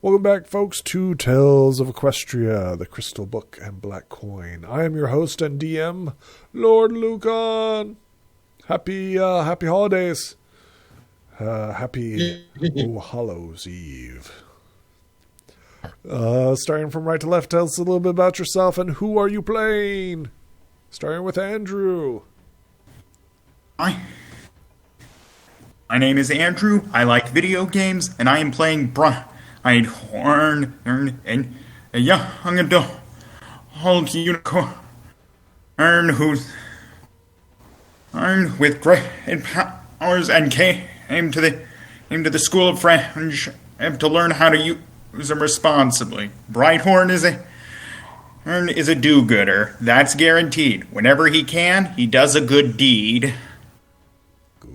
Welcome back, folks, to Tales of Equestria, the Crystal Book and Black Coin. I am your host and DM, Lord Lucan. Happy holidays. Happy All Hallows Eve. Starting from right to left, tell us a little bit about yourself and who are you playing? Starting with Andrew. Hi. My name is Andrew. I like video games, and I am playing Bright Horn and a young adult unicorn who's armed with great powers and came to the school of friendship to learn how to use them responsibly. Brighthorn is a do-gooder. That's guaranteed. Whenever he can, he does a good deed. Good.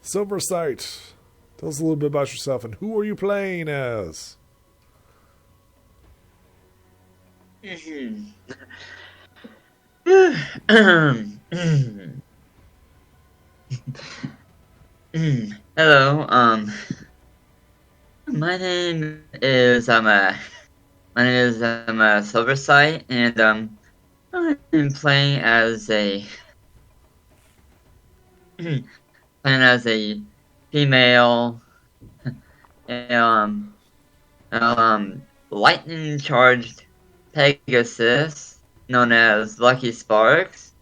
Silversight. Tell us a little bit about yourself and who are you playing as? Hello, my name is Silversight, and I'm playing as a female lightning charged Pegasus known as Lucky Sparks.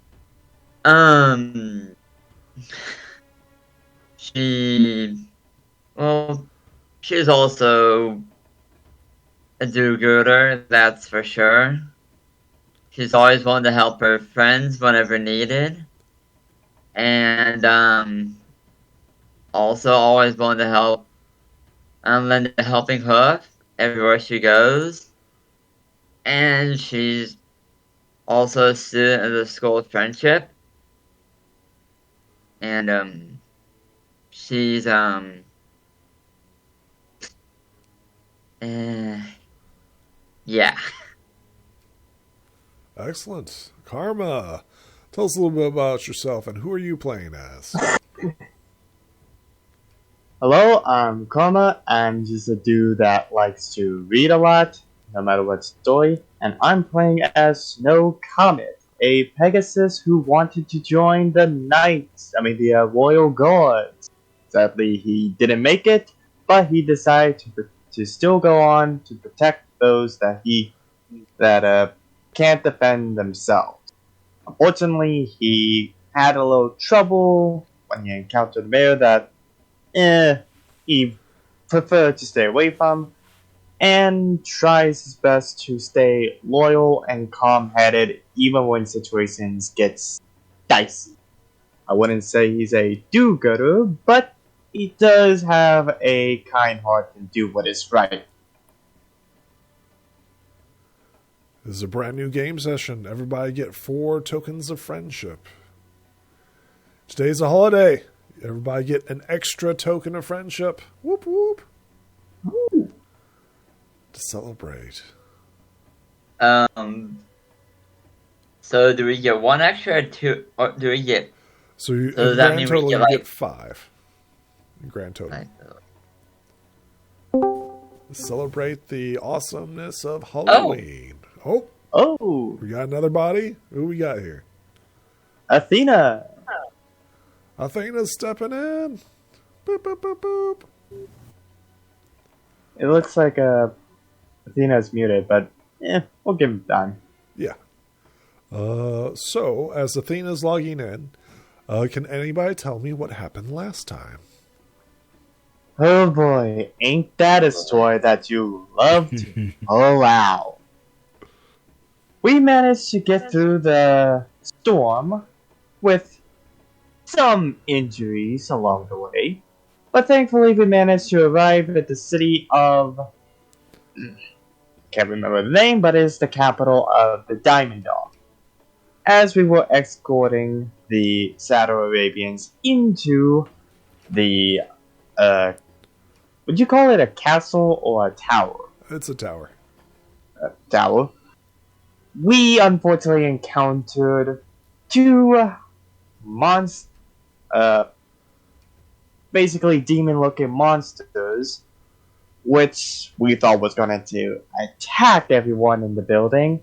She's also a do-gooder, that's for sure. She's always wanted to help her friends whenever needed. And, also always wanted to help, lend a helping hoof everywhere she goes. And she's also a student of the School of Friendship. And, she's, yeah. Excellent. Karma. Tell us a little bit about yourself and who are you playing as? Hello, I'm Karma. I'm just a dude that likes to read a lot, no matter what story, and I'm playing as Snow Comet, a Pegasus who wanted to join the Royal Guards. Sadly, he didn't make it, but he decided to still go on to protect those that can't defend themselves. Unfortunately, he had a little trouble when he encountered a mayor that he preferred to stay away from, and tries his best to stay loyal and calm-headed even when situations get dicey. I wouldn't say he's a do-gooder, but he does have a kind heart and do what is right. This is a brand new game session. Everybody get 4 tokens of friendship. Today's a holiday. Everybody get an extra token of friendship. Whoop whoop. Ooh. To celebrate. So do we get 1 extra or 2, or do we get... So in does that grand mean total we you get, get 5. In grand total. Celebrate the awesomeness of Halloween. Oh, we got another body? Who we got here? Athena! Athena's stepping in. Boop, boop, boop, boop. It looks like Athena's muted, but we'll give him time. Yeah. So, as Athena's logging in, can anybody tell me what happened last time? Oh boy, ain't that a story that you love to pull out. We managed to get through the storm with some injuries along the way, but thankfully we managed to arrive at the city of... can't remember the name, but it's the capital of the Diamond Dog. As we were escorting the Saddle Arabians into the... would you call it a castle or a tower? It's a tower. A tower. We unfortunately encountered 2 basically demon-looking monsters, which we thought was going to attack everyone in the building.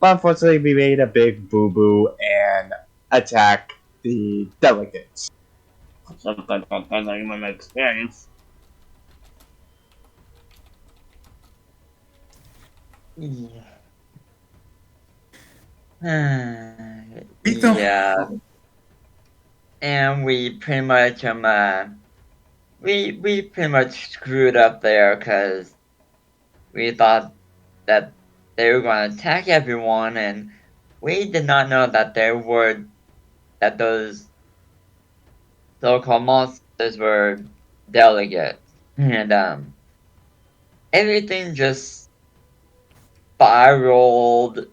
But unfortunately, we made a big boo-boo and attack the delegates. Sometimes I remember my experience. Yeah. And we pretty much we pretty much screwed up there because we thought that they were going to attack everyone, and we did not know that those so-called monsters were delegates, and everything just spiraled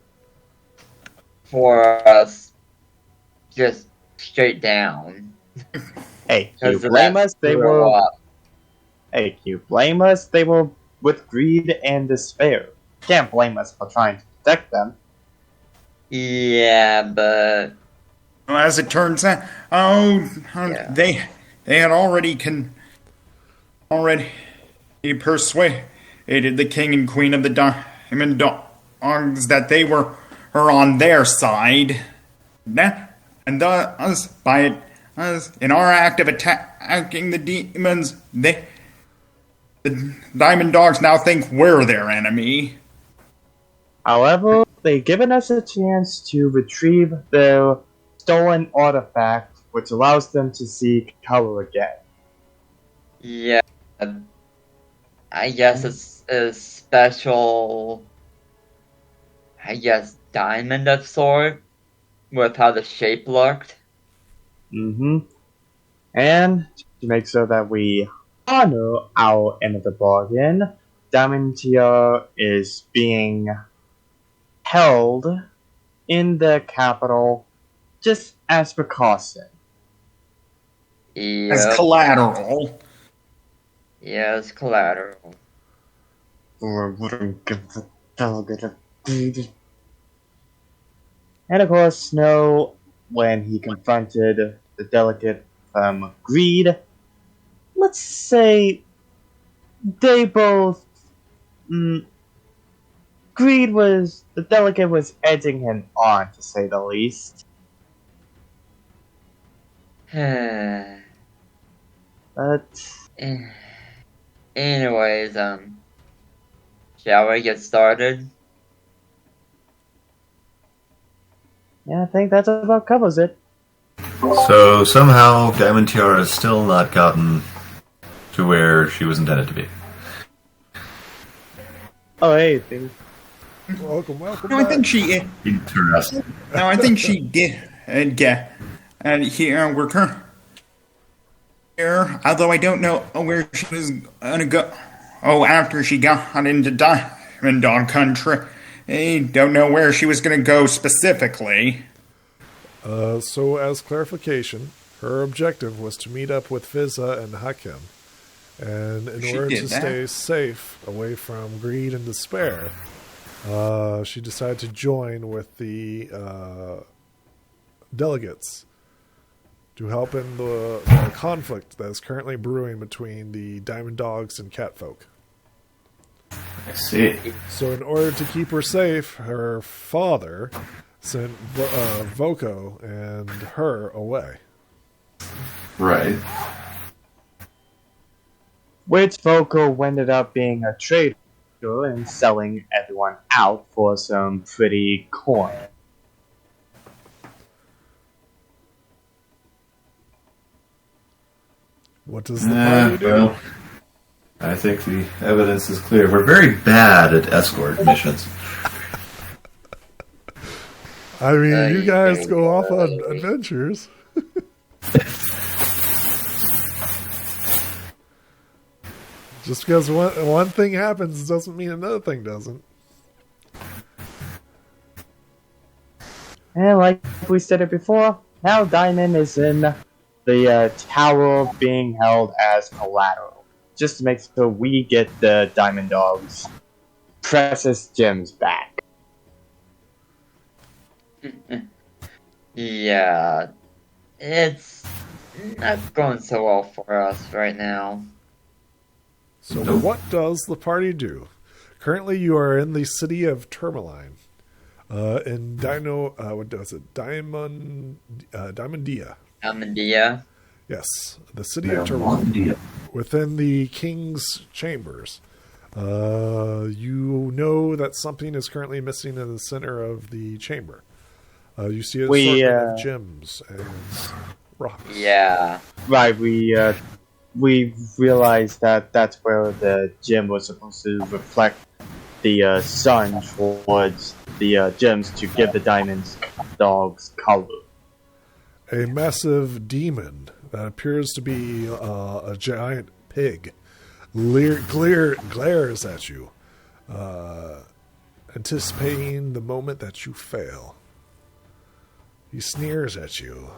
for us just straight down. Hey, you blame us? They were. Hey, you blame us? They were with greed and despair. Can't blame us for trying to protect them. Yeah, but Well, as it turns out, Yeah. they had already persuaded the king and queen of the diamond dogs that they were on their side. And thus, in our act of attacking the demons, the diamond dogs now think we're their enemy. However, they've given us a chance to retrieve their stolen artifact, which allows them to see color again. yeah, I guess it's a special, diamond of sort with how the shape looked. And to make sure that we honor our end of the bargain, Diamond Tier is being held in the capital just as precaution. As Yep. collateral. Yeah, it's collateral. Or wouldn't give the delegate a greed. And of course, Snow, when he confronted the delegate from Greed, let's say they both. The delegate was edging him on, to say the least. But Anyways, shall we get started? yeah, I think that about covers it. So somehow Diamond Tiara has still not gotten to where she was intended to be. Oh, hey, things. Welcome No, I back. think she. Interesting. No, I think she did. And here we're here. Although I don't know where she was gonna go. Oh, after she got into Diamond Dog Country, I don't know where she was gonna go specifically. So, as clarification, her objective was to meet up with Fizza and Hakim. And in She order did to that. stay safe away from greed and despair, she decided to join with the delegates to help in the conflict that is currently brewing between the Diamond Dogs and Catfolk. I see. So in order to keep her safe, her father sent Voko and her away. Right. Which Vocal ended up being a traitor and selling everyone out for some pretty coin. What does the party do? Well, I think the evidence is clear. We're very bad at escort missions. I mean, you guys go off on adventures. Just because one thing happens doesn't mean another thing doesn't. And like we said it before, now Diamond is in the tower being held as collateral. Just to make sure we get the Diamond Dog's precious gems back. Yeah, it's not going so well for us right now. So what does the party do? Currently, you are in the city of Tourmaline. In what does it? Diamondia. Amandia. Yes, the city of Tourmaline. Within the king's chambers. You know that something is currently missing in the center of the chamber. You see an assortment of gems and rocks. Yeah. Right, we realized that that's where the gem was supposed to reflect the sun towards the gems to give the diamonds dog's color. A massive demon that appears to be a giant pig glares at you, anticipating the moment that you fail. He sneers at you.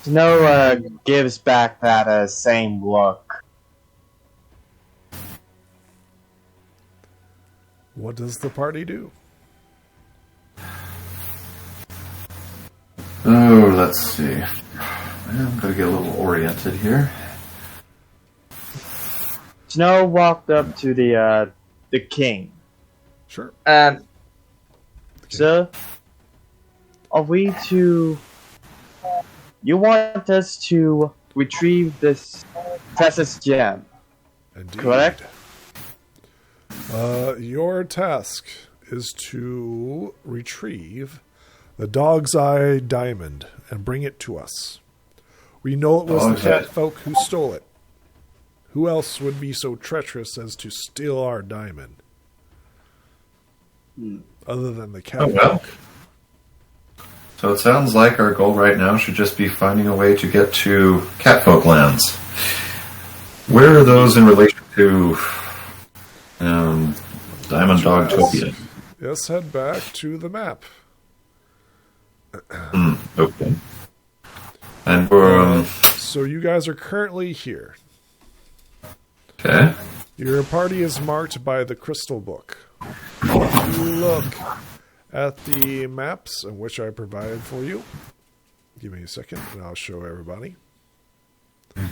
Snow gives back that same look. What does the party do? Oh, let's see. I'm going to get a little oriented here. Snow walked up to the king. Sure. Sir, are we to... You want us to retrieve this precious gem, Indeed. correct? Your task is to retrieve the dog's eye diamond and bring it to us. We know it was the cat folk who stole it. Who else would be so treacherous as to steal our diamond? Other than the cat folk. So it sounds like our goal right now should just be finding a way to get to Catfolk lands. Where are those in relation to Diamond Dog Topia? Yes, head back to the map. Okay. And we're... So you guys are currently here. Okay. Your party is marked by the crystal book. If you look at the maps in which I provided for you, give me a second and I'll show everybody.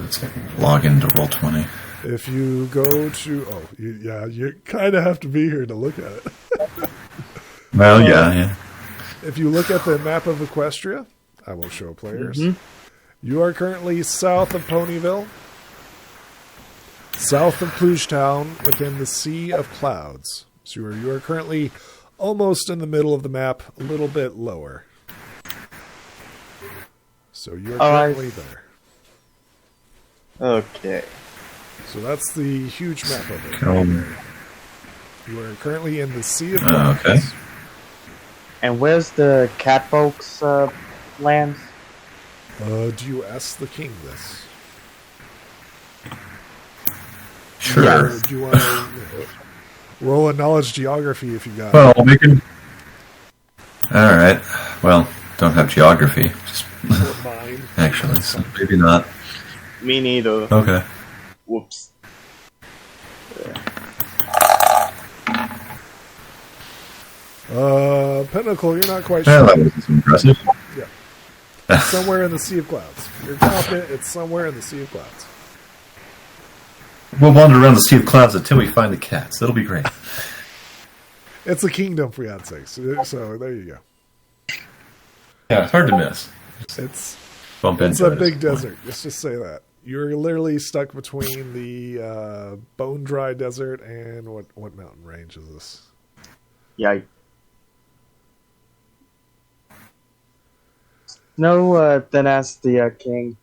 Let's log into Roll20. If you go to... you kind of have to be here to look at it. Well, yeah. If you look at the map of Equestria, I will show players. You are currently south of Ponyville, south of Plugetown, within the Sea of Clouds. So you are currently almost in the middle of the map, a little bit lower. So you're currently there. Okay. So that's the huge map of it. Cool. You are currently in the Sea of Clouds. Okay. And where's the cat folks' lands? Do you ask the king this? Sure. Or do you want to roll a knowledge geography if you got Well, we can... Alright. Well, don't have geography. Just... mine? Actually, so maybe not. Me neither. Okay. Whoops. Pinnacle, you're not quite Well, sure. that was impressive. Yeah. It's somewhere in the Sea of Clouds. You're confident it's somewhere in the Sea of Clouds. We'll wander around the Sea of Clouds until we find the cats. That'll be great. It's a kingdom, for God's sake. So there you go. Yeah, it's hard to miss. It's Bump it's into a it big at some point. desert. Let's just say that. You're literally stuck between the Bone Dry Desert and what mountain range is this? Yikes. No, then asked the king.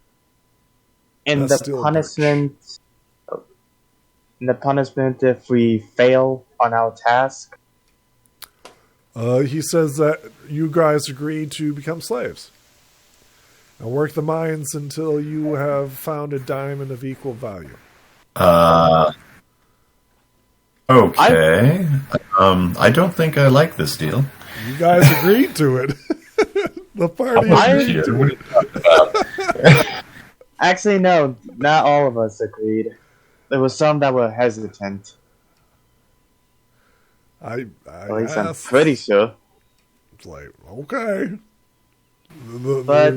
In That's the still punishment, if we fail on our task, He says that you guys agreed to become slaves and work the mines until you have found a diamond of equal value. Okay. I don't think I like this deal. You guys agreed to it. The party agreed to What are it. you talking about? actually, no, not all of us agreed. There were some that were hesitant. I At least I'm asked. pretty sure. It's like, okay. But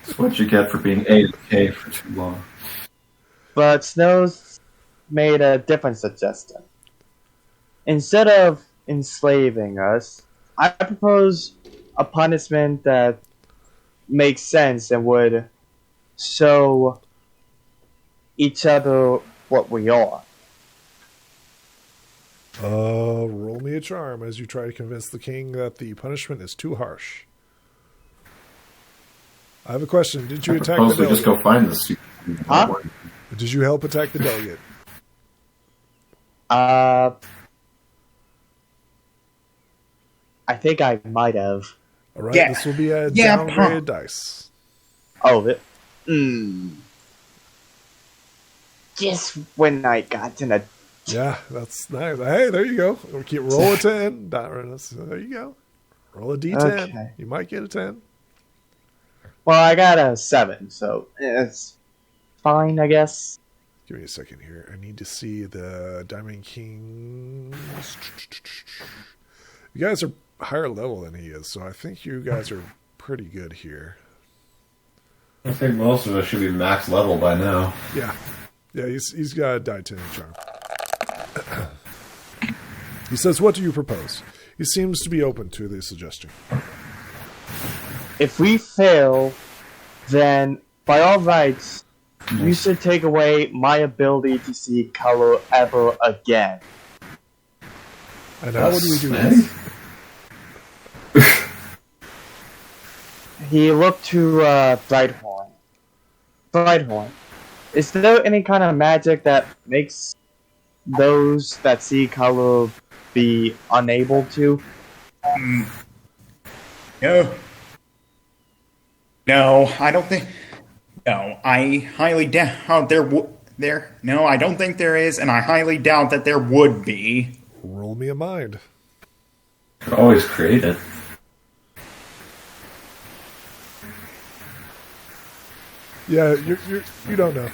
It's what you get for being AFK for too long. But Snow's made a different suggestion. Instead of enslaving us, I propose a punishment that makes sense and would show each other what we are. Roll me a charm as you try to convince the king that the punishment is too harsh. I have a question. Did you attack the Suppose we delegate? just go find the secret. Huh? Did you help attack the delegate? I think I might have. All right, Yeah. this will be a Yeah, downgraded dice. Oh, just when I got in a... Yeah, that's nice. Hey, there you go. We'll keep roll a 10. There you go. Roll a d10. Okay. You might get a 10. Well, I got a 7, so it's fine, I guess. Give me a second here. I need to see the Diamond Kings. You guys are higher level than he is, so I think you guys are pretty good here. I think most of us should be max level by now. Yeah. Yeah, he's got a die 10 charm. He says, what do you propose? He seems to be open to the suggestion. If we fail, then by all rights, you should take away my ability to see color ever again. And how would we do That's this? He looked to Brighthorn. Brighthorn, is there any kind of magic that makes those that see color be unable to? No. No, I don't think... No, I highly doubt there... No, I don't think there is, and I highly doubt that there would be. Roll me a mind. Could always create it. Yeah, you don't know.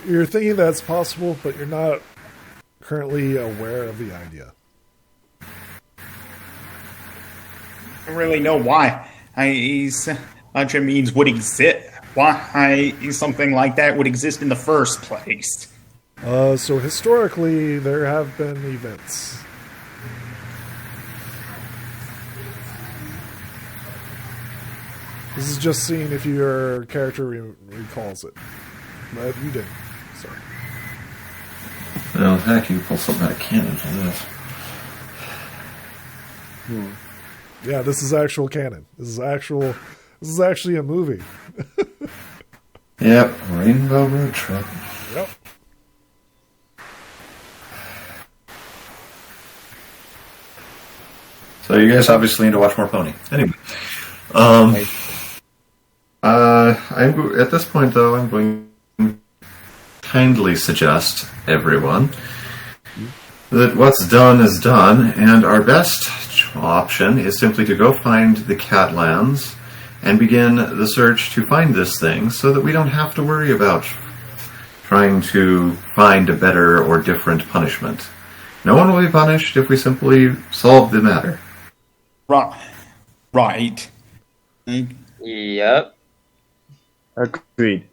You're thinking that's possible, but you're not currently aware of the idea. I don't really know why such a means would exist. Why something like that would exist in the first place. So historically, there have been events. This is just seeing if your character recalls it. But you didn't. Sorry. Well, heck, you can pull something out of cannon for this. Yeah, this is actual canon. This is actually a movie. Yep, Rainbow Road Trip. Yep. So you guys obviously need to watch more Pony. Anyway, at this point though, I'm going to kindly suggest everyone that what's done is done, and our best option is simply to go find the Catlands and begin the search to find this thing, so that we don't have to worry about trying to find a better or different punishment. No one will be punished if we simply solve the matter. Right. Yep. Agreed.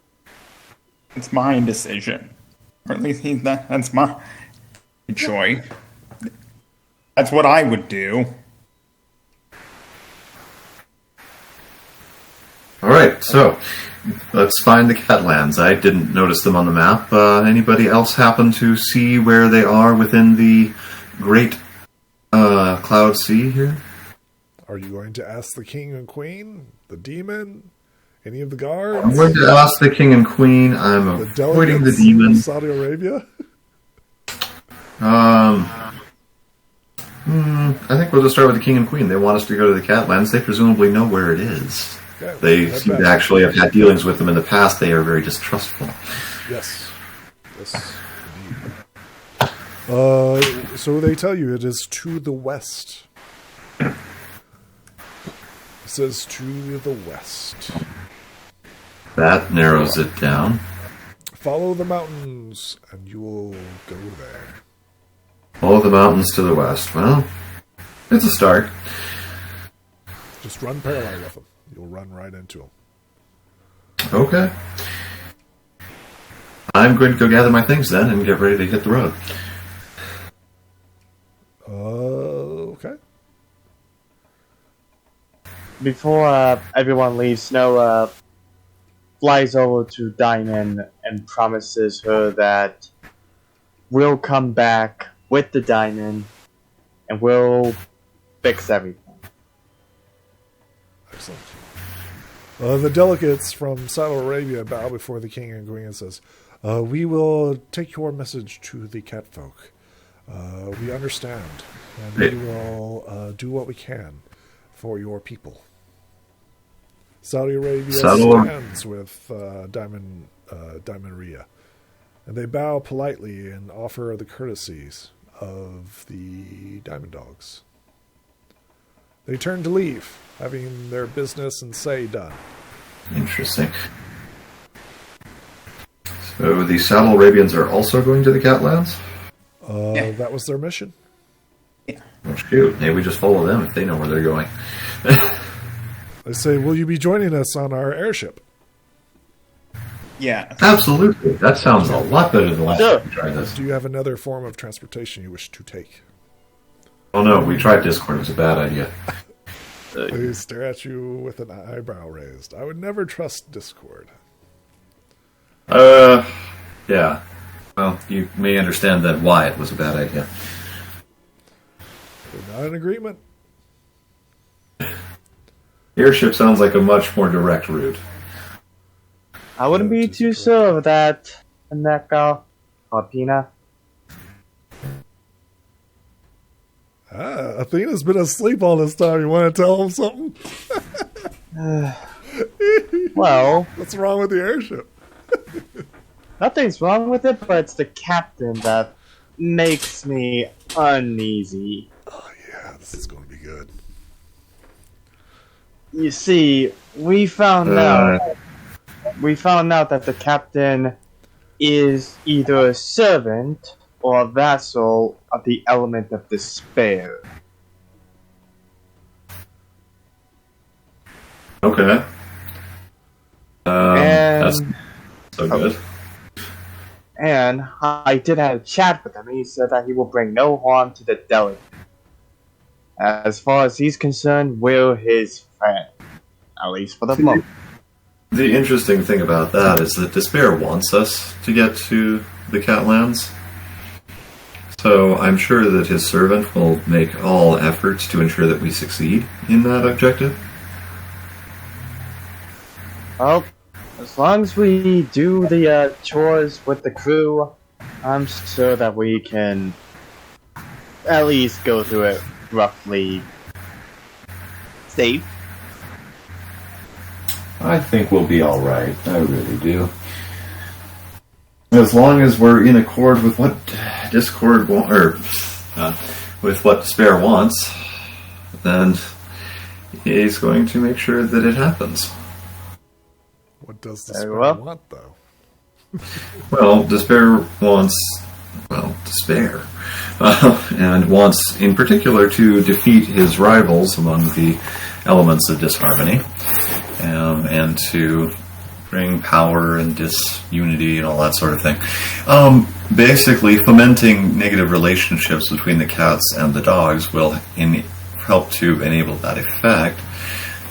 It's my decision. Or at least that's my choice. That's what I would do. Alright, so let's find the Catlands. I didn't notice them on the map. Anybody else happen to see where they are within the Great Cloud Sea here? Are you going to ask the king and queen, the demon, any of the guards? I'm going to ask the king and queen. I'm The avoiding the delegates demon. of Saudi Arabia? I think we'll just start with the king and queen. They want us to go to the Catlands. They presumably know where it is. Okay, They that's seem to bad. actually have had dealings with them in the past. They are very distrustful. Yes. Yes, indeed. So they tell you it is to the west. It says to the west. That narrows it down. follow the mountains, and you will go there. Follow the mountains to the west. Well, it's a start. Just run parallel with them. You'll run right into them. Okay. I'm going to go gather my things then and get ready to hit the road. Okay. Before everyone leaves, Snow flies over to Diamond and promises her that we'll come back with the diamond and we'll fix everything. Excellent. The delegates from Saudi Arabia bow before the king and Gwyn says, we will take your message to the catfolk. We understand, and we will do what we can for your people. Saudi Arabia stands with Diamond Rhea, and they bow politely and offer the courtesies of the Diamond Dogs. They turn to leave, having their business and say done. Interesting. So the Saddle Arabians are also going to the Catlands? That was their mission. Well, shoot. Maybe we just follow them if they know where they're going. They say, will you be joining us on our airship? Yeah. Absolutely. That sounds a lot better than last time we tried this. Do you have another form of transportation you wish to take? Oh no, we tried Discord. It was a bad idea. They stare at you with an eyebrow raised. I would never trust Discord. Yeah. Well, you may understand that why it was a bad idea. We're not in agreement. Airship sounds like a much more direct route. I wouldn't be too sure of that, Neka or Pina. Athena's been asleep all this time. You want to tell him something? Well, what's wrong with the airship? Nothing's wrong with it, but it's the captain that makes me uneasy. Oh yeah, this is going to be good. You see, we found out that the captain is either a servant or a vassal of the element of despair. Okay. That's so good. And I did have a chat with him, and he said that he will bring no harm to the delegate. As far as he's concerned, we're his friend. At least for the moment. The interesting thing about that is that Despair wants us to get to the Catlands. So I'm sure that his servant will make all efforts to ensure that we succeed in that objective. Well, as long as we do the chores with the crew, I'm sure that we can at least go through it roughly safe. I think we'll be alright. I really do. As long as we're in accord with what Discord with what Despair wants, then he's going to make sure that it happens. What does Despair want, though? Well, Despair wants, despair. And wants, in particular, to defeat his rivals among the elements of disharmony, and to bring power and disunity and all that sort of thing. Basically, fomenting negative relationships between the cats and the dogs will help to enable that effect,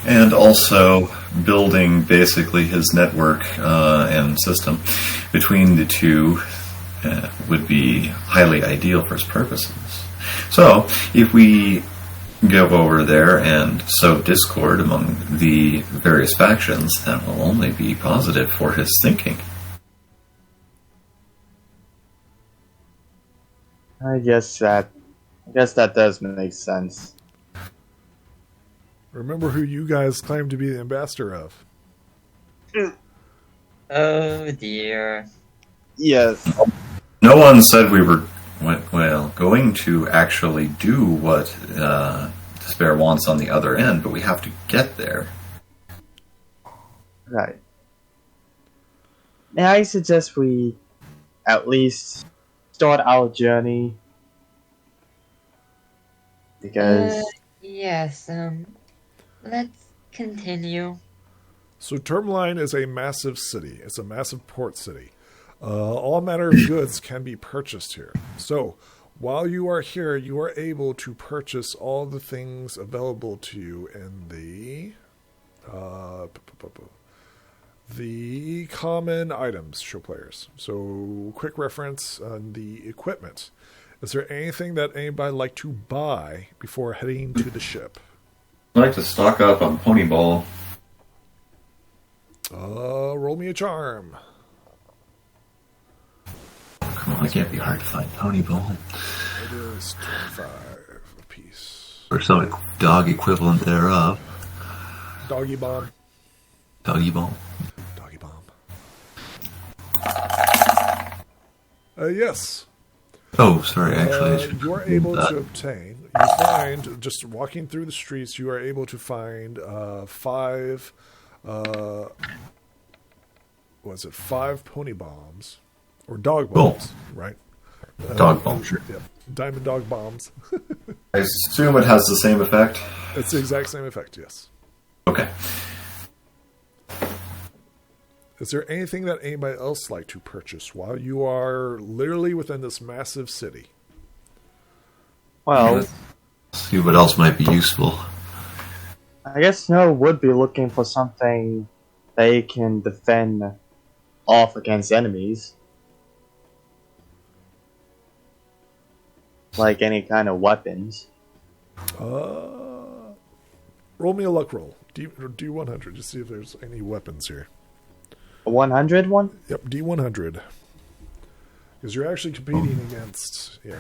and also building basically his network and system between the two would be highly ideal for his purposes. So, if we go over there and sow discord among the various factions, that will only be positive for his thinking. I guess that does make sense. Remember who you guys claim to be the ambassador of. Oh dear. Yes. No one said we were, going to actually do what Despair wants on the other end, but we have to get there. Right. may I suggest we at least start our journey? Because Yes, let's continue. So Termline is a massive city. It's a massive port city. All manner of goods can be purchased here. So while you are here, you are able to purchase all the things available to you in the common items, show players. So quick reference on the equipment. Is there anything that anybody like to buy before heading to the ship? I'd like to stock up on Ponyball. Roll me a charm. Come on, it can't be hard to find Ponyball. It is 25 apiece. Or some dog equivalent thereof. Doggy bomb. Doggy ball. Doggy bomb. Yes. Oh, sorry, actually. I should You are able to obtain, you find, just walking through the streets, you are able to find 5 pony bombs, or dog bombs, right? Dog bomb, sure. Yep. Diamond dog bombs. I assume it has the same effect. It's the exact same effect, yes. Okay. Is there anything that anybody else like to purchase while you are literally within this massive city? well, Let's see what else might be useful. I guess Snow would be looking for something they can defend off against enemies. Like any kind of weapons. Roll me a luck roll. D100 to see if there's any weapons here. A 100 one? Yep, D100. Because you're actually competing against, yeah.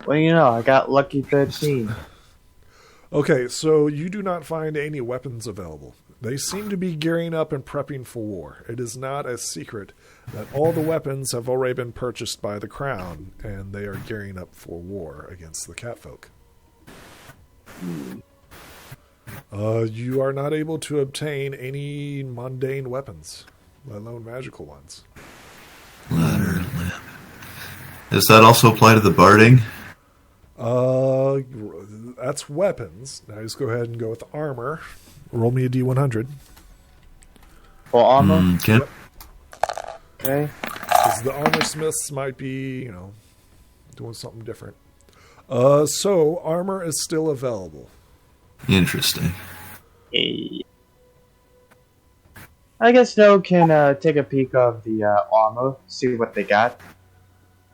Well, you know, I got lucky 13. Okay, so you do not find any weapons available. They seem to be gearing up and prepping for war. It is not a secret that all the weapons have already been purchased by the crown, and they are gearing up for war against the catfolk. You are not able to obtain any mundane weapons, let alone magical ones. Ladder, lamp. Does that also apply to the barding? That's weapons. Now just go ahead and go with armor. Roll me a D100. For armor? Okay. Okay. Because the armor smiths might be, doing something different. So armor is still available. Interesting. Hey. I guess Snow can take a peek of the armor, see what they got.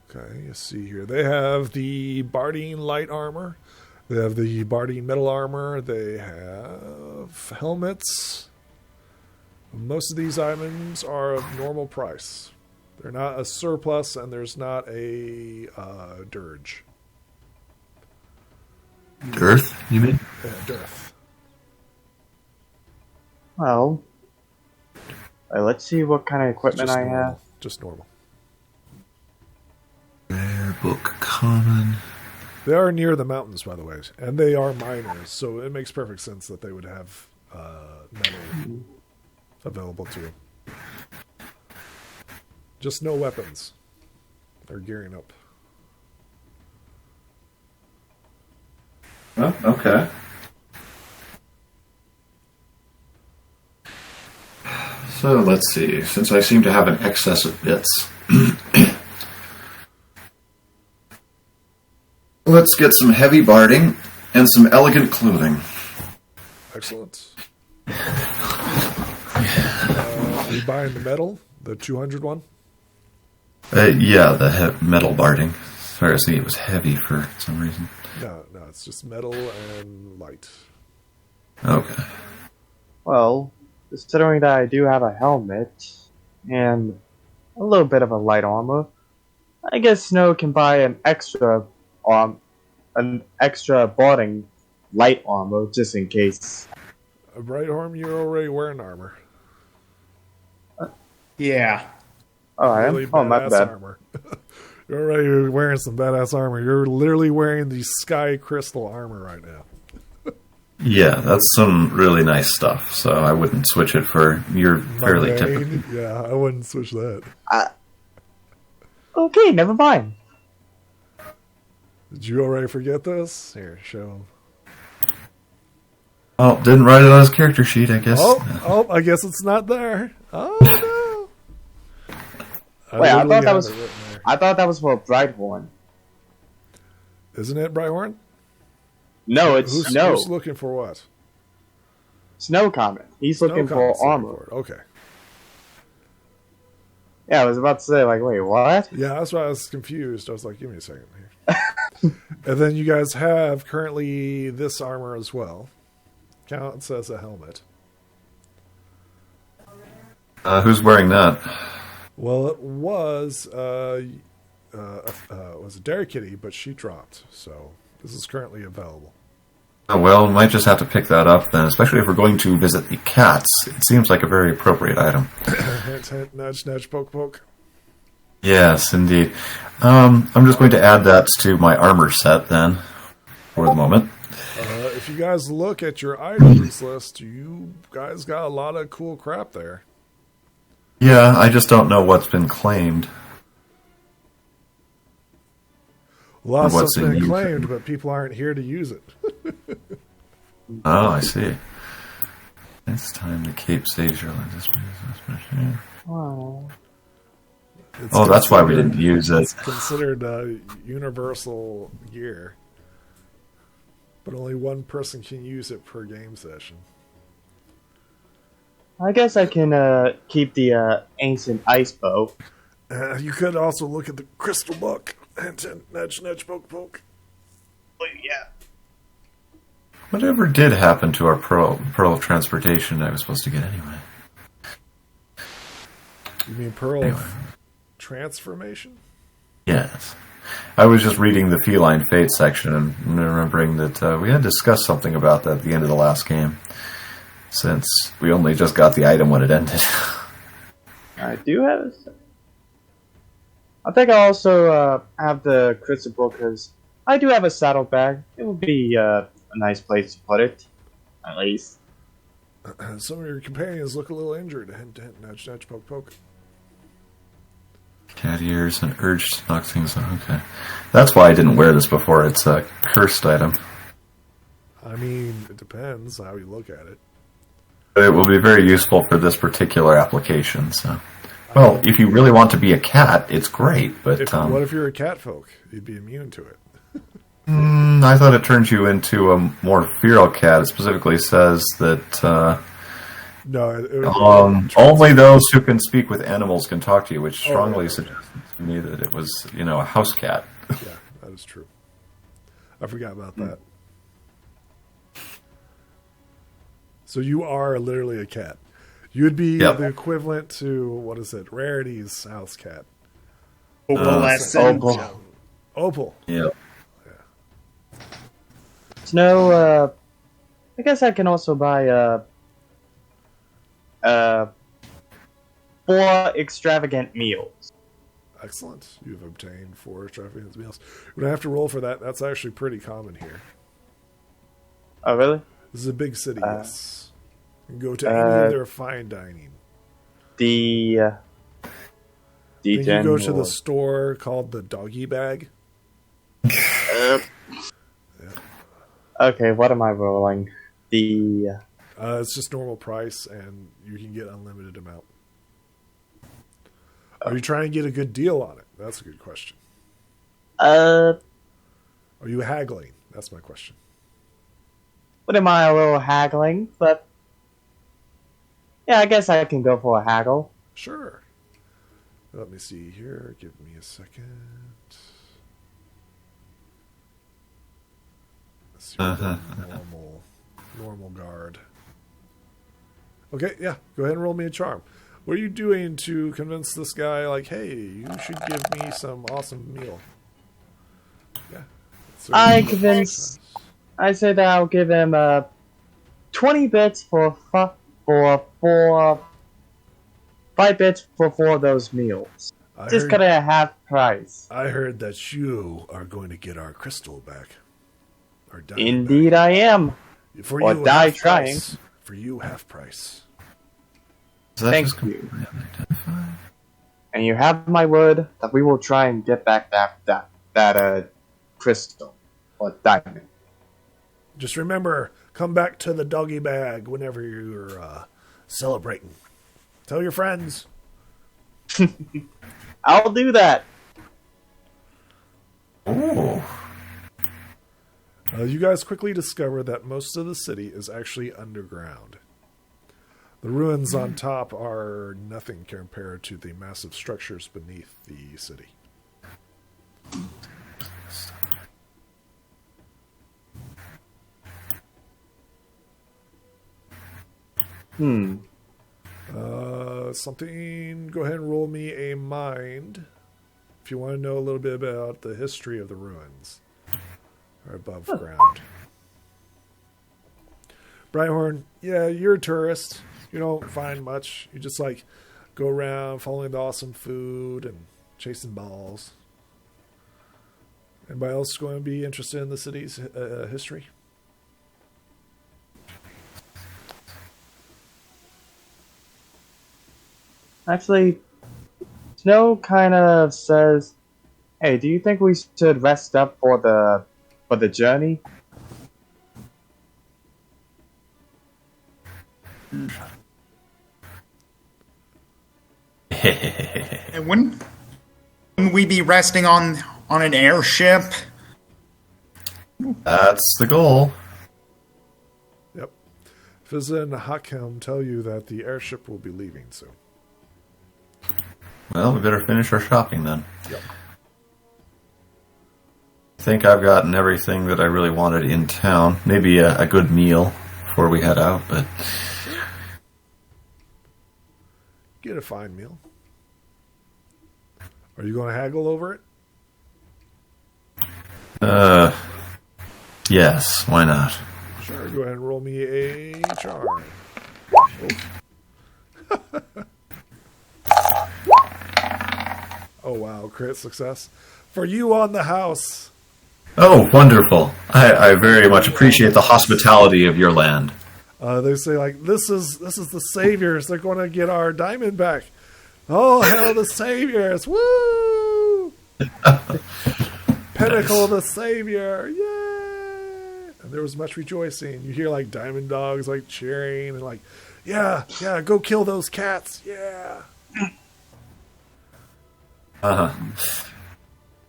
Okay, you see here. They have the Bardine light armor. They have the Bardine metal armor. They have helmets. Most of these items are of normal price. They're not a surplus, and there's not a dirge. Dearth, you mean? Yeah, dearth. Well, let's see what kind of equipment Just I normal. have. Just normal. Rare book, common. They are near the mountains, by the way, and they are miners, so it makes perfect sense that they would have metal available to them. Just no weapons. They're gearing up. Oh, okay. So let's see. Since I seem to have an excess of bits, let's get some heavy barding and some elegant clothing. Excellent. Are you buying the metal? The 200 one? Yeah, the metal barding. Sorry, I was thinking it was heavy for some reason. No, it's just metal and light. Okay. Well, considering that I do have a helmet and a little bit of a light armor, I guess Snow can buy an extra barding light armor just in case. Right arm, you're already wearing armor. Yeah. Oh, I am? Really Oh, my badass bad. armor. You're wearing some badass armor. You're literally wearing the sky crystal armor right now. Yeah, that's some really nice stuff. So I wouldn't switch it for your fairly Mundane? typical. Yeah, I wouldn't switch that. Okay, never mind. Did you already forget this? Here, show him. Oh, didn't write it on his character sheet, I guess. Oh, I guess it's not there. Oh no! Wait, I literally thought that have was. it written there. I thought that was for Brighthorn. Isn't it Brighthorn? No, it's Snow. Who's looking for what? Snow Comet. He's looking Snowcom's for armor. looking for it. Okay. Yeah, I was about to say, like, wait, what? Yeah, that's why I was confused. I was like, give me a second here. And then you guys have currently this armor as well. Counts as a helmet. Who's wearing that? Well, it was a Dairy Kitty, but she dropped, so this is currently available. Oh, well, we might just have to pick that up then, especially if we're going to visit the cats. It seems like a very appropriate item. Hint, hint, nudge, nudge, poke, poke. Yes, indeed. I'm just going to add that to my armor set then, for the moment. If you guys look at your items list, you guys got a lot of cool crap there. Yeah, I just don't know what's been claimed. A lot of What's stuff's in been use. claimed, but people aren't here to use it. Oh, I see. It's time to keep saves your life. Oh. It's Oh, that's why we considered- didn't use it. It's considered universal gear, but only one person can use it per game session. I guess I can keep the ancient ice bow. You could also look at the crystal book. Hint, hint, nudge, nudge, poke, poke. Yeah. Whatever did happen to our Pearl of Transportation I was supposed to get anyway? You mean Pearl Anyway. of Transformation? Yes. I was just reading the Feline Fate section and remembering that we had discussed something about that at the end of the last game, since we only just got the item when it ended. I do have a... I think I also have the crystal book because I do have a saddlebag. It would be a nice place to put it, at least. Some of your companions look a little injured. Hint, hint, nudge, nudge, poke, poke. Cat ears and urge to knock things out. Okay. That's why I didn't wear this before. It's a cursed item. I mean, it depends how you look at it. But it will be very useful for this particular application, so... Well, if you really want to be a cat, it's great, but... What if you're a cat folk? You'd be immune to it. I thought it turns you into a more feral cat. It specifically says that No, it would only those who can speak with animals can talk to you, which strongly suggests to me that it was, a house cat. Yeah, that is true. I forgot about that. So you are literally a cat. You'd be Yep. the equivalent to, what is it, Rarity's house cat. Opalescent. Opal. Yeah. Snow, I guess I can also buy 4 extravagant meals. Excellent. You've obtained 4 extravagant meals. You don't have to roll for that. That's actually pretty common here. Oh, really? This is a big city, yes. You can go to any of their fine dining. The Then you go to the store called the Doggy Bag. Okay, what am I rolling? The It's just normal price, and you can get unlimited amount. Are you trying to get a good deal on it? That's a good question. Are you haggling? That's my question. what am I a little haggling? But yeah, I guess I can go for a haggle. Sure. Let me see here. Give me a second. Let's see what the normal guard. Okay, yeah. Go ahead and roll me a charm. What are you doing to convince this guy, like, hey, you should give me some awesome meal? Yeah. I say that I'll give him 20 bits for 5 bits for 4 of those meals. Just cut it at half price. I heard that you are going to get our crystal back. Our diamond Indeed, back. I am. For Or you, die half trying. price. For you, half price. Thank you. And you have my word that we will try and get back that crystal or diamond. Just remember, come back to the doggy bag whenever you're celebrating. Tell your friends. I'll do that. Ooh. You guys quickly discover that most of the city is actually underground. The ruins on top are nothing compared to the massive structures beneath the city. Something. Go ahead and roll me a mind if you want to know a little bit about the history of the ruins or above ground. Brighthorn, yeah, you're a tourist. You don't find much. You just like go around following the awesome food and chasing balls. Anybody else going to be interested in the city's history? Actually, Snow kind of says, "Hey, do you think we should rest up for the journey?" And wouldn't we be resting on an airship? That's the goal. Yep. Fizza and Hakem tell you that the airship will be leaving soon. Well, we better finish our shopping then. Yep. I think I've gotten everything that I really wanted in town. Maybe a good meal before we head out, but Get a fine meal. Are you going to haggle over it? yes, why not? Sure, go ahead and roll me a charm. Oh, wow, crit success. For you on the house. Oh, wonderful. I very much appreciate the hospitality of your land. They say, like, this is the saviors. They're going to get our diamond back. Oh, hell, the saviors. Woo! Pinnacle the savior. Yay! And there was much rejoicing. You hear, like, diamond dogs, like, cheering and, like, yeah, go kill those cats. Yeah.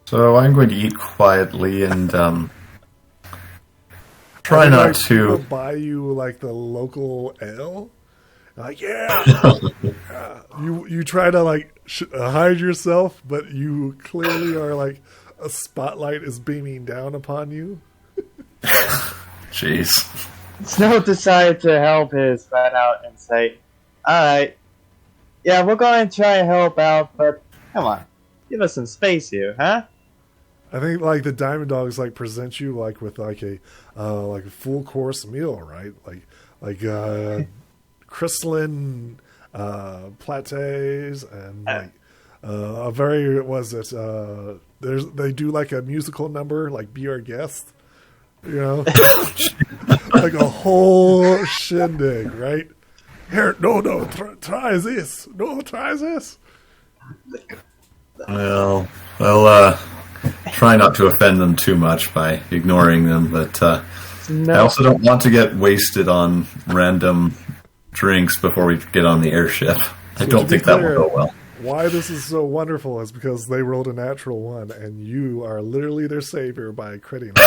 So I'm going to eat quietly and try not like, to people buy you like the local ale. Like, yeah. You try to like hide yourself, but you clearly are like a spotlight is beaming down upon you. Jeez. Snow decided to help his friend out and say, "Alright, yeah, we're going to try and help out, but come on, give us some space here, huh?" I think like the Diamond Dogs like present you like with like a full course meal, right? Like crystalline plates and like a very they do like a musical number like Be Our Guest, you know, like a whole shindig, right? Here, no, try this. No, try this. Well, I'll try not to offend them too much by ignoring them, but I also don't want to get wasted on random drinks before we get on the airship. I don't think that will go well. Why this is so wonderful is because they rolled a natural one, and you are literally their savior by critting.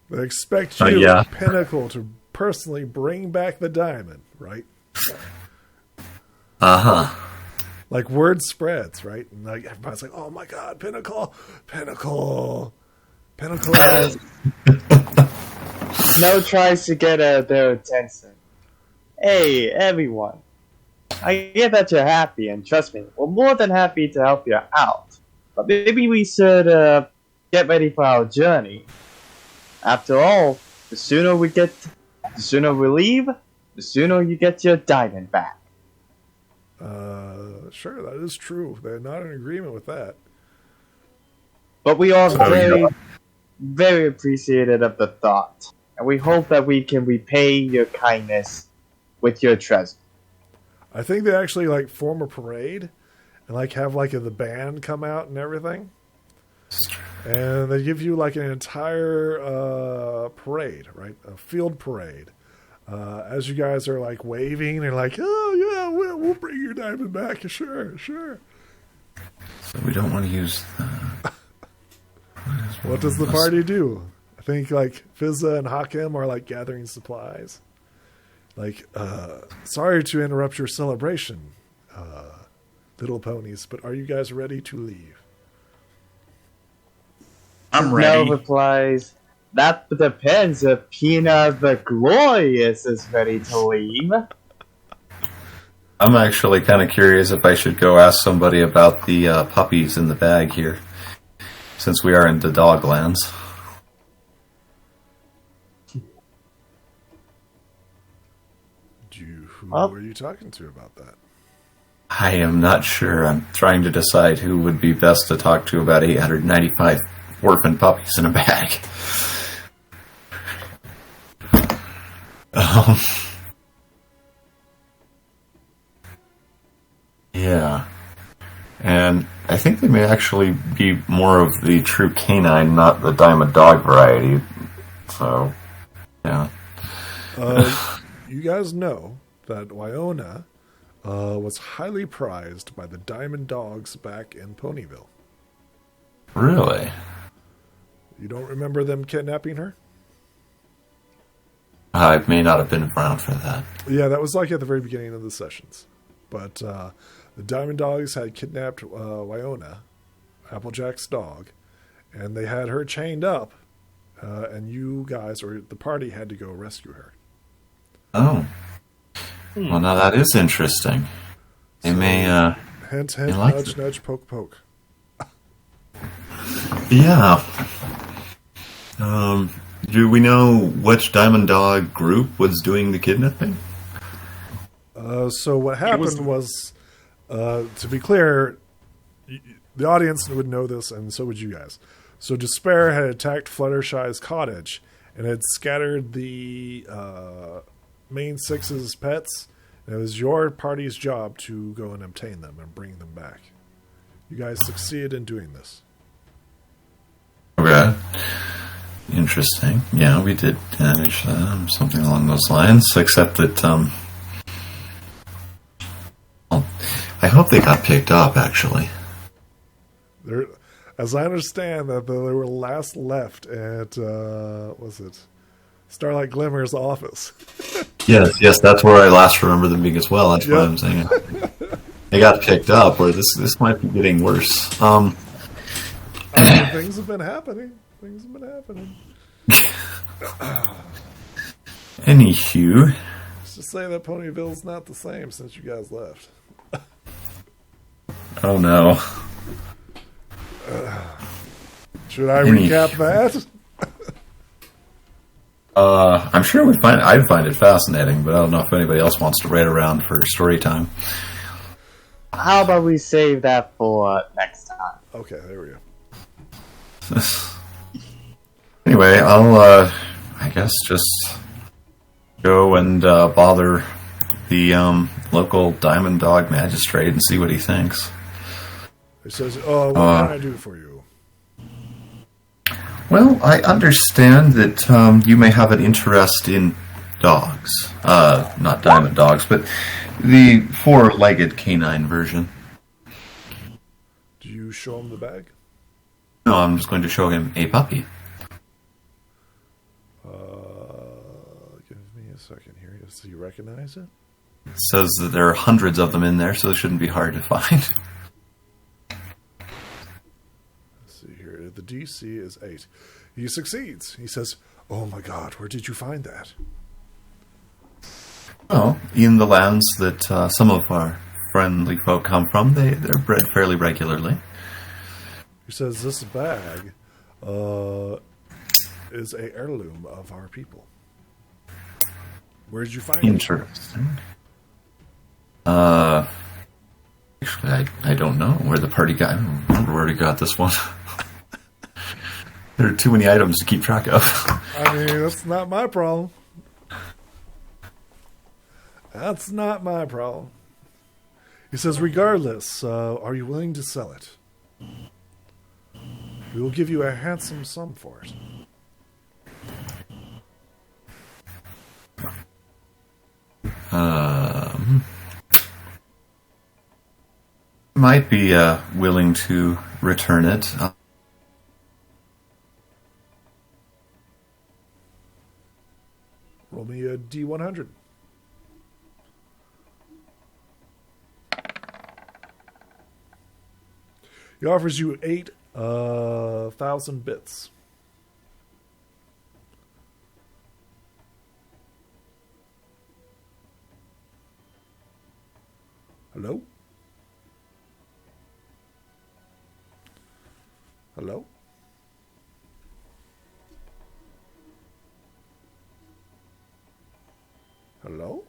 They expect you, Pinnacle, to personally bring back the diamond, right? Like word spreads, right? And like everybody's like, "Oh my God, Pinnacle!" Snow tries to get their attention. Hey, everyone. I get that you're happy, and trust me, we're more than happy to help you out. But maybe we should get ready for our journey. After all, the sooner we leave, the sooner you get your diamond back. Sure, that is true. They're not in agreement with that. But we are very, very appreciative of the thought. And we hope that we can repay your kindness with your treasure. I think they actually like form a parade and like have like the band come out and everything. And they give you like an entire parade, right? A field parade. As you guys are like waving and like, oh yeah, we'll bring your diamond back. Sure. So we don't want to use. What does the party do? I think like Fizza and Hakim are like gathering supplies. Like, sorry to interrupt your celebration, little ponies, but are you guys ready to leave? I'm ready. Mel replies, that depends if Pina the Glorious is ready to leave. I'm actually kind of curious if I should go ask somebody about the puppies in the bag here, since we are in the Doglands. Who were you talking to about that? I am not sure. I'm trying to decide who would be best to talk to about 895 orphan puppies in a bag. Yeah. And I think they may actually be more of the true canine, not the diamond dog variety. So, yeah. You guys know that Wyona was highly prized by the diamond dogs back in Ponyville. Really? You don't remember them kidnapping her? I may not have been around for that. Yeah, that was like at the very beginning of the sessions. But the diamond dogs had kidnapped Wyona, Applejack's dog, and they had her chained up, and you guys, or the party, had to go rescue her. Oh. Well, now that is interesting. They may, Hint, they like nudge, it. nudge, poke, poke. Yeah. Do we know which Diamond Dog group was doing the kidnapping? So what happened was, to be clear, the audience would know this, and so would you guys. So Despair had attacked Fluttershy's cottage and had scattered the main six's pets. And it was your party's job to go and obtain them and bring them back. You guys succeeded in doing this. Okay. Interesting. Yeah, we did manage something along those lines, except that, well, I hope they got picked up, actually. There, as I understand that they were last left at, was it Starlight Glimmer's office? Yes, that's where I last remember them being as well. That's why I'm saying they got picked up, or this might be getting worse. I mean, things have been happening. Anywho. Let's just say that Ponyville's not the same since you guys left. Oh no. Should I recap that? I'm sure I'd find it fascinating, but I don't know if anybody else wants to write around for story time. How about we save that for next time? Okay, there we go. Anyway, I'll, I guess, just go and bother the local Diamond Dog magistrate and see what he thinks. It says, what can I do for you? Well, I understand that you may have an interest in dogs. Not diamond dogs, but the four-legged canine version. Do you show him the bag? No, I'm just going to show him a puppy. Give me a second here. Does he recognize it? It says that there are hundreds of them in there, so it shouldn't be hard to find. Let's see here. The DC is 8. He succeeds. He says, "Oh my God, where did you find that?" Well, in the lands that some of our friendly folk come from, they're bred fairly regularly. He says, "This bag is a heirloom of our people." Where did you find it? Interesting. Actually, I don't know where the party got. I don't remember where he got this one. There are too many items to keep track of. I mean, that's not my problem. That's not my problem. He says, regardless, are you willing to sell it? We will give you a handsome sum for it. Might be willing to return it. Roll me a D100. He offers you 8,000 bits. Hello? Hello? Hello?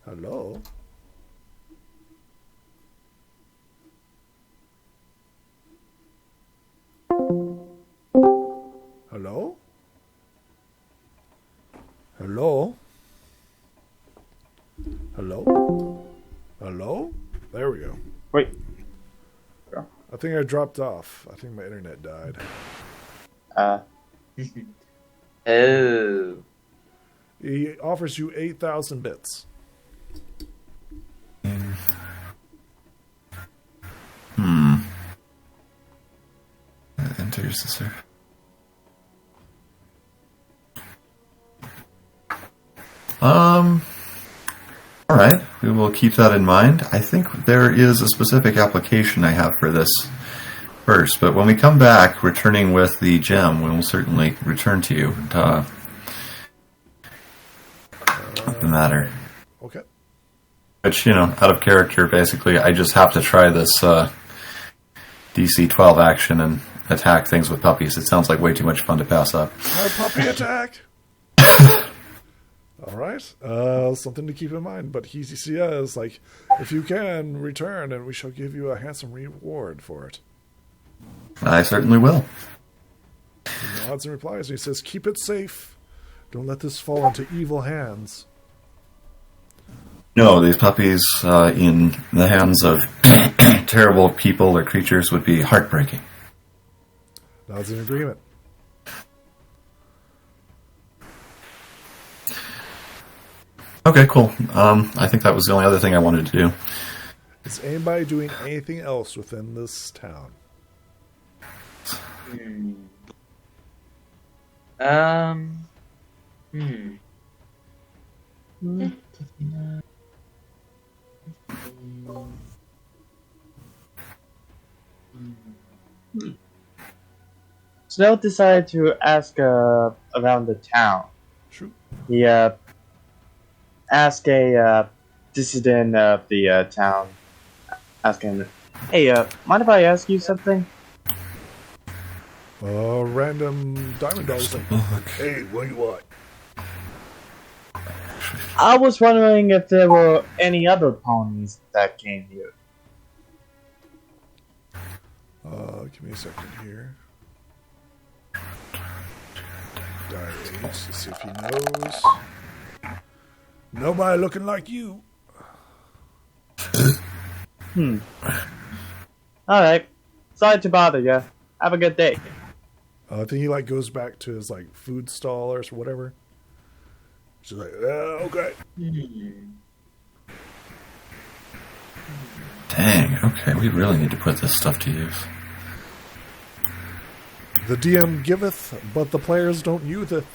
Hello? Hello? Hello? Hello? Hello? There we go. Wait. I think I dropped off. I think my internet died. Oh. He offers you 8,000 bits. Enters the sir. All right, we will keep that in mind. I think there is a specific application I have for this first, but when we come back, returning with the gem, we will certainly return to you. What's the matter? Okay. Which, out of character, basically, I just have to try this DC 12 action and attack things with puppies. It sounds like way too much fun to pass up. A puppy attack! All right. Something to keep in mind. But he says, if you can, return, and we shall give you a handsome reward for it. I certainly will. He nods and replies. He says, keep it safe. Don't let this fall into evil hands. No, these puppies in the hands of terrible people or creatures would be heartbreaking. Nods in agreement. Okay, cool. I think that was the only other thing I wanted to do. Is anybody doing anything else within this town? Snell decided to ask around the town. True. He asked a dissident of the town, asking, "Hey, mind if I ask you something?" Random diamond dog's like, hey, what do you want? I was wondering if there were any other ponies that came here. Give me a second here. Diary 8 to see if he knows. Nobody looking like you. Alright. Sorry to bother you. Have a good day. I think he goes back to his food stall or whatever. She's like, okay. Dang, okay, we really need to put this stuff to use. The DM giveth, but the players don't useth.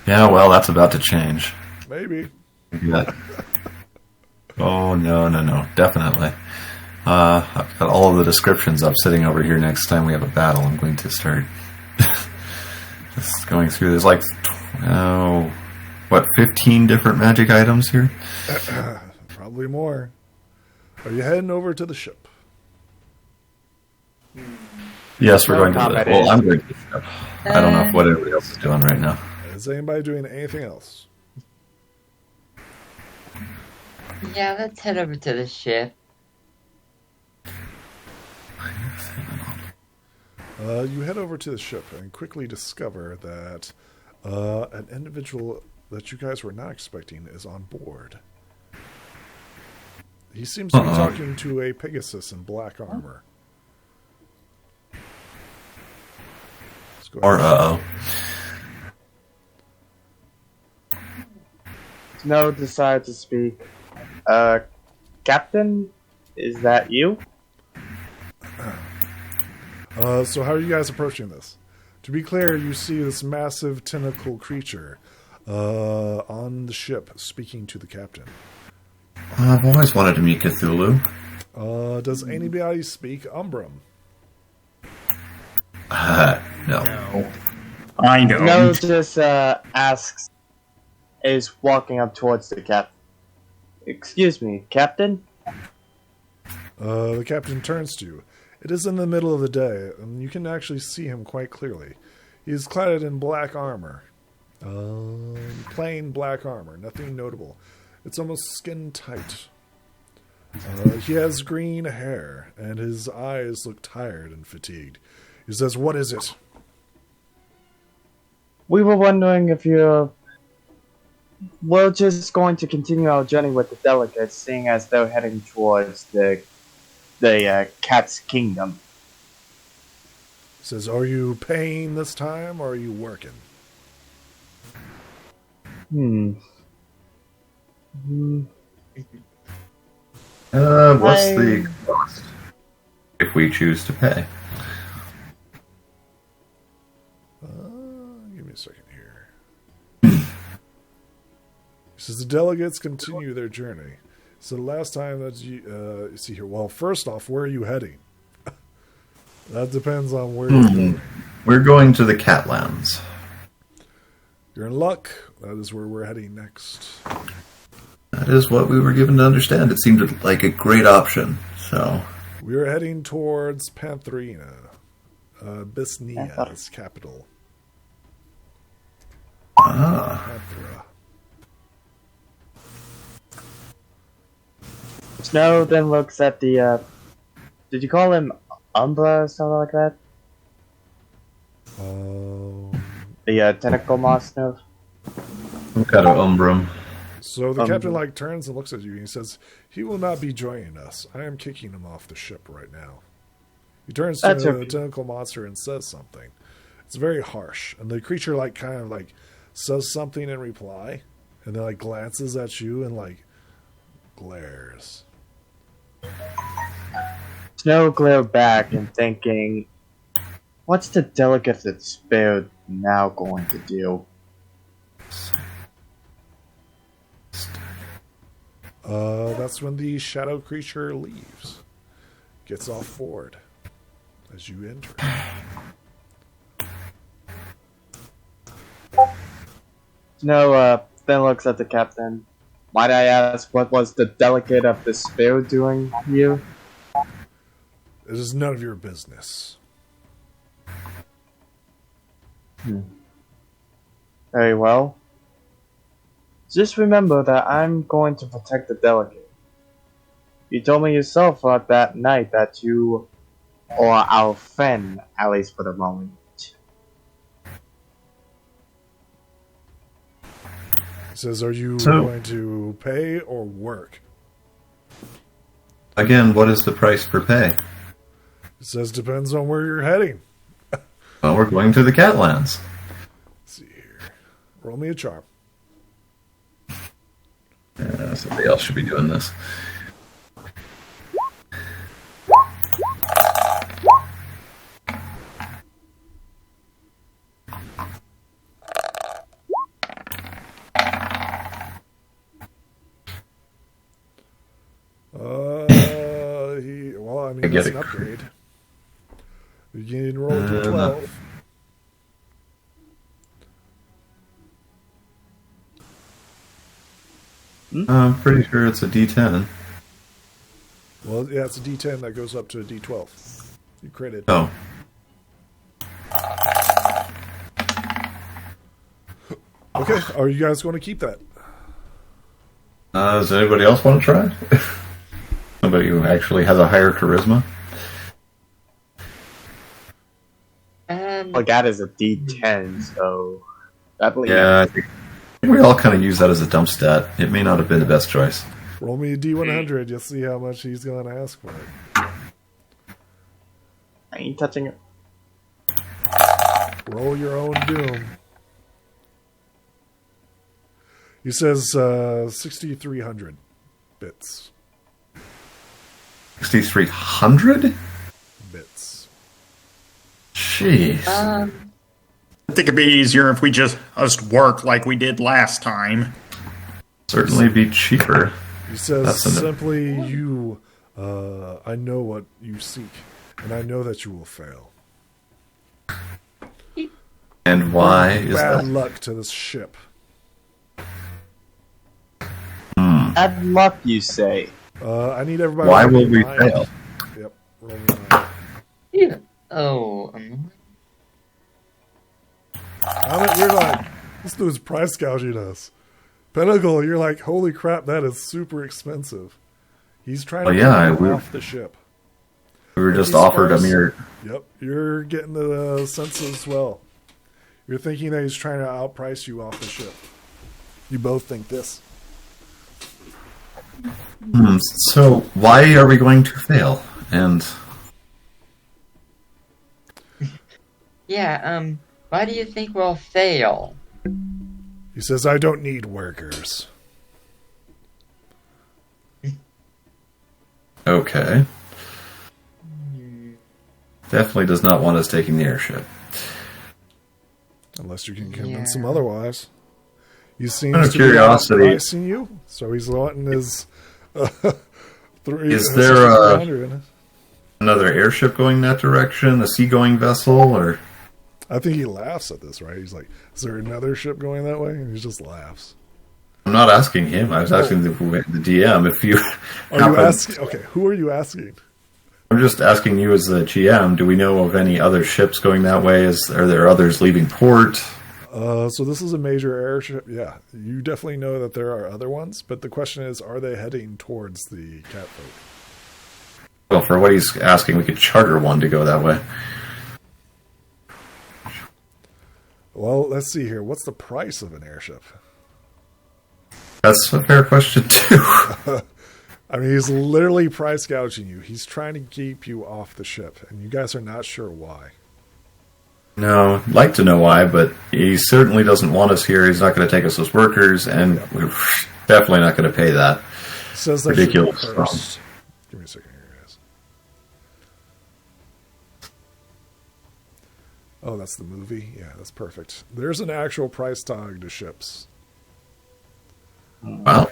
Yeah, well, that's about to change. Maybe. Yeah. Oh, no, definitely. I've got all of the descriptions up sitting over here next time we have a battle. I'm going to start just going through. There's 15 different magic items here? Probably more. Are you heading over to the ship? Yes, we're going to the... combat Well, is- I'm going to the ship. I don't know what everybody else is doing right now. Is anybody doing anything else? Yeah, let's head over to the ship. You head over to the ship and quickly discover that an individual that you guys were not expecting is on board. He seems to be talking to a Pegasus in black armor. Let's go Or, ahead. Snow decided to speak. Captain, is that you? So how are you guys approaching this? To be clear, you see this massive tentacle creature on the ship speaking to the captain. I've always wanted to meet Cthulhu. Does anybody speak Umbrum? No. I don't. Snow just asks, is walking up towards the captain. Excuse me, Captain? The captain turns to you. It is in the middle of the day, and you can actually see him quite clearly. He is clad in black armor. Plain black armor, nothing notable. It's almost skin tight. He has green hair, and his eyes look tired and fatigued. He says, "What is it?" We were wondering if you're... We're just going to continue our journey with the delegates, seeing as they're heading towards the Cat's Kingdom. He says, "Are you paying this time, or are you working?" What's the cost if we choose to pay? Give me a second here. He says the delegates continue their journey. So the last time that you see here, well, first off, where are you heading? That depends on where you're going. We're going to the Catlands. You're in luck. That is where we're heading next. That is what we were given to understand. It seemed like a great option. So We are heading towards Pantherina, Bisnia's capital. Panthera. Snow then looks at the, did you call him Umbra or something like that? The tentacle monster? some kind of umbrum. So the captain turns and looks at you and he says, "He will not be joining us. I am kicking him off the ship right now." He turns to That's the okay. tentacle monster and says something. It's very harsh, and the creature kind of says something in reply, and then glances at you and glares. Snow glared back and thinking, what's the delegate that's spared now going to do? That's when the shadow creature leaves, gets off board as you enter. Snow then looks at the captain. Might I ask, what was the delegate of the spear doing here? It is none of your business. Very well. Just remember that I'm going to protect the delegate. You told me yourself that night that you are our friend, at least for the moment. He says, "Are you So- going to pay or work?" Again, what is the price for pay? He says, "Depends on where you're heading." Well, we're going to the Catlands. Let's see here. Roll me a charm. Somebody else should be doing this. I get That's an it. upgrade. You can roll a d12. I'm pretty sure it's a D10. Well, yeah, it's a d10 that goes up to a d12. You crit it. Oh, Okay, are you guys going to keep that? Does anybody else want to try? Somebody who actually has a higher charisma? Well, that is a D10, so I believe. Yeah, I think we all kind of use that as a dump stat. It may not have been the best choice. Roll me a D100. You'll see how much he's going to ask for it. I ain't touching it. Roll your own doom. He says 6,300 bits. 6,300? Bits. Jeez. I think it'd be easier if we just work like we did last time. Certainly be cheaper. He says That's simply, I know what you seek, and I know that you will fail. And why is Bad that? luck to this ship. Bad luck, you say? I need everybody. Why to will be we nine. fail? Yep. Roll me 9. Yeah. Oh, You're like, this dude's price gouging us. Pinnacle, you're like, holy crap, that is super expensive. He's trying to get you off the ship. We were just These offered a stars- mere... Yep, you're getting the sense as well. You're thinking that he's trying to outprice you off the ship. You both think this. So, why are we going to fail? And... yeah. Why do you think we'll fail? He says, I don't need workers. Okay. Definitely does not want us taking the airship. Unless you can convince him otherwise. He seems Out of to curiosity- be outpricing you, so he's wanting his... Is there another airship going that direction? A seagoing vessel? Or... I think he laughs at this, right? He's like, is there another ship going that way? And he just laughs. I'm not asking him. I was asking the DM if you... Are you asking? Okay, who are you asking? I'm just asking you as the GM, do we know of any other ships going that way? Are there others leaving port? So this is a major airship. Yeah, you definitely know that there are other ones, but the question is, are they heading towards the catfolk? Well, for what he's asking, we could charter one to go that way. Well, let's see here. What's the price of an airship? That's a fair question, too. I mean, he's literally price gouging you. He's trying to keep you off the ship, and you guys are not sure why. No, I'd like to know why, but he certainly doesn't want us here. He's not going to take us as workers, and we're definitely not going to pay that. Says that Ridiculous. Give me a second here, guys. Oh, that's the movie? Yeah, that's perfect. There's an actual price tag to ships. Wow,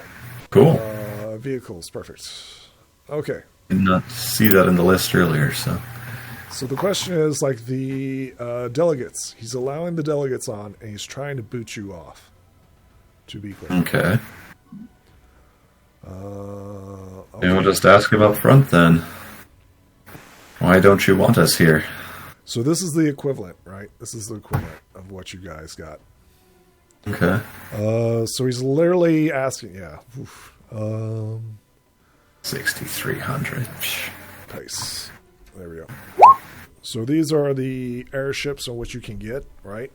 cool. Vehicles, perfect. Okay. Did not see that in the list earlier, so... So the question is, like, the delegates. He's allowing the delegates on, and he's trying to boot you off. To be clear. Okay. Okay. And we'll just ask him up front, then. Why don't you want us here? So this is the equivalent, right? This is the equivalent of what you guys got. Okay. So he's literally asking, yeah. Oof. 6,300. Nice. There we go. So these are the airships on which you can get, right?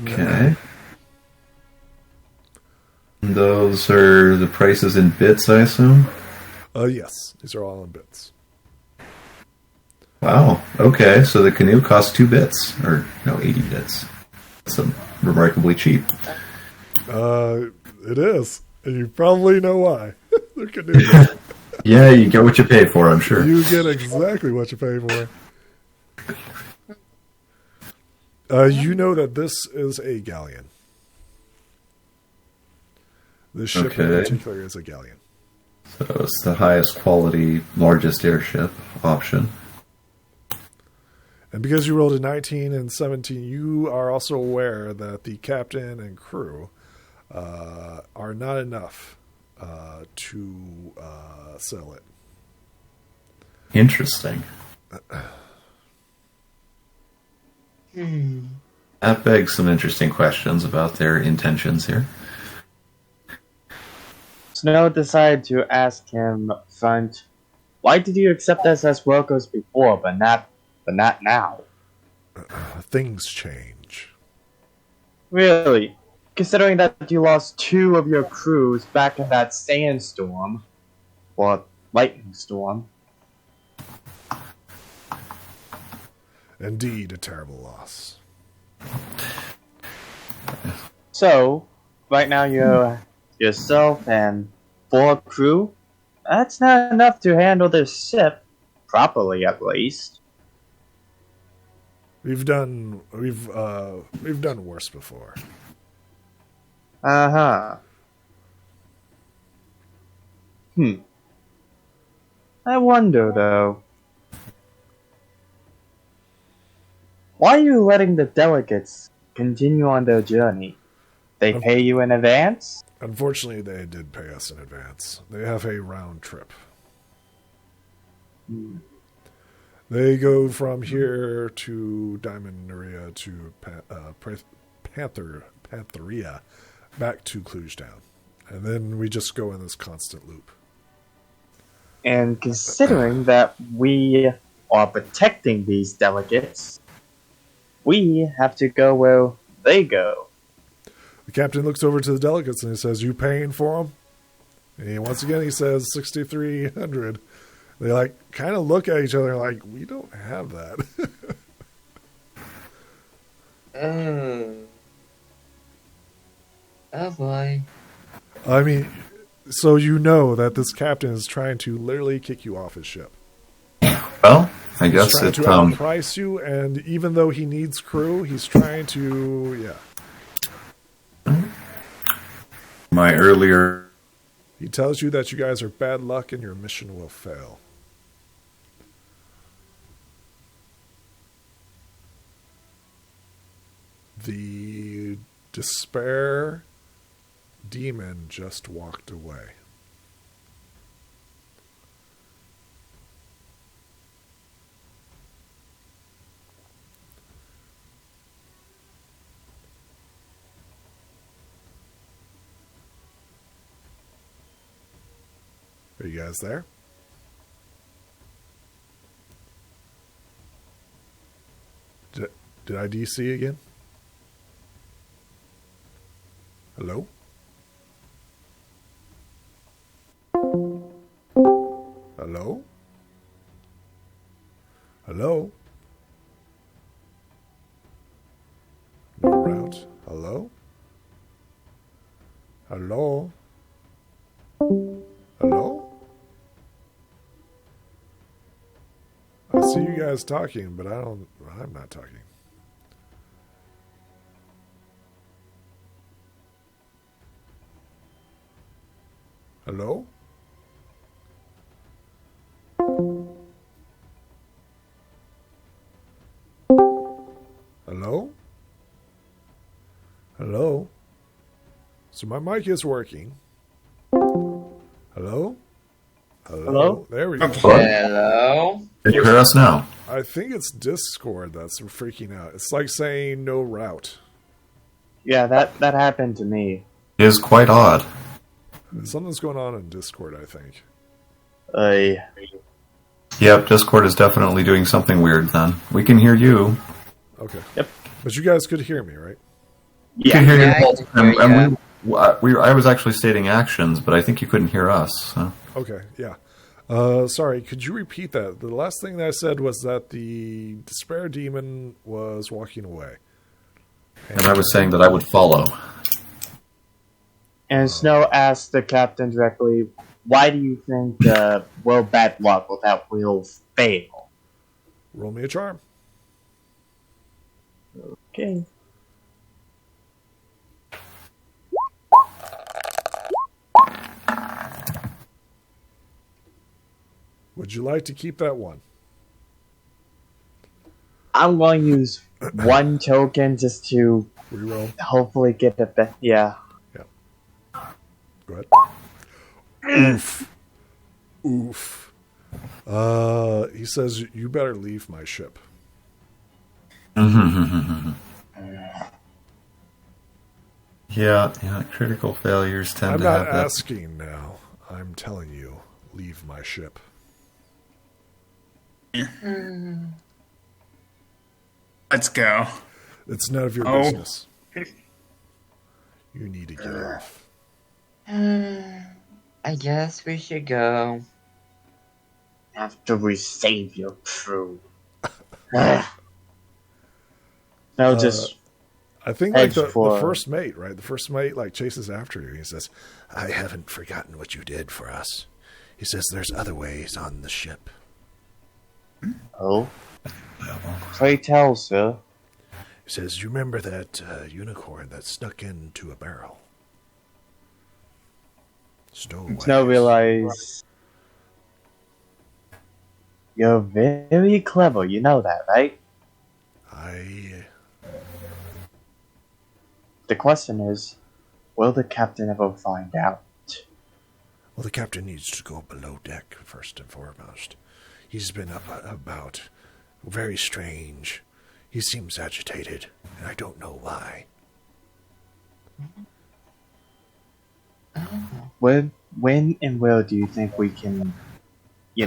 Okay. And those are the prices in bits, I assume? Yes. These are all in bits. Wow. Okay, so the canoe costs 2 bits. Or, no, 80 bits. That's remarkably cheap. It is. And you probably know why. They're canoes. Yeah, you get what you pay for, I'm sure. You get exactly what you pay for. You know that this is a galleon. This ship in Okay. particular is a galleon. So it's the highest quality, largest airship option. And because you rolled a 19 and 17, you are also aware that the captain and crew are not enough to sell it. Interesting. that begs some interesting questions about their intentions here. Snow decided to ask him front, why did you accept us as workers before, but not now? Things change. Really? Considering that you lost 2 of your crews back in that sandstorm, or lightning storm. Indeed, a terrible loss. So, right now you're yourself and 4 crew? That's not enough to handle this ship, properly at least. We've done worse before. Uh-huh. I wonder, though. Why are you letting the delegates continue on their journey? They pay you in advance? Unfortunately, they did pay us in advance. They have a round trip. They go from here to Diamond Area to Pantheria, back to Clujetown. And then we just go in this constant loop. And considering that we are protecting these delegates, we have to go where they go. The captain looks over to the delegates and he says, "You paying for them?" And once again he says 6,300. They kind of look at each other like, we don't have that. Oh boy. I mean, so you know that this captain is trying to literally kick you off his ship. Well, I guess He's trying it. to outprice you, and even though he needs crew, he's trying to, My earlier. He tells you that you guys are bad luck and your mission will fail. The despair demon just walked away. Are you guys there? Did I DC again? Hello? Hello? Hello? No route. Hello? Hello? Hello? I see you guys talking, but I'm not talking. Hello? Hello? Hello? So my mic is working. Hello? Hello? Hello? There we go. Hello? Can you hear us now? I think it's Discord that's freaking out. It's like saying no route. Yeah, that happened to me. It is quite odd. Something's going on in Discord, I think. Yep, Discord is definitely doing something weird then. We can hear you. Okay. Yep. But you guys could hear me, right? We can hear you Yeah, the I whole can time. hear And I was actually stating actions, but I think you couldn't hear us. So. Okay, yeah. Sorry, could you repeat that? The last thing that I said was that the despair demon was walking away. And I was saying that I would follow. And Snow asked the captain directly, why do you think will bad luck without will fail? Roll me a charm. Okay. Would you like to keep that one? I'm going to use one token just to Reroll. hopefully get the best. Yeah. Go ahead. Oof. He says, you better leave my ship. Yeah, critical failures tend I'm to not have that. asking now. I'm telling you, leave my ship. Let's go. It's none of your Oh. business. You need to get off. I guess we should go. After we save your crew. No, just I think like Edge the for- first mate, right? The first mate like chases after you. He says, "I haven't forgotten what you did for us." He says, "There's other ways on the ship." oh. Pray tell, sir. He says, "You remember that unicorn that snuck into a barrel?" Stowaways. Now realize you're very clever. You know that, right? The question is, will the captain ever find out? Well, the captain needs to go below deck first and foremost. He's been up about very strange. He seems agitated, and I don't know why. When and where do you think we can, He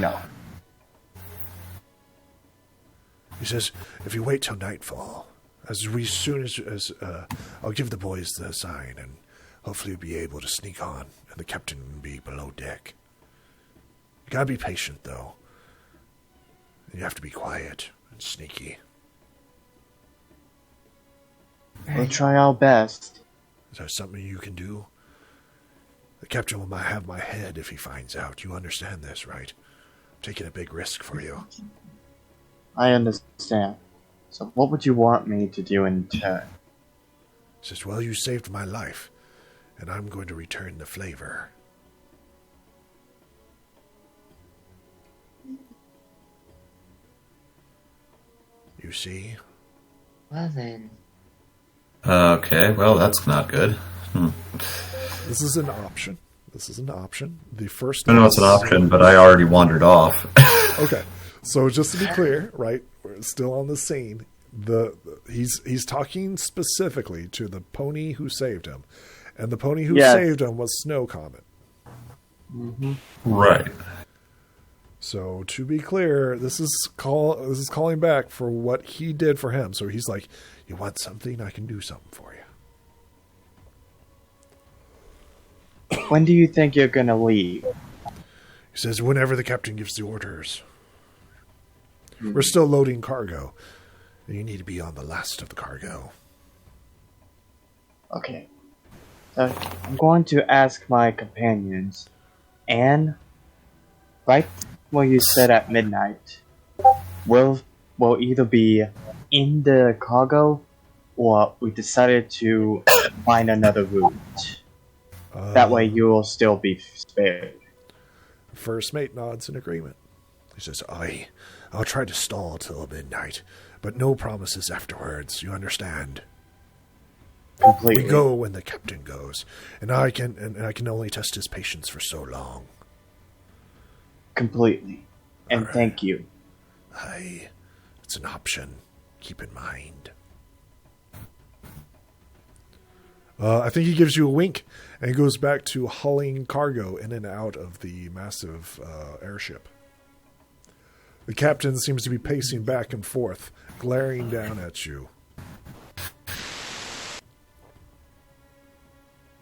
says, if you wait till nightfall, soon as I'll give the boys the sign, and hopefully we'll be able to sneak on, and the captain will be below deck. You gotta be patient, though. You have to be quiet and sneaky. we'll try our best. Is there something you can do? The captain will have my head if he finds out. You understand this, right? I'm taking a big risk for you. I understand. So what would you want me to do in turn? He says, well, you saved my life, and I'm going to return the flavor. You see? Well then. Okay, well, that's not good. This is an option. The first... I know it's an option, but I already wandered off. Okay, so just to be clear, right, we're still on the scene. He's talking specifically to the pony who saved him, and the pony who saved him was Snow Comet. Mm-hmm. Right. So to be clear, this is calling back for what he did for him. So he's like, "You want something? I can do something for you." When do you think you're gonna leave? He says, "Whenever the captain gives the orders." We're still loading cargo. You need to be on the last of the cargo. Okay. So I'm going to ask my companions. And right when you said at midnight, we'll either be in the cargo or we decided to find another route. That way you will still be spared. First mate nods in agreement. He says, I'll try to stall till midnight, but no promises afterwards, you understand? Completely. We go when the captain goes, and I can only test his patience for so long. Completely. And Alright. thank you. It's an option. Keep in mind. I think he gives you a wink and goes back to hauling cargo in and out of the massive airship. The captain seems to be pacing back and forth, glaring down at you.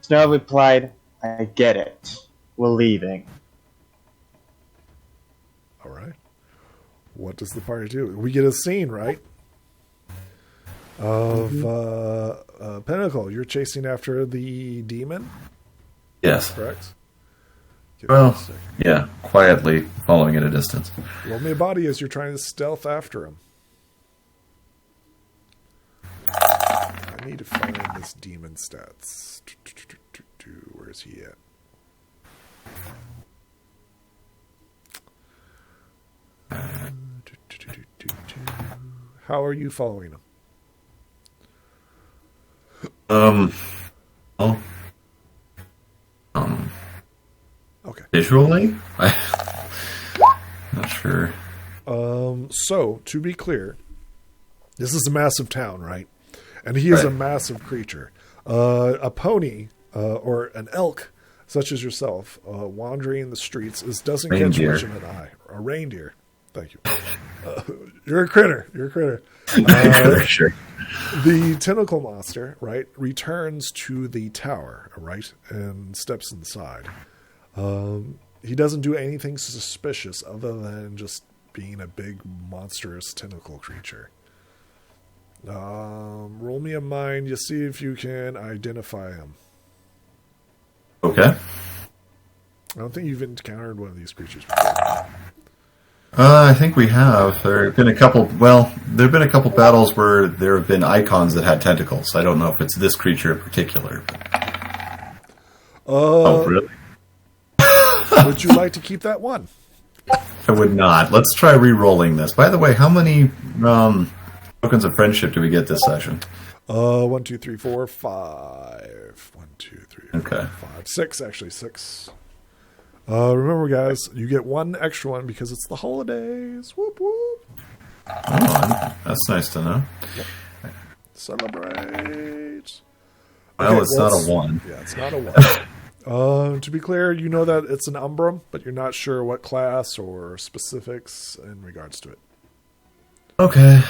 Snow replied, I get it. We're leaving. All right. What does the party do? We get a scene, right? Of Pinnacle. You're chasing after the demon, Yes. correct? Give me Well, a second. yeah, quietly following at a distance. Roll me a body as you're trying to stealth after him. I need to find this demon stats. Where is he at? How are you following him? Well, Okay. visually? Not sure. So, to be clear, this is a massive town, right? And he is a Right. massive creature. A pony or an elk, such as yourself, wandering the streets doesn't Reindeer. catch much of an eye. A reindeer. Thank you. You're a critter. Sure. The tentacle monster, right, returns to the tower, right, and steps inside. He doesn't do anything suspicious other than just being a big, monstrous tentacle creature. Roll me a mind. You see if you can identify him. Okay. I don't think you've encountered one of these creatures before. I think we have. There have been a couple. Well, there have been a couple battles where there have been icons that had tentacles. I don't know if it's this creature in particular. Oh, really? Would you like to keep that one? I would not. Let's try re-rolling this. By the way, how many tokens of friendship do we get this session? 1, 2, 3, 4, 5. 1, 2, 3, 4, Okay. 5. 6, actually. 6. Remember, guys, you get one extra one because it's the holidays. Whoop, whoop. Oh, that's nice to know. Celebrate. Well, Okay, it's not a 1. Yeah, it's not a 1. To be clear, you know that it's an Umbrum, but you're not sure what class or specifics in regards to it. Okay.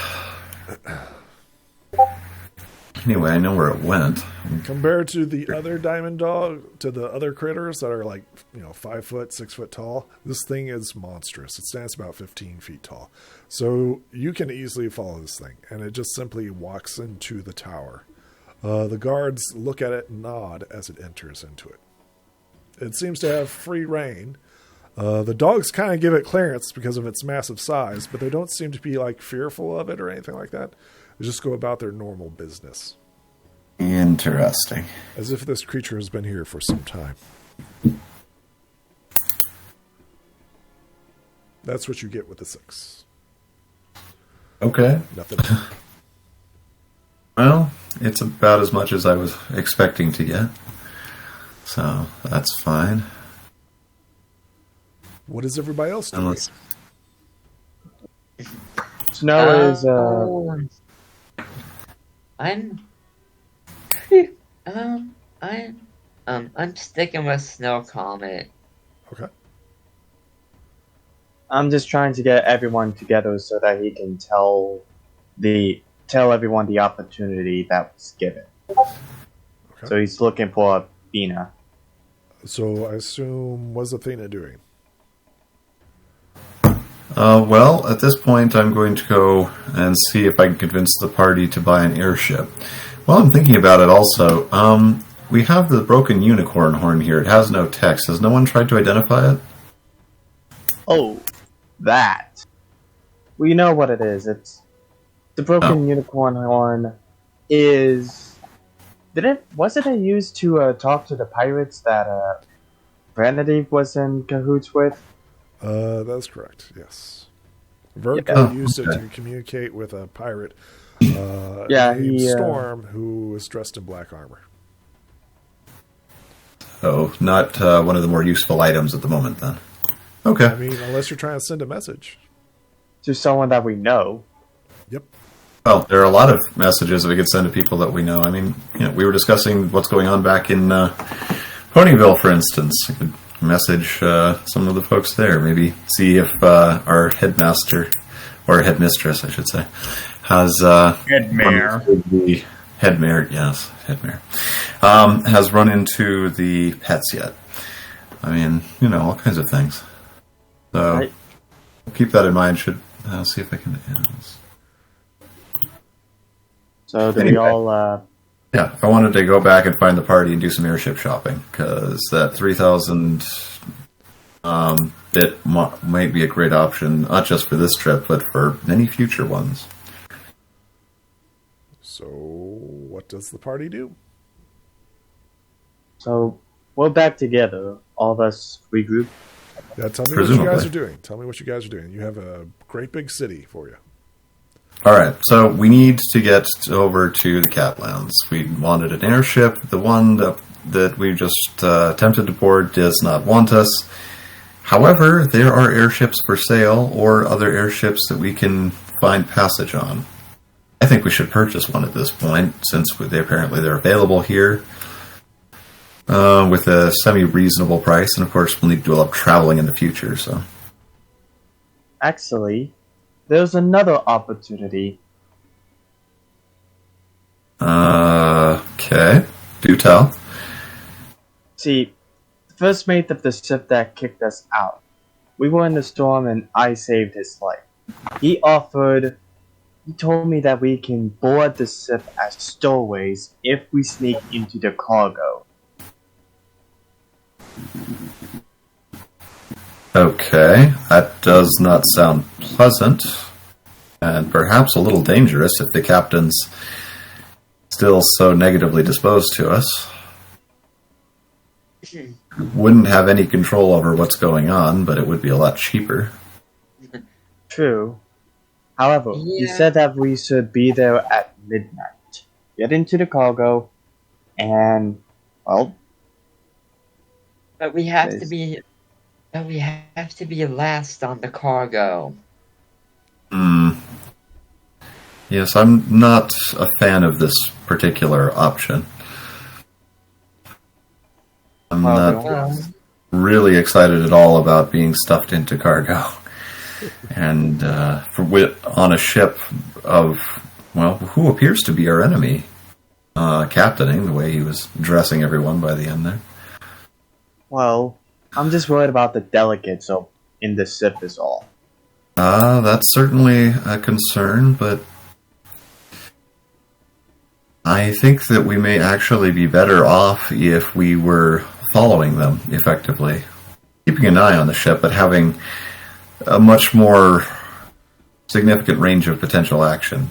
Anyway, I know where it went. Compared to the other diamond dog, to the other critters that are like, 5 foot, 6 foot tall, this thing is monstrous. It stands about 15 feet tall. So you can easily follow this thing, and it just simply walks into the tower. The guards look at it and nod as it enters into it. It seems to have free reign. The dogs kind of give it clearance because of its massive size, but they don't seem to be like fearful of it or anything like that. They just go about their normal business. Interesting. As if this creature has been here for some time. That's what you get with the 6. Okay. Nothing. Well, it's about as much as I was expecting to get. So, that's fine. What is everybody else doing? Unless... Snow is I'm sticking with Snow Comet. Okay. I'm just trying to get everyone together so that he can tell everyone the opportunity that was given. Okay. So he's looking for Bina. So I assume, what's Athena doing? Well, at this point, I'm going to go and see if I can convince the party to buy an airship. While I'm thinking about it also, we have the broken unicorn horn here. It has no text. Has no one tried to identify it? Oh, that. Well, you know what it is. It's the broken unicorn horn is... Wasn't it used to talk to the pirates that Brandy was in cahoots with? That's correct, yes. Vertigo used it to communicate with a pirate named Storm, who was dressed in black armor. Oh, not one of the more useful items at the moment, then. Okay. I mean, unless you're trying to send a message. To someone that we know. Yep. Well, there are a lot of messages that we could send to people that we know. I mean, we were discussing what's going on back in Ponyville, for instance. I could message some of the folks there. Maybe see if our headmaster, or headmistress, I should say, has... Headmare. Headmare, yes. Headmare. Has run into the pets yet. I mean, all kinds of things. So, Right. Keep that in mind. I'll see if I can... So do Anyway. we all... Yeah, I wanted to go back and find the party and do some airship shopping, because that 3,000 bit might be a great option, not just for this trip, but for many future ones. So, what does the party do? So we're back together. All of us regroup. Yeah, tell me what you Presumably. guys are doing. Tell me what you guys are doing. You have a great big city for you. Alright, so we need to get over to the Catlands. We wanted an airship. The one that we just attempted to board does not want us. However, there are airships for sale, or other airships that we can find passage on. I think we should purchase one at this point, since they're available here with a semi-reasonable price, and of course we'll need to do a lot of traveling in the future. So, Actually, there's another opportunity. Okay, do tell. See, the first mate of the ship that kicked us out, we were in the storm and I saved his life. He told me that we can board the ship as stowaways if we sneak into the cargo. Okay, that does not sound pleasant, and perhaps a little dangerous if the captain's still so negatively disposed to us. Wouldn't have any control over what's going on, but it would be a lot cheaper. True. However, he said that we should be there at midnight. Get into the cargo, and, well... But we have to be last on the cargo. Yes, I'm not a fan of this particular option. I'm not really excited at all about being stuffed into cargo. And on a ship of, well, who appears to be our enemy, captaining, the way he was dressing everyone by the end there. Well, I'm just worried about the delegates in the ship is all. That's certainly a concern, but I think that we may actually be better off if we were following them effectively. Keeping an eye on the ship, but having a much more significant range of potential action.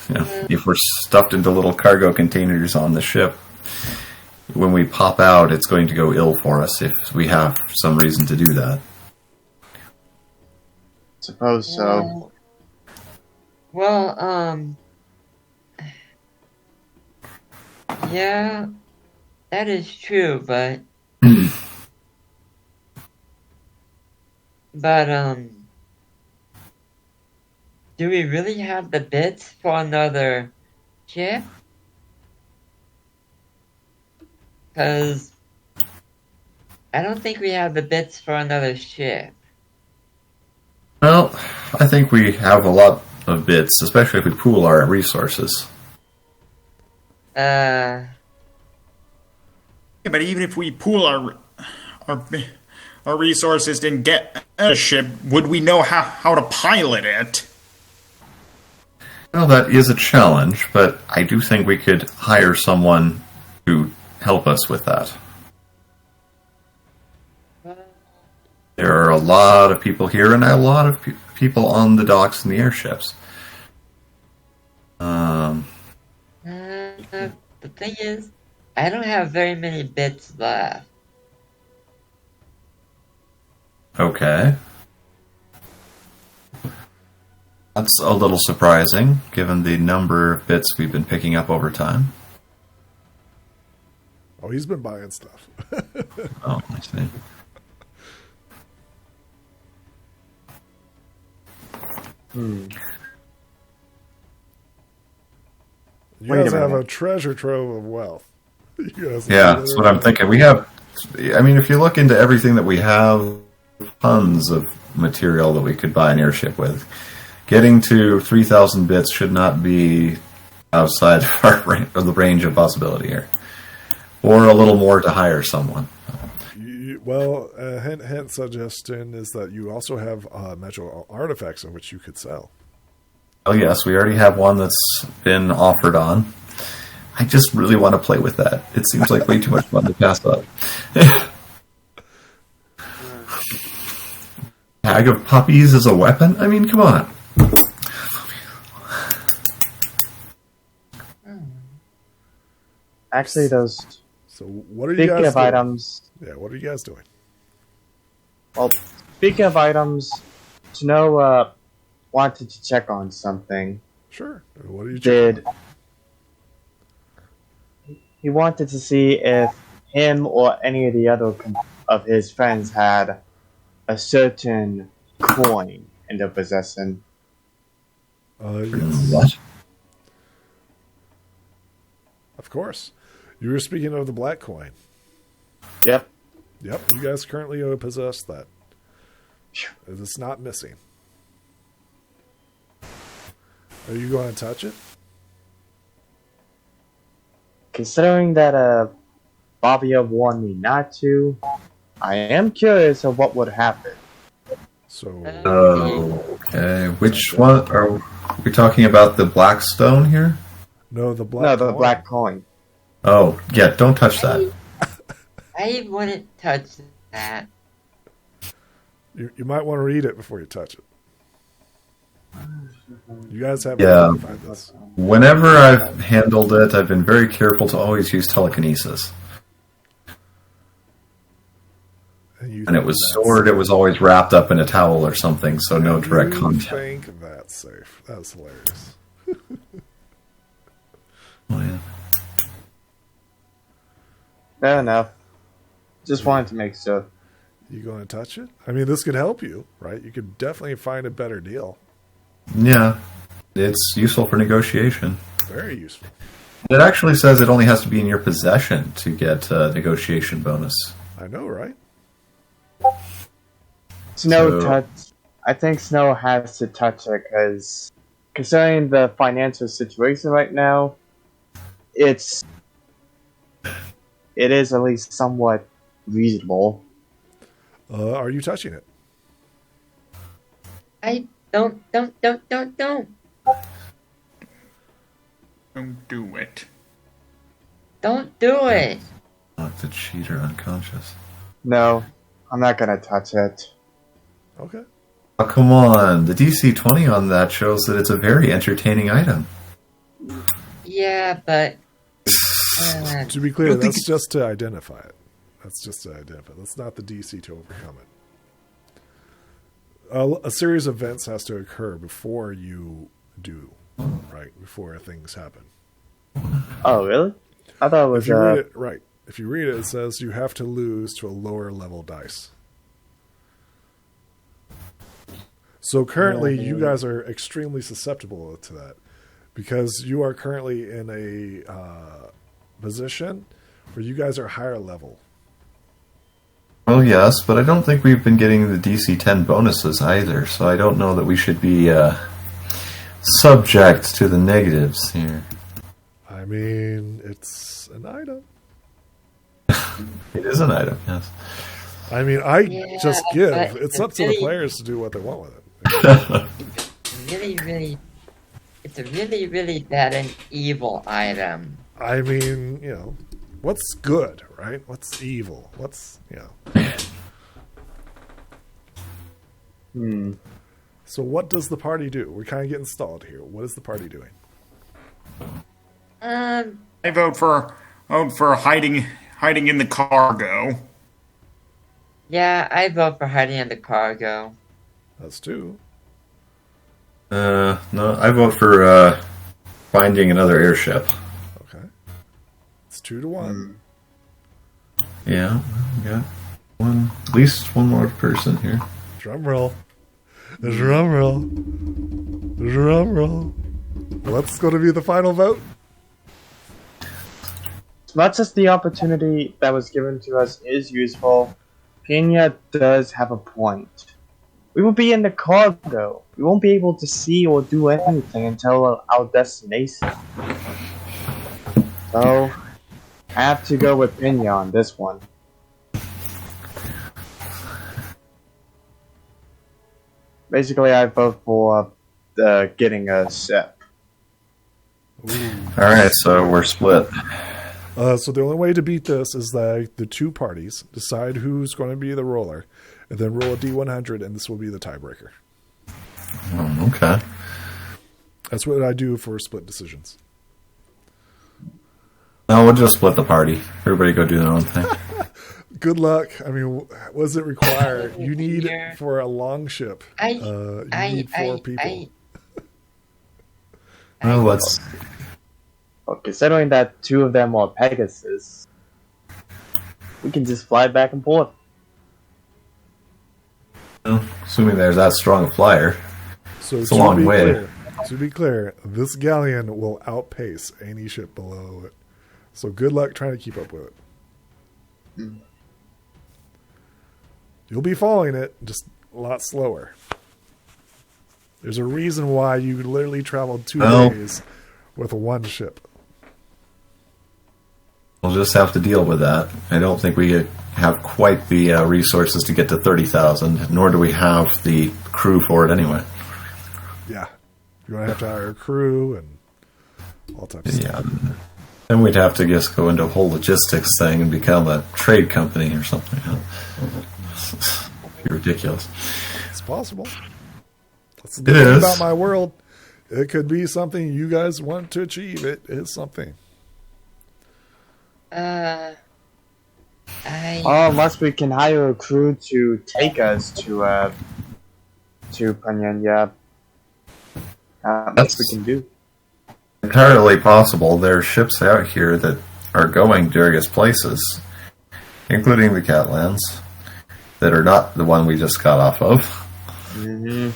You know, if we're stuffed into little cargo containers on the ship, when we pop out, it's going to go ill for us if we have some reason to do that. Suppose so. Well, yeah, that is true, but do we really have the bits for another ship? Because I don't think we have the bits for another ship. Well, I think we have a lot of bits, especially if we pool our resources. Yeah, but even if we pool our resources and get a ship, would we know how to pilot it? Well, that is a challenge, but I do think we could hire someone to help us with that. There are a lot of people here and a lot of people on the docks and the airships. The thing is, I don't have very many bits left. Okay. That's a little surprising, given the number of bits we've been picking up over time. Oh, he's been buying stuff. Oh, I see. You guys have a treasure trove of wealth. Yeah, that's what I'm thinking. We have, I mean, if you look into everything that we have, tons of material that we could buy an airship with. Getting to 3,000 bits should not be outside of the range of possibility here. Or a little more to hire someone. Well, a hint suggestion is that you also have magical artifacts in which you could sell. Oh yes, we already have one that's been offered on. I just really want to play with that. It seems like way too much fun to pass up. Bag of puppies as a weapon? I mean, come on. Actually, those... So what are you speaking guys of doing? items... Yeah, what are you guys doing? Well, speaking of items, Snow wanted to check on something. Sure. What are you checking on? He wanted to see if him or any of the other of his friends had a certain coin in their possession. Yes. What? Of course. You were speaking of the black coin. Yep. Yep, you guys currently possess that. It's not missing. Are you going to touch it? Considering that Bobia warned me not to, I am curious of what would happen. So, Okay, which one are we talking about? The black stone here? no, the black No, the coin. black coin. Oh, yeah, don't touch that. I wouldn't touch that. You might want to read it before you touch it. You guys haven't Yeah. identified this. Whenever I've handled it, I've been very careful to always use telekinesis. And And it was stored, it was always wrapped up in a towel or something, so no direct contact. I think that's safe. That's hilarious. Oh, yeah. Fair enough. Just wanted to make sure. You going to touch it? I mean, this could help you, right? You could definitely find a better deal. Yeah, it's useful for negotiation. Very useful. It actually says it only has to be in your possession to get a negotiation bonus. I know, right? Snow So- touch. I think Snow has to touch it because, considering the financial situation right now, it is at least somewhat reasonable. Are you touching it? I don't. Don't do it. Don't do it. Knock the cheater unconscious. No, I'm not gonna touch it. Okay. Oh, come on. The DC 20 on that shows that it's a very entertaining item. Yeah, but To be clear, that's just to identify it. That's just to identify it. That's not the DC to overcome it. A series of events has to occur before you do, right? Before things happen. Oh, really? I thought it was If you read it, right. If you read it, it says you have to lose to a lower level dice. So currently, you guys are extremely susceptible to that because you are currently in a position where you guys are higher level. Well, yes, but I don't think we've been getting the DC 10 bonuses either, so I don't know that we should be subject to the negatives here. I mean, it's an item. It is an item, yes. I mean, I Yeah, just give. but It's it's up to the really- players to do what they want with it. it's a really bad and evil item. I mean, what's good, right? What's evil? So what does the party do? We're kind of getting stalled here. What is the party doing? Um, I vote for hiding in the cargo. yeah, I vote for hiding in the cargo. That's two. No, I vote for finding another airship. Okay. It's 2-1. Yeah, we got at least one more person here. Drum roll. Drum roll. Drum roll. What's going to be the final vote? As much as the opportunity that was given to us is useful, Pena does have a point. We will be in the cargo. We won't be able to see or do anything until our destination. So, I have to go with Pena on this one. Basically, I vote for getting a ship. Alright, so we're split. So the only way to beat this is that the two parties decide who's going to be the roller, and then roll a D100, and this will be the tiebreaker. Oh, okay. That's what I do for split decisions. No, we'll just split the party. Everybody go do their own thing. Good luck. I mean, what does it require? You need, for a long ship, you need 4 people. Well, let's... Well, considering that 2 of them are Pegasus, we can just fly back and forth. Assuming there's that strong a flyer. So It's a to long be way. clear, To be clear, this galleon will outpace any ship below it. So good luck trying to keep up with it. You'll be following it, just a lot slower. There's a reason why you literally traveled 2 days with one ship. We'll just have to deal with that. I don't think we have quite the resources to get to 30,000, nor do we have the crew for it anyway. Yeah. You're going to have to hire a crew and all types of stuff. Then we'd have to just go into a whole logistics thing and become a trade company or something. It'd be ridiculous. It's possible. That's the thing about my world. It could be something you guys want to achieve. It is something. Unless we can hire a crew to take us to Panyanya. That's what we can do. Entirely possible. There are ships out here that are going to various places, including the Catlands, that are not the one we just got off of. Mm-hmm.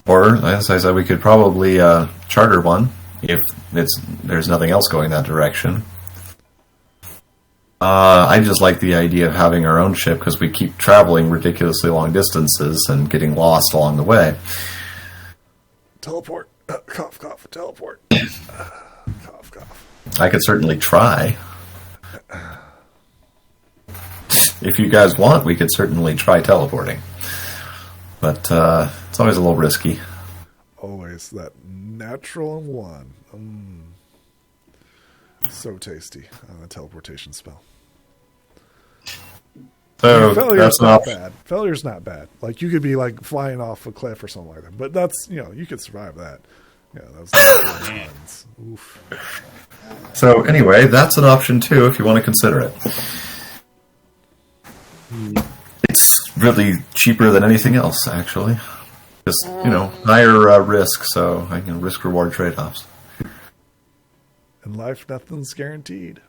Or, as I said, we could probably charter one if there's nothing else going that direction. I just like the idea of having our own ship because we keep traveling ridiculously long distances and getting lost along the way. Teleport. Cough, cough. Teleport. Cough, cough. I could certainly try. If you guys want, we could certainly try teleporting. But it's always a little risky. Always that natural one. So tasty on a teleportation spell. So Failure's not bad. Failure's not bad. Like you could be like flying off a cliff or something like that. But that's you could survive that. Yeah, those ones. Oof. So anyway, that's an option too if you want to consider it. It's really cheaper than anything else, actually. Just higher risk, so I can risk reward trade-offs. In life, nothing's guaranteed.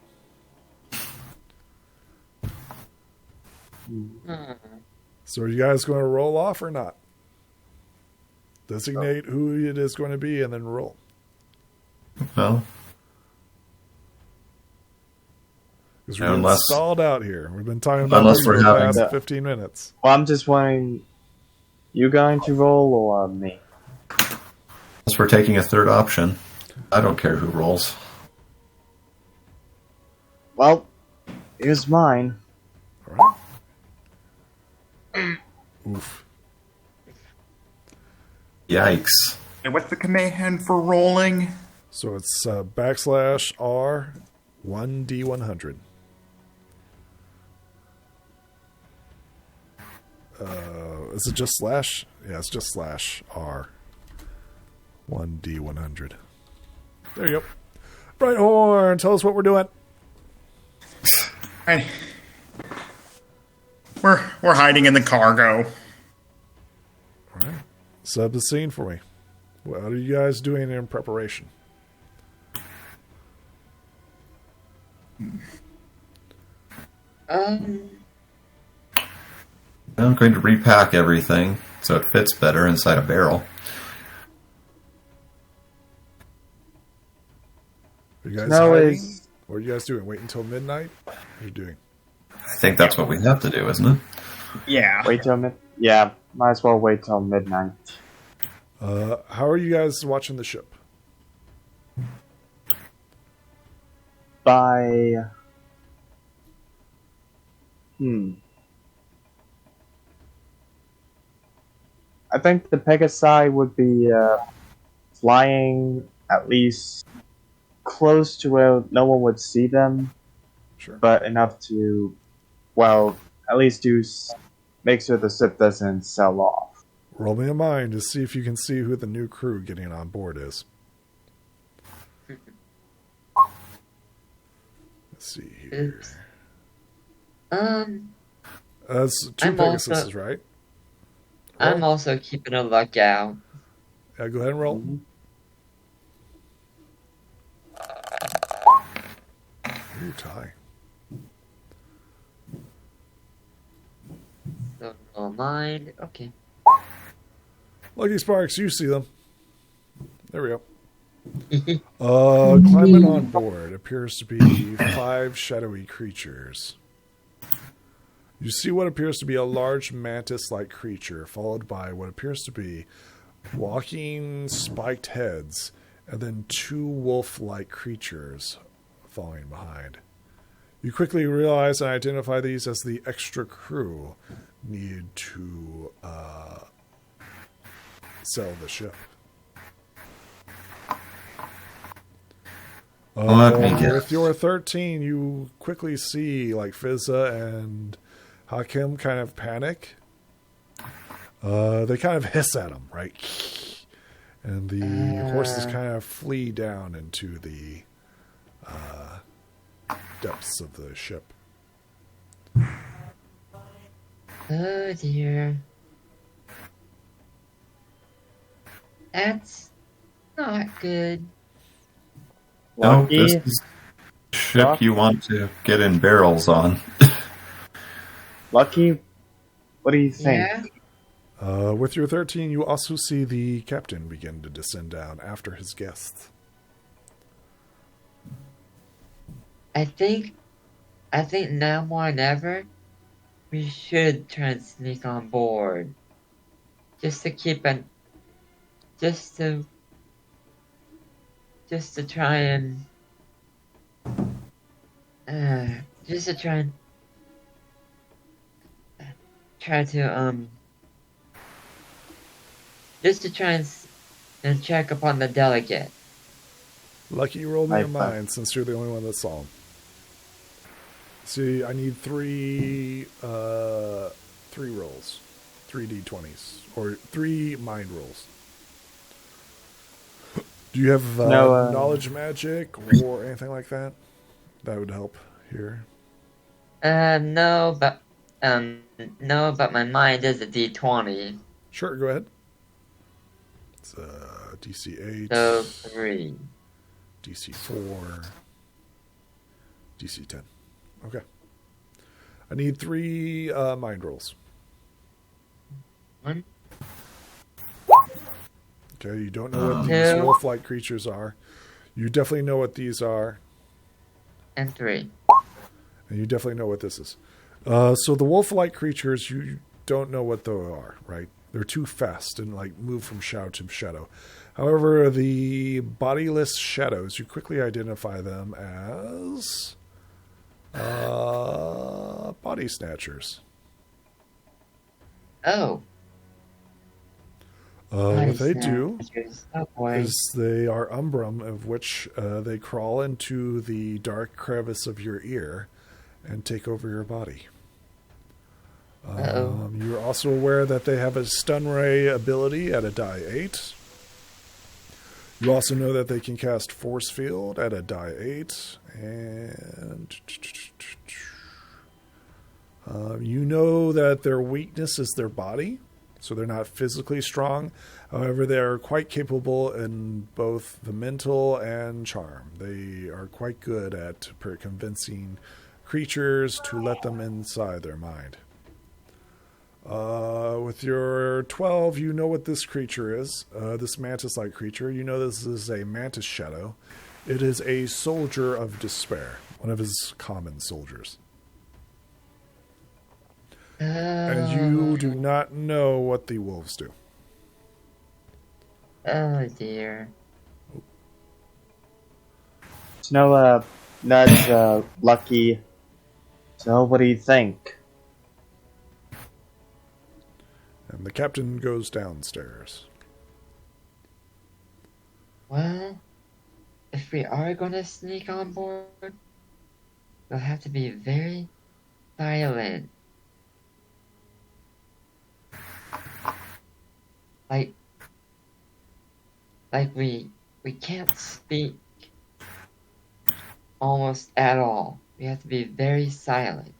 So are you guys going to roll off or not? Designate who it is going to be and then roll. Well, because we're getting stalled out here. We've been talking about unless this we're for the having past 15 minutes. Well, I'm just wondering, you going to roll or me? unless we're taking a third option, I don't care who rolls. Well, here's mine. All right. Oof. Yikes. And what's the command for rolling? So it's /R 1D100. Is it just slash? Yeah, it's just /R 1D100. There you go. Brighthorn, tell us what we're doing. Hey. We're hiding in the cargo. All right. Sub the scene for me. What are you guys doing in preparation? I'm going to repack everything so it fits better inside a barrel. Are you guys hiding? What are you guys doing? Wait until midnight? What are you doing? I think that's what we have to do, isn't it? Yeah. Wait till Yeah, might as well wait till midnight. How are you guys watching the ship? By... I think the Pegasi would be flying at least close to where no one would see them, Sure. but enough to, at least make sure the ship doesn't sell off. Roll me a mind to see if you can see who the new crew getting on board is. Let's see here. That's two Pegasuses, right? I'm also keeping a lookout. Yeah, go ahead and roll. Ooh, tie. Don't roll mine. Okay. Lucky Sparks, you see them. There we go. Climbing on board appears to be 5 shadowy creatures. You see what appears to be a large mantis-like creature, followed by what appears to be walking spiked heads, and then 2 wolf-like creatures following behind. You quickly realize and identify these as the extra crew needed to sell the ship. Let me guess. With your 13, you quickly see like Fizza and Hakim kind of panic. They kind of hiss at him, right? And the horses kind of flee down into the depths of the ship. Oh dear. That's not good. No, Lucky. this is a ship you want to get in barrels on. Lucky, what do you think? Yeah? With your 13, you also see the captain begin to descend down after his guests. I think now more than ever, we should try and sneak on board. Just to keep an... Just to try and... just to try and... Just to try and check upon the delegate. Lucky, you rolled me your I- mind since you're the only one that saw him. See, I need 3 rolls. 3 d20s. Or 3 mind rolls. Do you have No, knowledge magic or anything like that? That would help here. No, but my mind is a D20, Sure, go ahead. It's DC 8, so 3. DC 4, DC 10. Okay. I need 3 mind rolls. 1, Okay, you don't know what these 2, wolf-like creatures are. You definitely know what these are, and 3. and you definitely know what this is. So the wolf-like creatures, you don't know what they are, right? They're too fast and like move from shadow to shadow. However, the bodiless shadows, you quickly identify them as body snatchers. Oh. What they do Oh boy. is they are umbrum, of which they crawl into the dark crevice of your ear and take over your body. Uh-oh. You're also aware that they have a stun ray ability at a die 8. You also know that they can cast force field at a die 8. And you know that their weakness is their body. So they're not physically strong. However, they are quite capable in both the mental and charm. They are quite good at convincing creatures to let them inside their mind. With your 12, you know what this creature is. This mantis-like creature. You know this is a Mantis Shadow. It is a soldier of despair. One of his common soldiers. And you do not know what the wolves do. Oh dear. So nudge Lucky. So what do you think? And the captain goes downstairs. Well, if we are gonna sneak on board, we'll have to be very silent. Like we can't speak almost at all. We have to be very silent.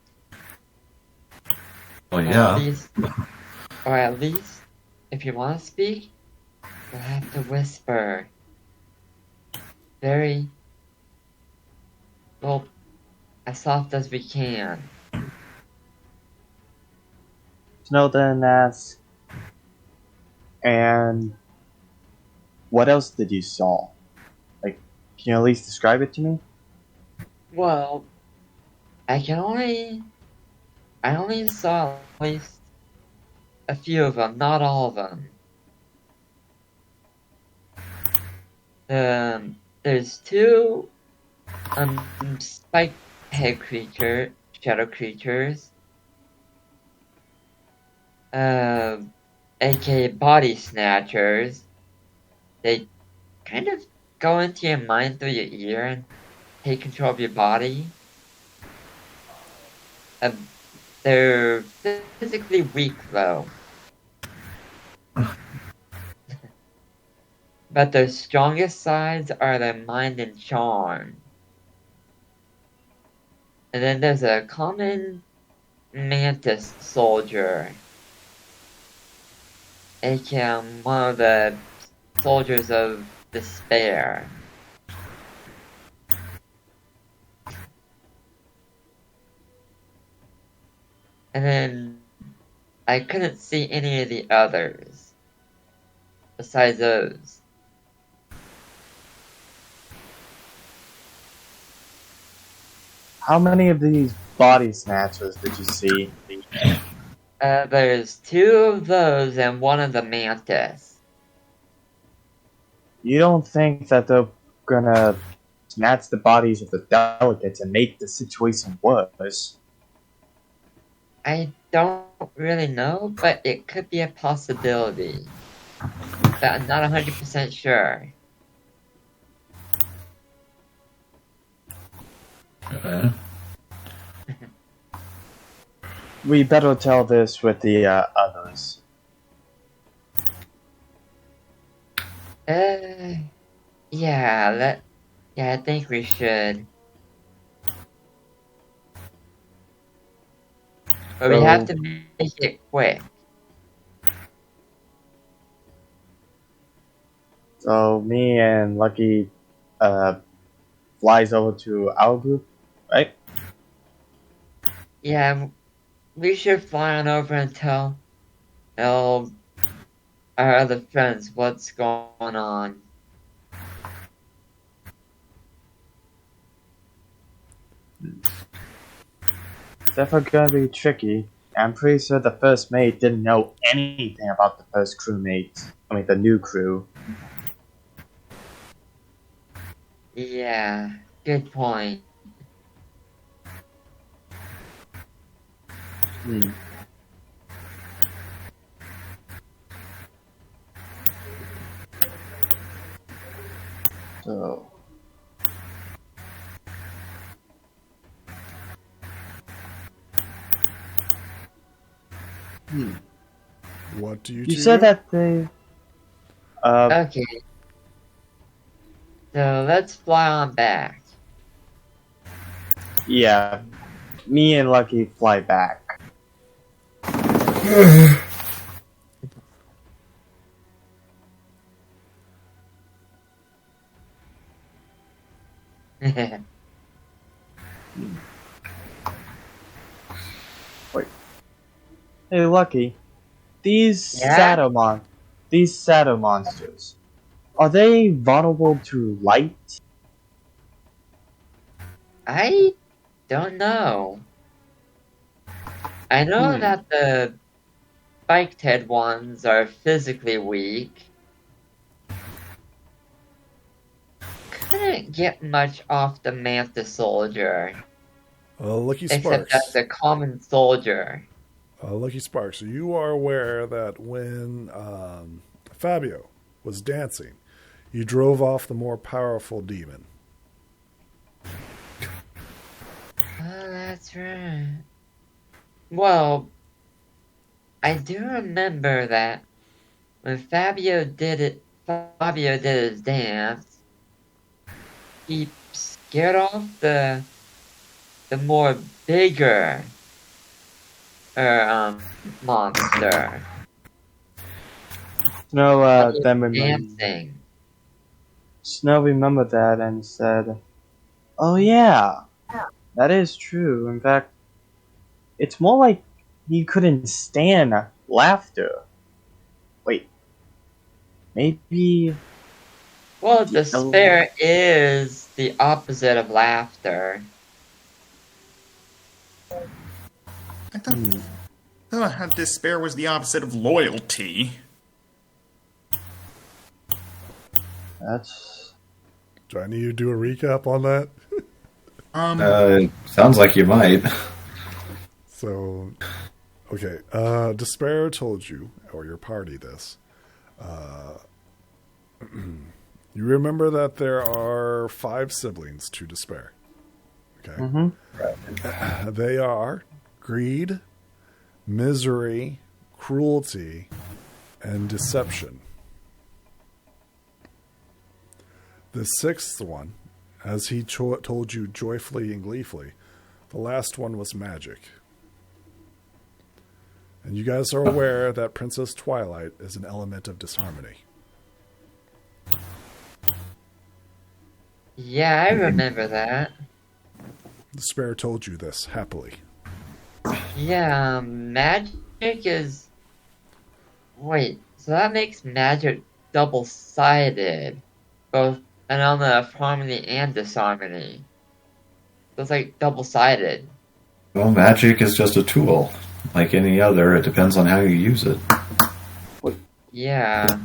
Well, yeah. Or at least, if you want to speak, you'll have to whisper. Very, well, as soft as we can. Snowden asks, and what else did you saw? Like, can you at least describe it to me? Well, I only saw at least a few of them, not all of them. There's two spike head shadow creatures, aka body snatchers. They kind of go into your mind through your ear and take control of your body. They're physically weak though. But their strongest sides are their mind and charm. And then there's a common Mantis soldier, aka one of the soldiers of despair. And then I couldn't see any of the others besides those. How many of these body snatchers did you see? There's two of those and one of the Mantis. You don't think that they're gonna snatch the bodies of the delegates and make the situation worse? I don't really know, but it could be a possibility. But I'm not 100% sure. Okay. We better tell this with the others. Yeah, I think we should. But we have to make it quick. So me and Lucky flies over to our group, right? Yeah, we should fly on over and tell our other friends what's going on. Definitely gonna be tricky. I'm pretty sure the first mate didn't know anything about the first crewmate. I mean, the new crew. Yeah, good point. So, What do you you two said do? that they. Okay. So let's fly on back. Yeah, me and Lucky fly back. Hey, Lucky, these Yeah? shadow monsters, are they vulnerable to light? I don't know. I know that the spiked head ones are physically weak. Couldn't get much off the Mantis soldier, Lucky except Sparks. as a common soldier. Lucky Sparks. So you are aware that when Fabio was dancing, you drove off the more powerful demon. Oh, that's right. Well, I do remember that when Fabio did his dance, he scared off the more bigger monster. Snow He then was remembered. dancing. Snow remembered that and said, "Oh yeah, that is true. In fact, it's more like he couldn't stand laughter. Wait, maybe Well, despair is the opposite of laughter. I thought despair was the opposite of loyalty. That's Do I need you to do a recap on that? Sounds like you might. So, okay. Despair told you, or your party, this. You remember that there are 5 siblings to Despair. Okay? They are greed, misery, cruelty, and deception. The 6th one, as he told you joyfully and gleefully, the last one was magic. And you guys are aware that Princess Twilight is an element of disharmony. Yeah, I remember that. Despair told you this happily. Yeah, magic is... Wait, so that makes magic double-sided. Both an element of harmony and disharmony. So it's like double-sided. Well, magic is just a tool. Like any other, it depends on how you use it. Yeah.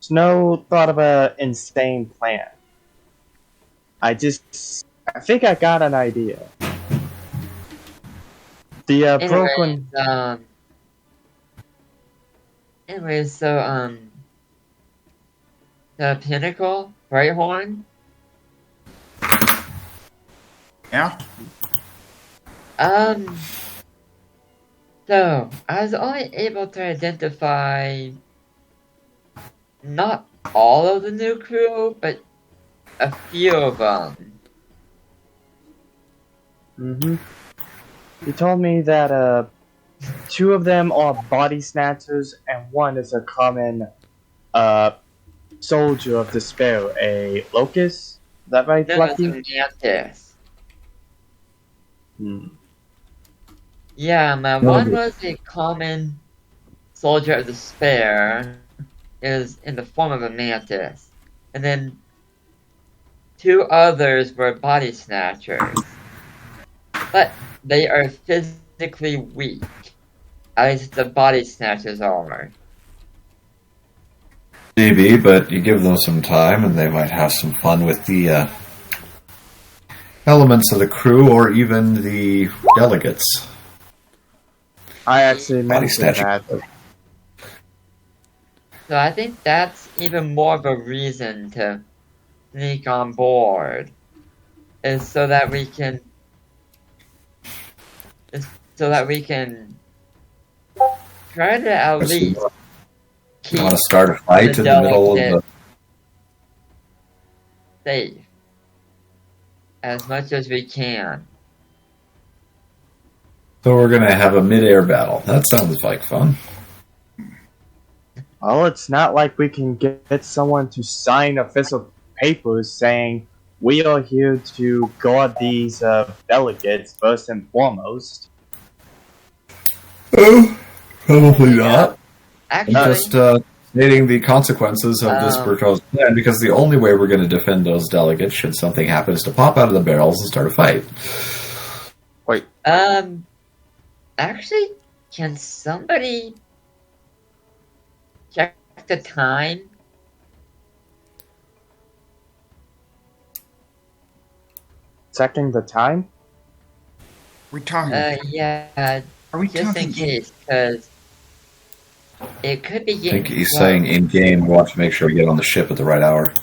Snow thought of an insane plan. I think I got an idea. The broken. Anyways, so the Pinnacle, Brighthorn. Yeah? So I was only able to identify not all of the new crew, but a few of them. You told me that 2 of them are body snatchers and 1 is a common soldier of despair, a locust. Is that right, No, Lucky? it's a Mantis. Yeah, one was a common soldier of despair, is in the form of a mantis, and then 2 others were body snatchers, but they are physically weak. At least the body snatchers are. Maybe, but you give them some time and they might have some fun with the elements of the crew or even the delegates. I actually mentioned snatching. that. So I think that's even more of a reason to sneak on board, is so that we can try to at least keep You want to start a fight in the middle of the... safe as much as we can. So we're going to have a mid-air battle. That sounds like fun. Well, it's not like we can get someone to sign official papers saying we are here to guard these delegates first and foremost. Oh, probably not. Actually, Just stating the consequences of this proposed plan, because the only way we're going to defend those delegates should something happen is to pop out of the barrels and start a fight. Wait, actually, can somebody check the time? checking the time? We're talking. Yeah, Are we just talking in case, because it could be I getting think he's close. saying in-game, we want to make sure we get on the ship at the right hour.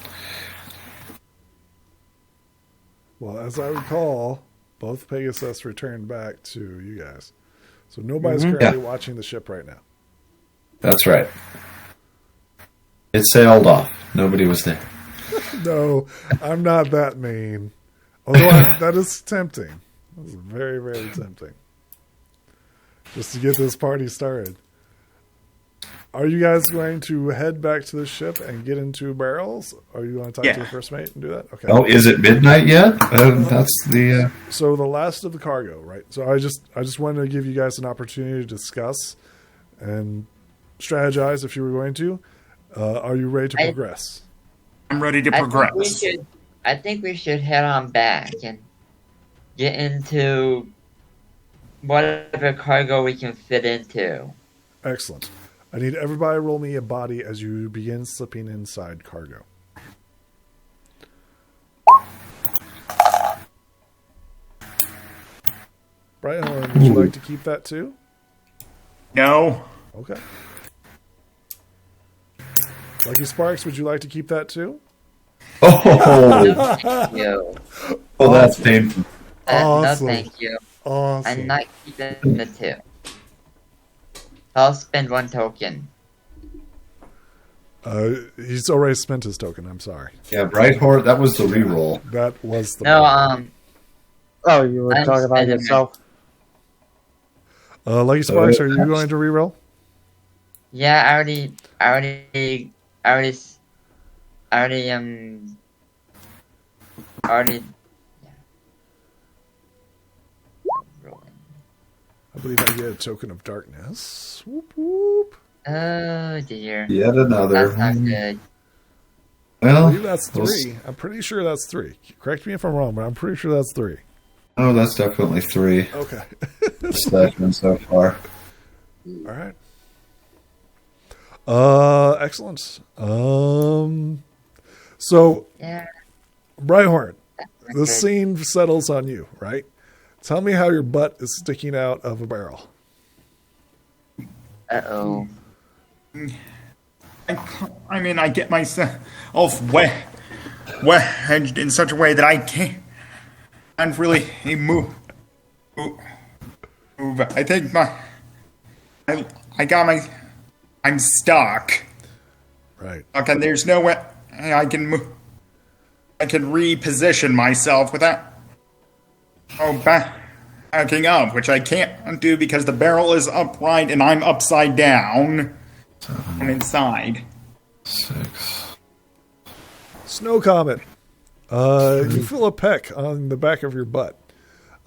Well, as I recall, both Pegasus returned back to you guys. So nobody's currently watching the ship right now. That's right. It sailed off. Nobody was there. No, I'm not that mean. Although that is tempting. That is very, very tempting. Just to get this party started. Are you guys going to head back to the ship and get into barrels? Or are you going to talk to the first mate and do that? Okay. Oh, is it midnight yet? That's the... So the last of the cargo, right? So I just wanted to give you guys an opportunity to discuss and strategize if you were going to. Are you ready to progress? I'm ready to progress. I think we should head on back and get into whatever cargo we can fit into. Excellent. I need everybody roll me a body as you begin slipping inside cargo. Brian, would you like to keep that too? No. Okay. Lucky Sparks, would you like to keep that too? Oh, Thank you. oh, that's painful. Awesome. No, thank you. Awesome. I'm not keeping the 2. I'll spend 1 token. He's already spent his token. I'm sorry. Yeah, Brighthorn, that was the reroll. That was the. No, Oh, you were I'm talking about spending yourself? Lucky Sparks, are you going to reroll? yeah, I already, yeah. Rolling. I believe I get a token of darkness. Whoop whoop. Oh dear. Yet another. That's not good. I Well, believe that's 3. I'm pretty sure that's 3. Correct me if I'm wrong, but I'm pretty sure that's 3. oh, that's definitely 3. Okay. Session so far. All right. Excellent. So, Yeah. Brighthorn, That's the good. scene settles on you, right? Tell me how your butt is sticking out of a barrel. Uh-oh. I mean, I get myself wedged in such a way that I can't really move. I think I'm stuck. Right. Okay, there's no way I can move. I can reposition myself without backing up, which I can't do because the barrel is upright and I'm upside down. I'm inside. 6. Snow Comet. You feel a peck on the back of your butt.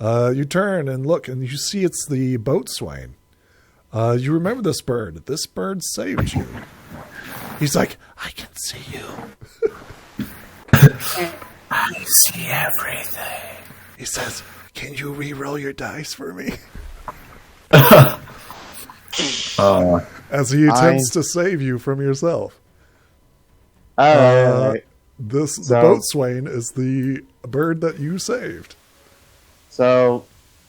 You turn and look, and you see it's the boatswain. You remember this bird. This bird saved you. He's like, I can see you. I see everything. He says, can you re-roll your dice for me? As he attempts to save you from yourself. Alright. The So- boatswain is the bird that you saved. So,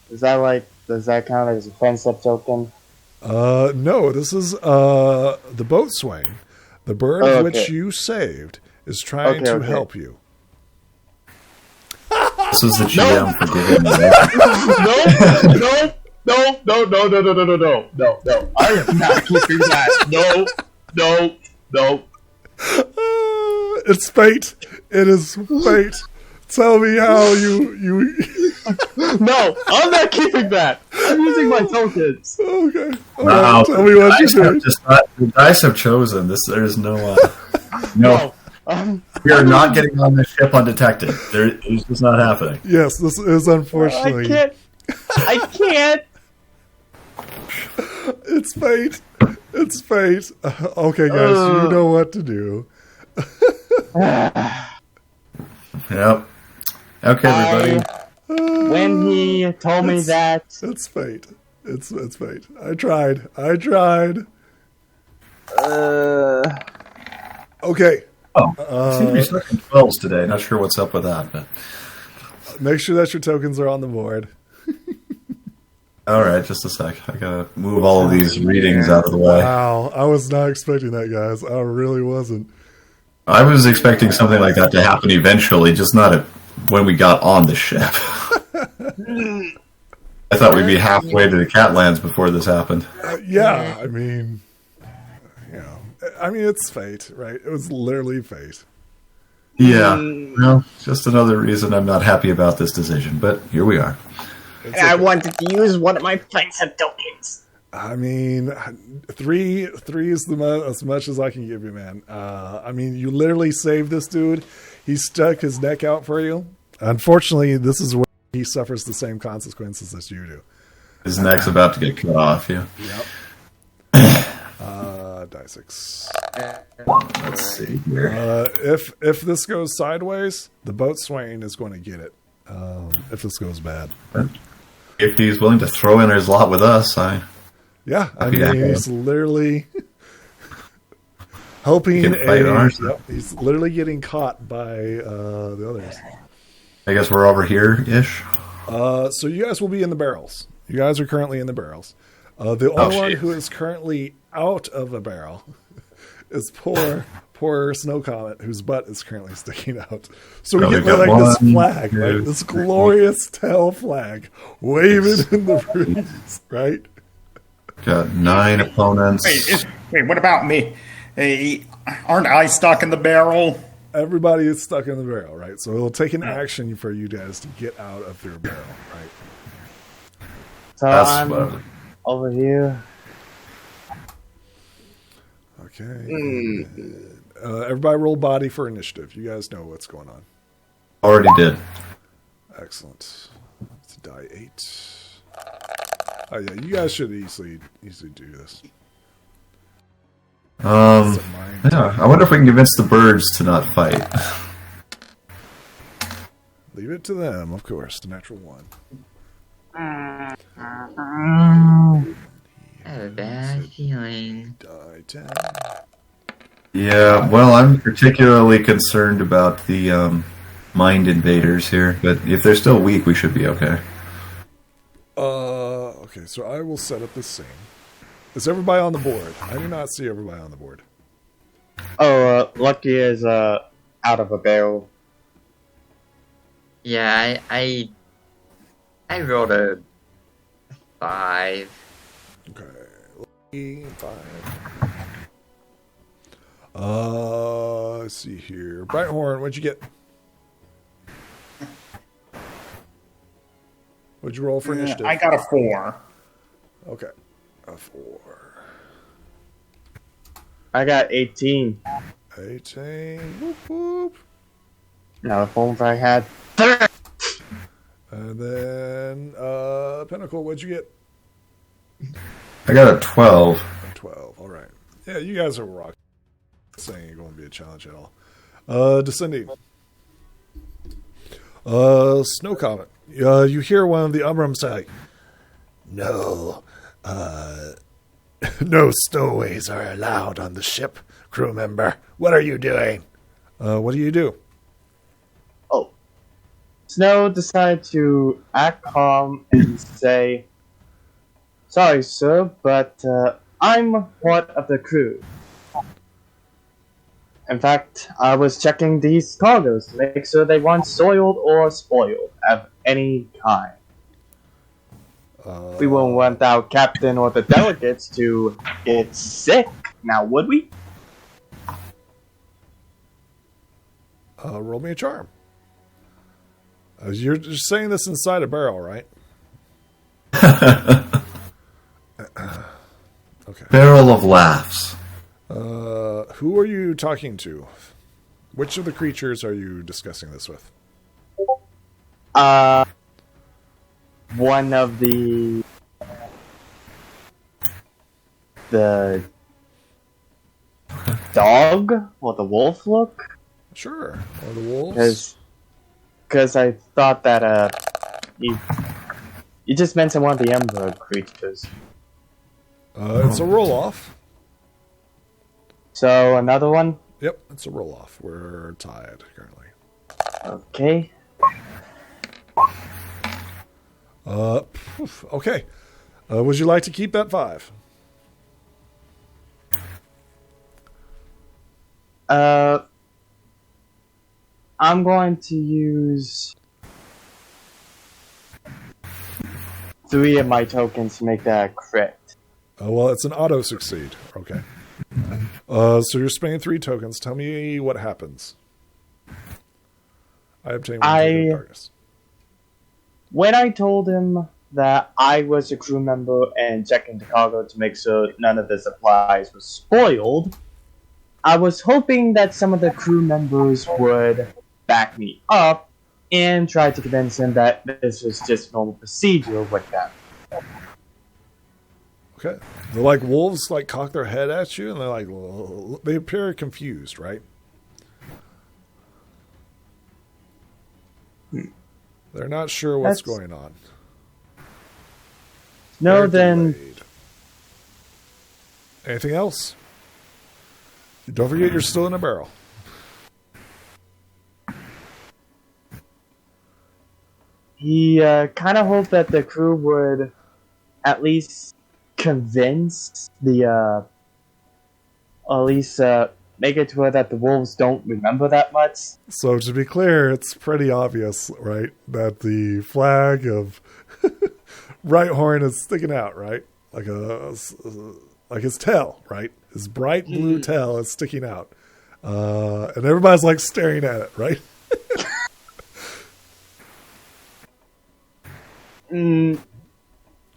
does that count as a friendship token? No, this is the boatswain. The bird Oh, which okay. you saved is trying to Okay. help you. This is the GM for giving me that. No. I am not keeping that. No. It's fate. It is fate. Tell me how you. No, I'm not keeping that. I'm using my tokens. Okay. All Wow. right, tell me what you do. The dice have chosen. There is no. No. No. We are not getting on this ship undetected. It's just not happening. Yes, this is unfortunately. I can't. It's fate. It's fate. Okay, guys, you know what to do. Yep. Okay, everybody. When he told me that, It's fate. It's fate. I tried. Okay. Seem to be stuck in 12s today. Not sure what's up with that, but Make sure that your tokens are on the board. all right. Just a sec. I gotta move all of these readings out of the way. Wow, I was not expecting that, guys. I really wasn't. I was expecting something like that to happen eventually, just not when we got on the ship. I thought we'd be halfway to the Catlands before this happened. Yeah, I mean, it's fate, right? It was literally fate. Yeah. Well, just another reason I'm not happy about this decision, but here we are. It's I okay. wanted to use one of my friendship tokens. I mean, three is as much as I can give you, man. I mean, you literally saved this dude. He stuck his neck out for you. Unfortunately, this is where he suffers the same consequences as you do. His neck's about to get cut off, yeah. Yep. die 6. Let's see here. If this goes sideways, the boat swaying is going to get it. If this goes bad. If he's willing to throw in his lot with us, Yeah, I Yeah. mean, he's literally helping. He can fight ours. Yep, he's literally getting caught by the others. I guess we're over here-ish. So you guys will be in the barrels. You guys are currently in the barrels. The only one shit. who is currently out of a barrel is poor Snow Comet, whose butt is currently sticking out. So we Oh, get we've got like this one, flag, two, right? This three. glorious tail flag waving in the breeze, right? Got 9 opponents. Wait, what about me? Hey, aren't I stuck in the barrel? Everybody is stuck in the barrel, right? So it'll take an action for you guys to get out of your barrel, right? So That's I'm what- over here. Okay. Everybody roll body for initiative. You guys know what's going on. Already did. Excellent. It's die 8. Oh yeah, you guys should easily do this. It's a mind Yeah, I wonder if we can convince the birds to not fight. Leave it to them, of course. The natural 1. I have a bad feeling. Die 10. Yeah, well, I'm particularly concerned about the mind invaders here, but if they're still weak, we should be okay. Okay, so I will set up the same. Is everybody on the board? I do not see everybody on the board. Oh, Lucky is out of a barrel. Yeah, I rolled a 5. Okay. 5. Let's see here. Brighthorn, what'd you get? What'd you roll for initiative? I got a 4. Okay. A 4. I got 18. 18. Whoop, whoop. Now if only I had. And then, Pinnacle, what'd you get? I got a 12. A 12. All right. Yeah, you guys are rocking. Saying it won't be a challenge at all. Descending. Snow Comet. You hear one of the Umbrums say, "No, no stowaways are allowed on the ship, crew member. What are you doing?" What do you do? Oh. Snow decided to act calm and say, "Sorry, sir, but I'm part of the crew. In fact, I was checking these cargoes to make sure they weren't soiled or spoiled of any kind. We wouldn't want our captain or the delegates to get sick, now would we?" Roll me a charm. You're just saying this inside a barrel, right? Okay. Barrel of laughs. Who are you talking to? Which of the creatures are you discussing this with? One of the dog or the wolf look, Sure. Or the wolves? because I thought that you just mentioned one of the ember creatures. It's a roll-off. So another one. Yep, it's a roll-off. We're tied currently. Okay. Okay. Would you like to keep that 5? I'm going to use 3 of my tokens to make that a crit. Well, it's an auto succeed. Okay. So you're spending 3 tokens. Tell me what happens. I obtain 1 token of darkness. When I told him that I was a crew member and checking the cargo to make sure none of the supplies was spoiled, I was hoping that some of the crew members would back me up and try to convince him that this was just normal procedure with them. Okay. They're like wolves, like cock their head at you, and they're like, they appear confused, right? They're not sure what's going on. No, They're then delayed. Anything else? Don't forget you're still in a barrel. he kind of hoped that the crew would at least convince at least make it to where that the wolves don't remember that much. So to be clear, it's pretty obvious, right, that the flag of Right Horn is sticking out, right? Like his tail, right? His bright blue tail is sticking out. And everybody's like staring at it, right?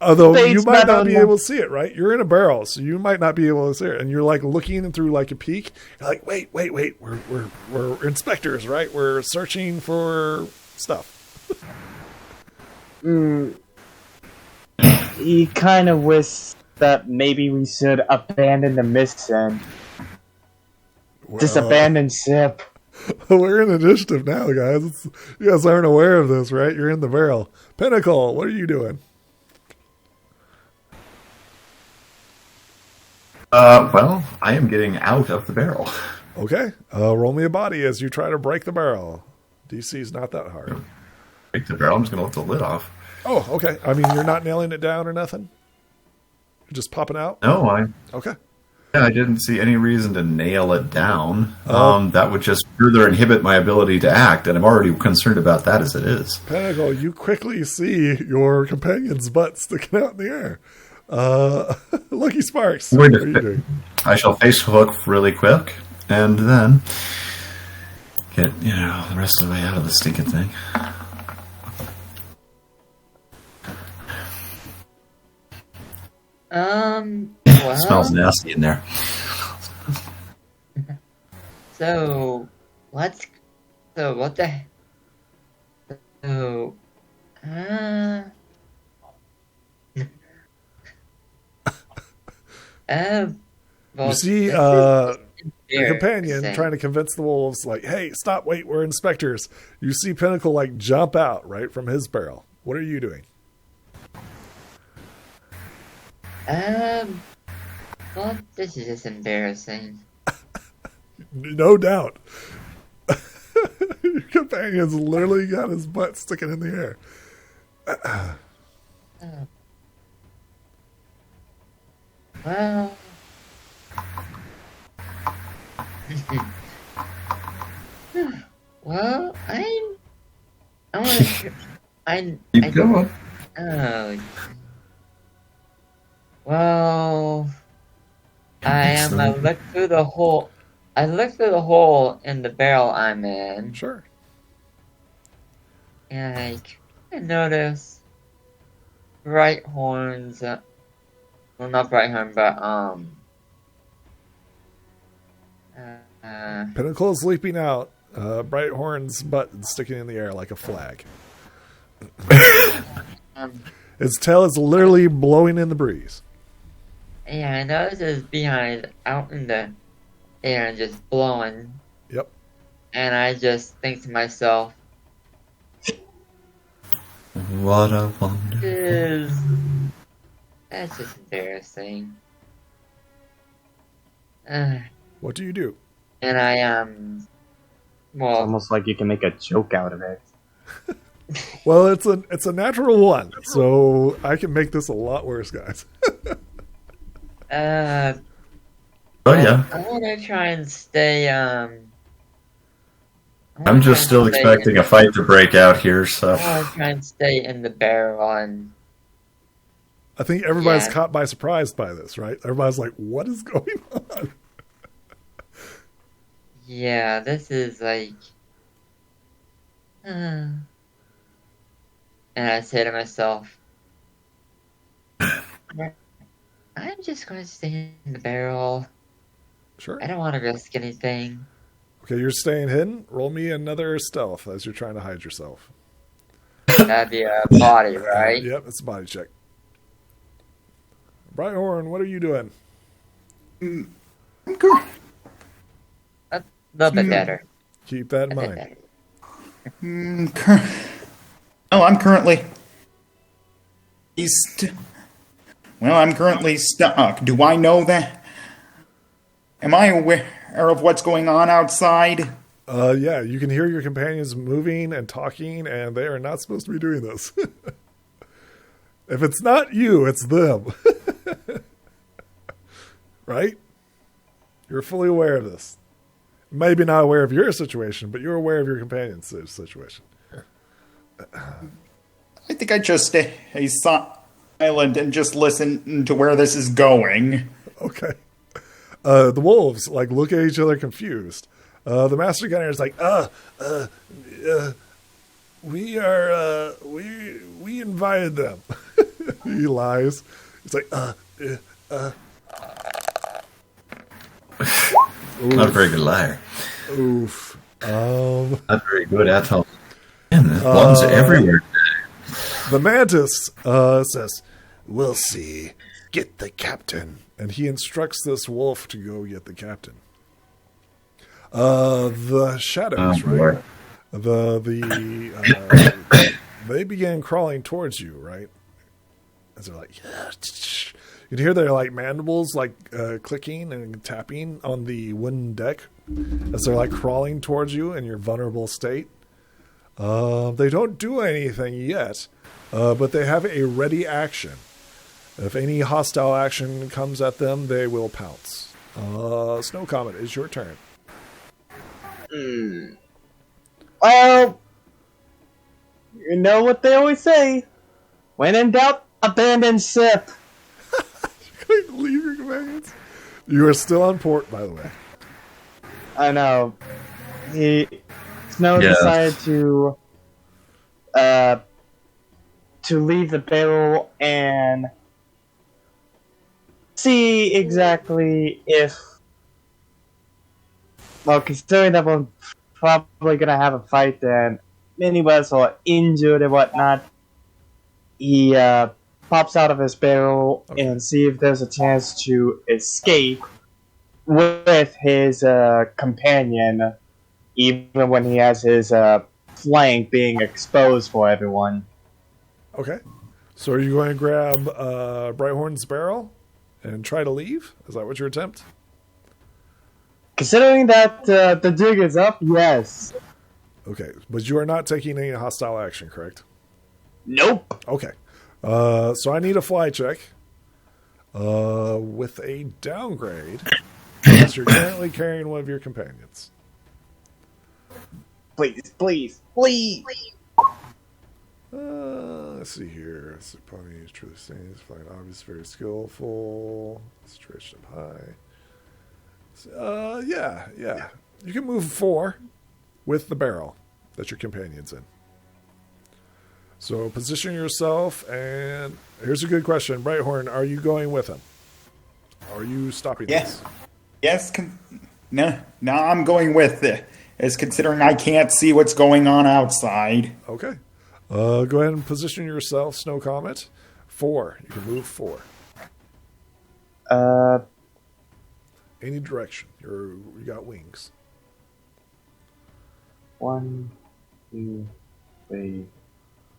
Although you might not be able to see it, right? You're in a barrel, so you might not be able to see it, and you're like looking through like a peek. You're like, wait, we're inspectors, right? We're searching for stuff. He kind of wished that maybe we should abandon the mission. Just abandon ship. We're in initiative now, guys. You guys aren't aware of this, right? You're in the barrel. Pinnacle, what are you doing? Well, I am getting out of the barrel. Okay. Roll me a body as you try to break the barrel. DC's not that hard. Break the barrel. I'm just going to lift the lid off. Oh, okay. I mean, you're not nailing it down or nothing? You're just popping out? No, Okay. I didn't see any reason to nail it down. That would just further inhibit my ability to act, and I'm already concerned about that as it is. Pinnacle, you quickly see your companion's butt sticking out in the air. Lucky Sparks, what are you doing? I shall face hook really quick, and then get, the rest of the way out of the stinking thing. Well, It smells nasty in there. So what the? So, well, you see your companion trying to convince the wolves, like, hey, stop, wait, we're inspectors. You see Pinnacle, like, jump out, right, from his barrel. What are you doing? Well, this is just embarrassing. No doubt. Your companion's literally got his butt sticking in the air. Well, well, Keep going. Oh, well, I looked through the hole. I looked through the hole in the barrel I'm in. Sure. And I noticed bright horns. Well, not bright horn, but Pinnacle is leaping out. Bright Horn's butt sticking in the air like a flag. His tail is literally blowing in the breeze. Yeah, I noticed his behind out in the air and just blowing. Yep. And I just think to myself, What a wonderful... That's just embarrassing. What do you do? And I well, It's almost like you can make a joke out of it. Well, it's a natural one, so I can make this a lot worse, guys. Oh, yeah. I want to try and stay. I'm just still expecting a fight to break out here, so... I want to try and stay in the barrel and... I think everybody's caught by surprise by this, right? Everybody's like, what is going on? Yeah, this is like... And I say to myself, I'm just going to stay in the barrel. Sure. I don't want to risk anything. Okay, you're staying hidden. Roll me another stealth as you're trying to hide yourself. That'd be a body, right? Yep, it's a body check. Brighthorn, what are you doing? A little bit better. Keep that in A bit mind. better. I'm currently I'm currently stuck. Do I know that? Am I aware of what's going on outside? Yeah, you can hear your companions moving and talking, and they are not supposed to be doing this. If it's not you, it's them. Right? You're fully aware of this. Maybe not aware of your situation, but you're aware of your companion's situation. I think I just stay silent and just listen to where this is going. Okay. The wolves look at each other confused. The master gunner is like, we invited them. He lies. He's like, Not a very good liar. Oof. Not very good at all. Man, there's ones everywhere. The mantis says, "We'll see. Get the captain." And he instructs this wolf to go get the captain. The shadows, right? They began crawling towards you, right? As they're like, yeah. You can hear their mandibles clicking and tapping on the wooden deck as they're crawling towards you in your vulnerable state. They don't do anything yet, but they have a ready action. If any hostile action comes at them, they will pounce. Snow Comet, it's your turn. Well, you know what they always say. When in doubt, abandon ship. Leave your companions. You are still on port, by the way. I know. Snow decided to leave the barrel and see exactly if, considering that we're probably gonna have a fight and many of us are injured and whatnot, he pops out of his barrel and see if there's a chance to escape with his companion, even when he has his flank being exposed for everyone. Okay. So are you going to grab Brighthorn's barrel and try to leave? Is that what your attempt? Considering that the dig is up, yes. Okay. But you are not taking any hostile action, correct? Nope. Okay. So I need a fly check with a downgrade because you're currently carrying one of your companions. Please, please, please. Let's see here. Pony is truly stands, flying obvious, very skillful. Situation high. Yeah. You can move 4 with the barrel that your companion's in. So position yourself, and here's a good question. Brighthorn, are you going with him? Are you stopping this? Yes. No, I'm going with it. As considering I can't see what's going on outside. Okay. Go ahead and position yourself, Snow Comet. 4. You can move 4. Any direction. You got wings. 1, 2, 3,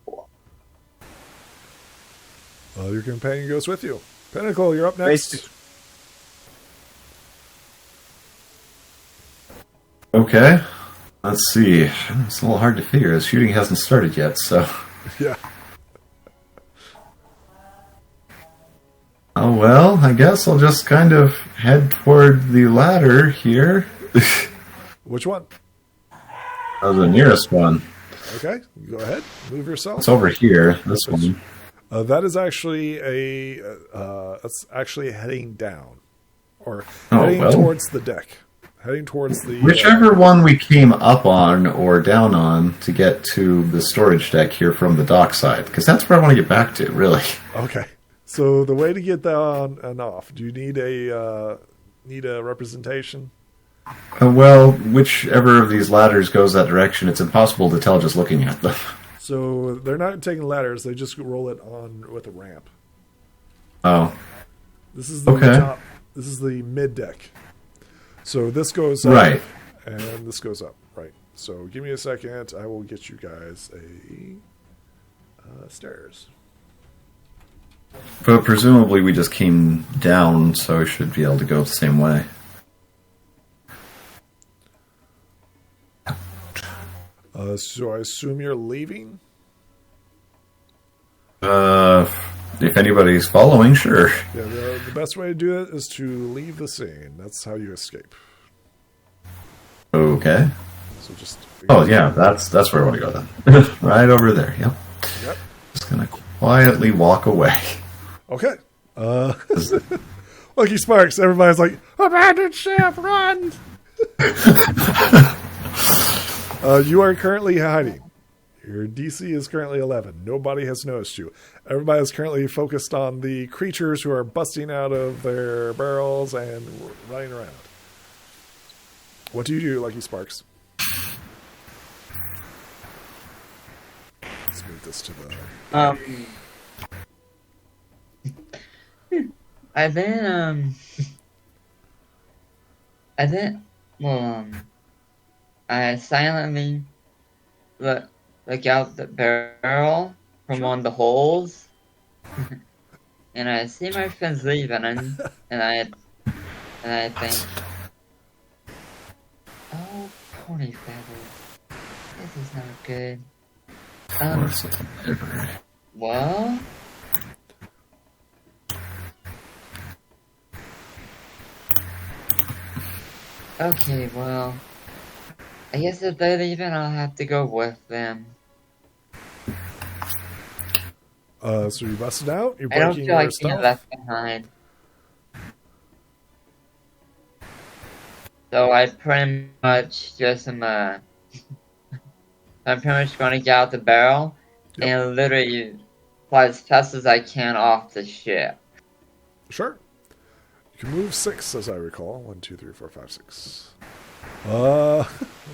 4. Your companion goes with you. Pinnacle, you're up next. Okay. Let's see. It's a little hard to figure. The shooting hasn't started yet, so... Yeah. Oh, well, I guess I'll just kind of head toward the ladder here. Which one? The nearest one. Okay, go ahead. Move yourself. It's over here, this one. That is actually that's actually heading down. Or Oh, heading well. towards the deck. Heading towards the... Whichever one we came up on or down on to get to the storage deck here from the dock side, because that's where I want to get back to, really. Okay. So the way to get down and off, do you need a representation? Well, whichever of these ladders goes that direction, it's impossible to tell just looking at them. So they're not taking ladders, they just roll it on with a ramp. Oh. This is the Okay. top. This is the mid deck. So this goes up, Right. and this goes up. Right. So give me a second. I will get you guys a stairs. But presumably we just came down, so we should be able to go the same way. So I assume you're leaving. If anybody's following, sure. Yeah. The best way to do it is to leave the scene. That's how you escape. Okay. So just. Oh yeah, that's where I want to go then. Right over there. Yep. Yep. Just gonna quietly walk away. Okay. Lucky Sparks. Everybody's like, abandoned ship, run! You are currently hiding. Your DC is currently 11. Nobody has noticed you. Everybody is currently focused on the creatures who are busting out of their barrels and running around. What do you do, Lucky Sparks? Let's move this to the... I silently look out the barrel from one of the holes, and I see my friends leaving, and I think, oh, pony feather, this is not good. Well. Okay, well, I guess if they're leaving, I'll have to go with them. So you busted out? You're I don't breaking feel like your being stuff? left behind. So I pretty much just am, I'm pretty much going to get out the barrel and literally fly as fast as I can off the ship. Sure. You can move 6, as I recall. 1, 2, 3, 4, 5, 6.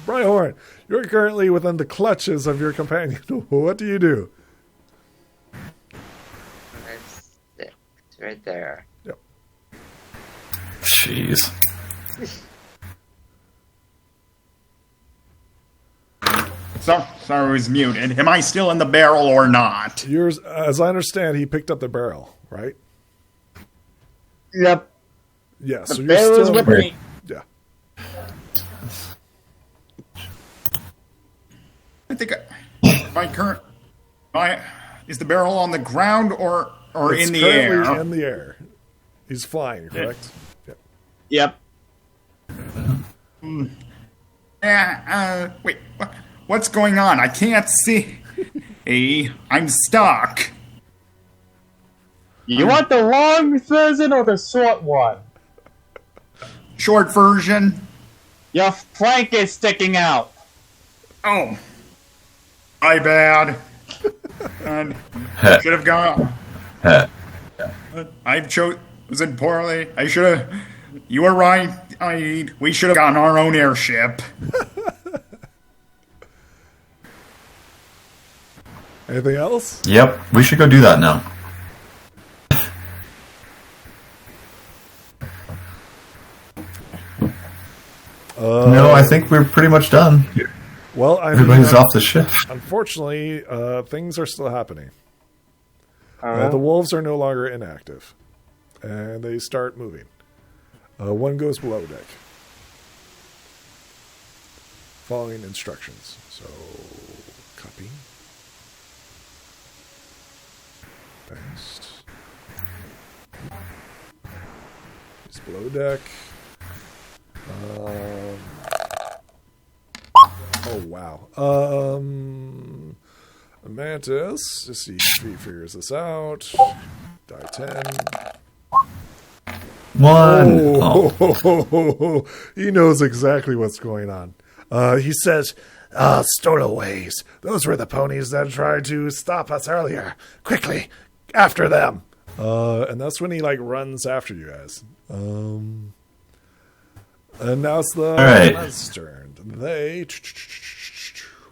Brighthorn, you're currently within the clutches of your companion. What do you do? There's 6 right there. Yep. Jeez. Sorry, I was muted. Am I still in the barrel or not? Yours, as I understand, he picked up the barrel, right? Yep. Yeah, so The you're barrel is still... with me. Yeah. I think is the barrel on the ground or It's in the currently air? in the air. He's flying, correct? Yep. Wait, what's going on? I can't see. Hey, I'm stuck. You want the long version or the short one? Short version. Your flank is sticking out. Oh, my bad. And should have gone. I've chosen poorly. I should have. You were right. We should have gotten our own airship. Anything else? Yep, we should go do that now. No, I think we're pretty much done. Well, I mean, Everybody's off the ship. unfortunately, things are still happening. The wolves are no longer inactive, and they start moving. One goes below deck, following instructions. So, copy. Paste. He's below deck. Oh, wow. Mantis, just see if he figures this out. Die 10. One. Oh. He knows exactly what's going on. He says, stowaways. Those were the ponies that tried to stop us earlier. Quickly, after them. And that's when he, runs after you guys. And now it's the Mantis' turn. They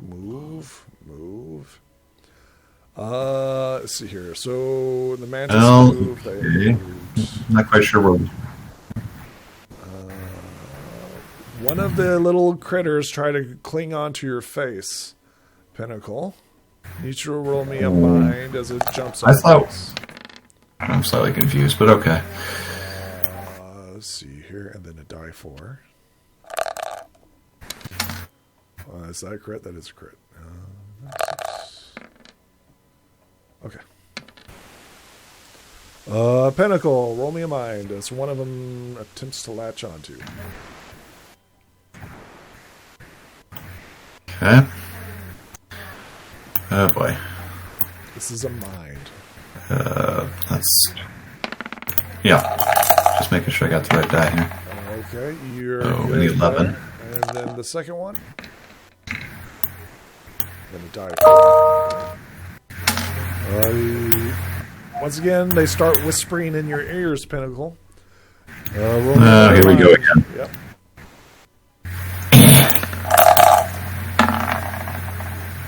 move. Let's see here. So the mantis Well, move. They okay. moved. Not quite sure where. One of the little critters try to cling onto your face, Pinnacle. Need you to roll me a mind as it jumps on I thought- face. I'm slightly confused, but okay. Let's see here, and then a die 4. Is that a crit? That is a crit. 6. Okay. Pinnacle, roll me a mind as one of them attempts to latch onto. Okay. Oh boy. This is a mind. That's. Yeah. Just making sure I got the right die here. Okay, you're Oh, we good need 11. there. And then the second one. Then a die 4. Once again, they start whispering in your ears, Pinnacle. Roll me a Here we go mind. again. Yep.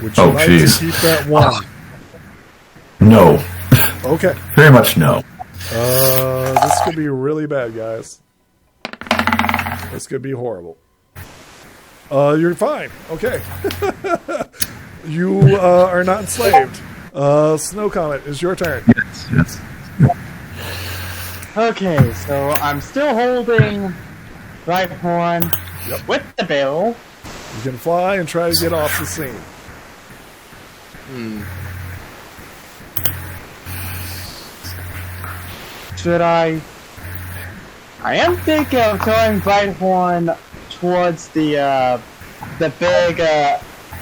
Would you Oh, like jeez. to keep that one? No. Okay. Very much no. This could be really bad, guys. This could be horrible. You're fine. Okay. You are not enslaved. Snow Comet, it's your turn. Yes. Okay, so I'm still holding Brighthorn with the bill. You can fly and try to get off the scene. Should I am thinking of throwing Brighthorn towards the big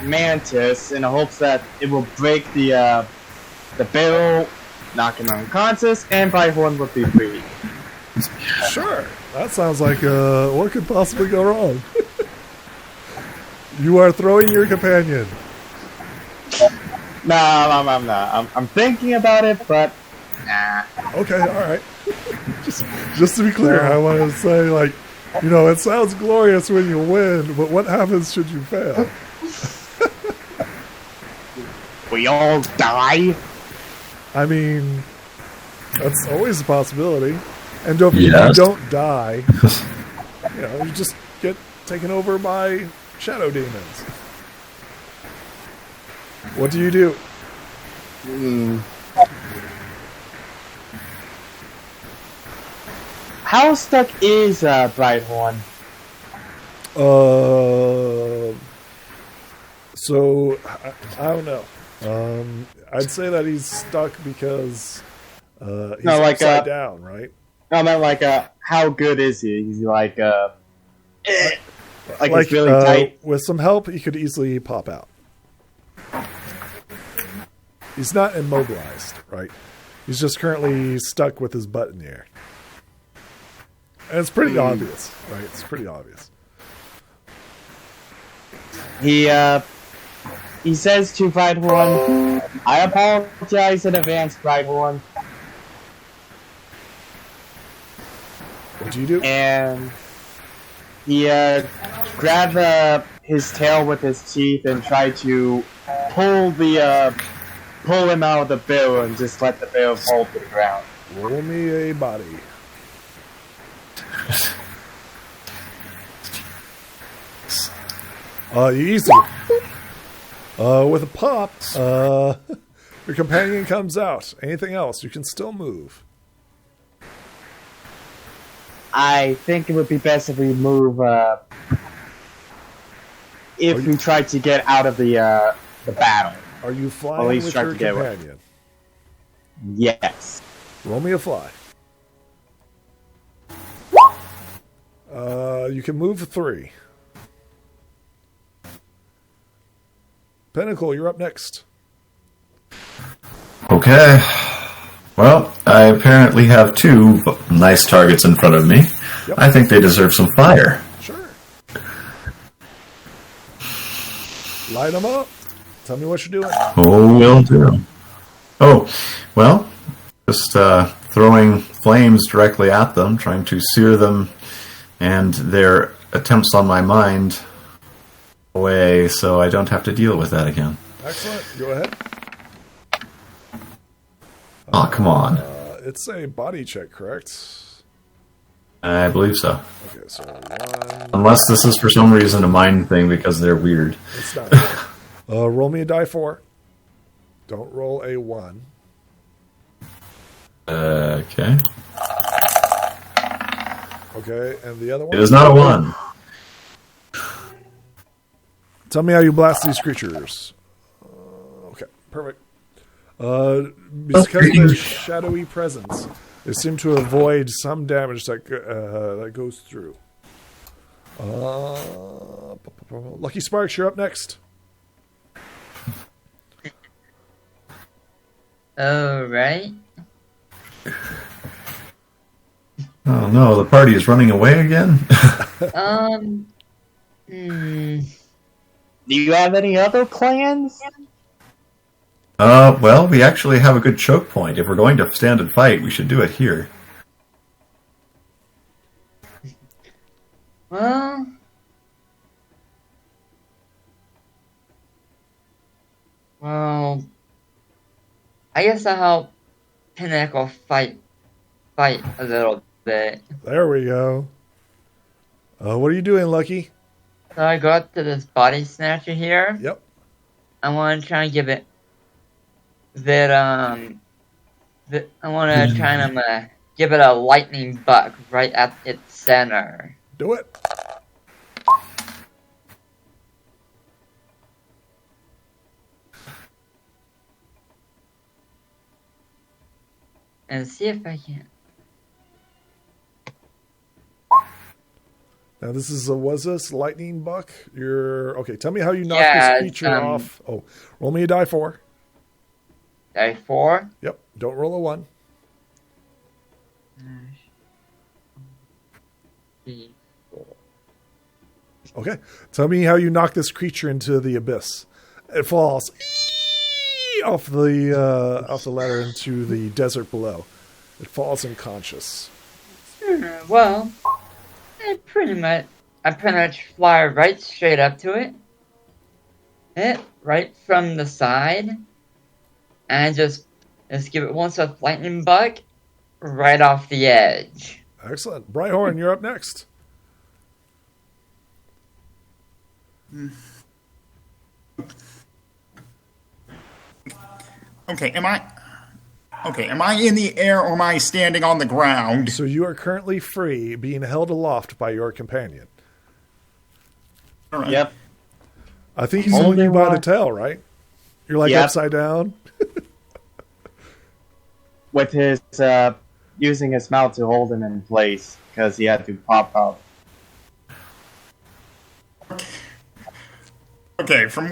mantis in the hopes that it will break the barrel, knock him unconscious, and Brighthorn will be free. Sure. That sounds like what could possibly go wrong? You are throwing your companion. No, I'm not. I'm thinking about it, but nah. Okay, all right. just to be clear, I want to say, like, you know, it sounds glorious when you win, but what happens should you fail? We all die. I mean, that's always a possibility. And if you Yes. don't die, you know, you just get taken over by shadow demons. What do you do? How stuck is Brighthorn? So I don't know. I'd say that he's stuck because he's No, like, upside down, right? I meant like how good is he? He's like like it's really uh, tight. With some help, he could easily pop out. He's not immobilized, right? He's just currently stuck with his butt in the air. And it's pretty obvious, right? It's pretty obvious. He says to Brighthorn, I apologize in advance, Brighthorn. What do you do? And he grabbed his tail with his teeth and tried to pull him out of the barrel and just let the barrel fall to the ground. Roll me a body. Easy. With a pop, your companion comes out. Anything else? You can still move. I think it would be best if we move if we try to get out of the battle. Are you At flying least with try your to get away. companion? Yes. Roll me a fly. You can move 3. Pinnacle, you're up next. Okay. Well, I apparently have 2 nice targets in front of me. Yep. I think they deserve some fire. Sure. Light them up. Tell me what you're doing. Oh, will do. Oh, well, just throwing flames directly at them, trying to sear them and their attempts on my mind away so I don't have to deal with that again. Excellent. Go ahead. Oh, come on. It's a body check, correct? I believe so. Okay, so 1. Unless this is for some reason a mind thing because they're weird. It's not. Roll me a die 4. Don't roll a 1. Okay. Okay, and the other one? It is not a 1. Tell me how you blast these creatures. Okay, perfect. Because of their shadowy presence, they seem to avoid some damage that goes through. Lucky Sparks, you're up next. Alright. Oh no, the party is running away again? Do you have any other plans? Well, we actually have a good choke point. If we're going to stand and fight, we should do it here. Well, I guess I'll help Pinnacle fight a little bit. There we go. What are you doing, Lucky? So I go up to this body snatcher here. Yep. I want to try and give it I want to try and give it a lightning buck right at its center. Do it. And see if I can. Now this is was this lightning buck? You're okay. Tell me how you knock Yeah, this creature off. Oh, roll me a die 4. Die 4. Yep. Don't roll a 1. Okay. Tell me how you knock this creature into the abyss. It falls off the ladder into the desert below. It falls unconscious. Well, I pretty much fly right straight up to it. Hit right from the side. And just give it one swift lightning bug right off the edge. Excellent. Brighthorn, you're up next. Okay, am I in the air or am I standing on the ground? So you are currently free, being held aloft by your companion. All right. Yep. I think he's holding you by the one. tail, right? You're like Yep. upside down. With his using his mouth to hold him in place because he had to pop up. Okay, all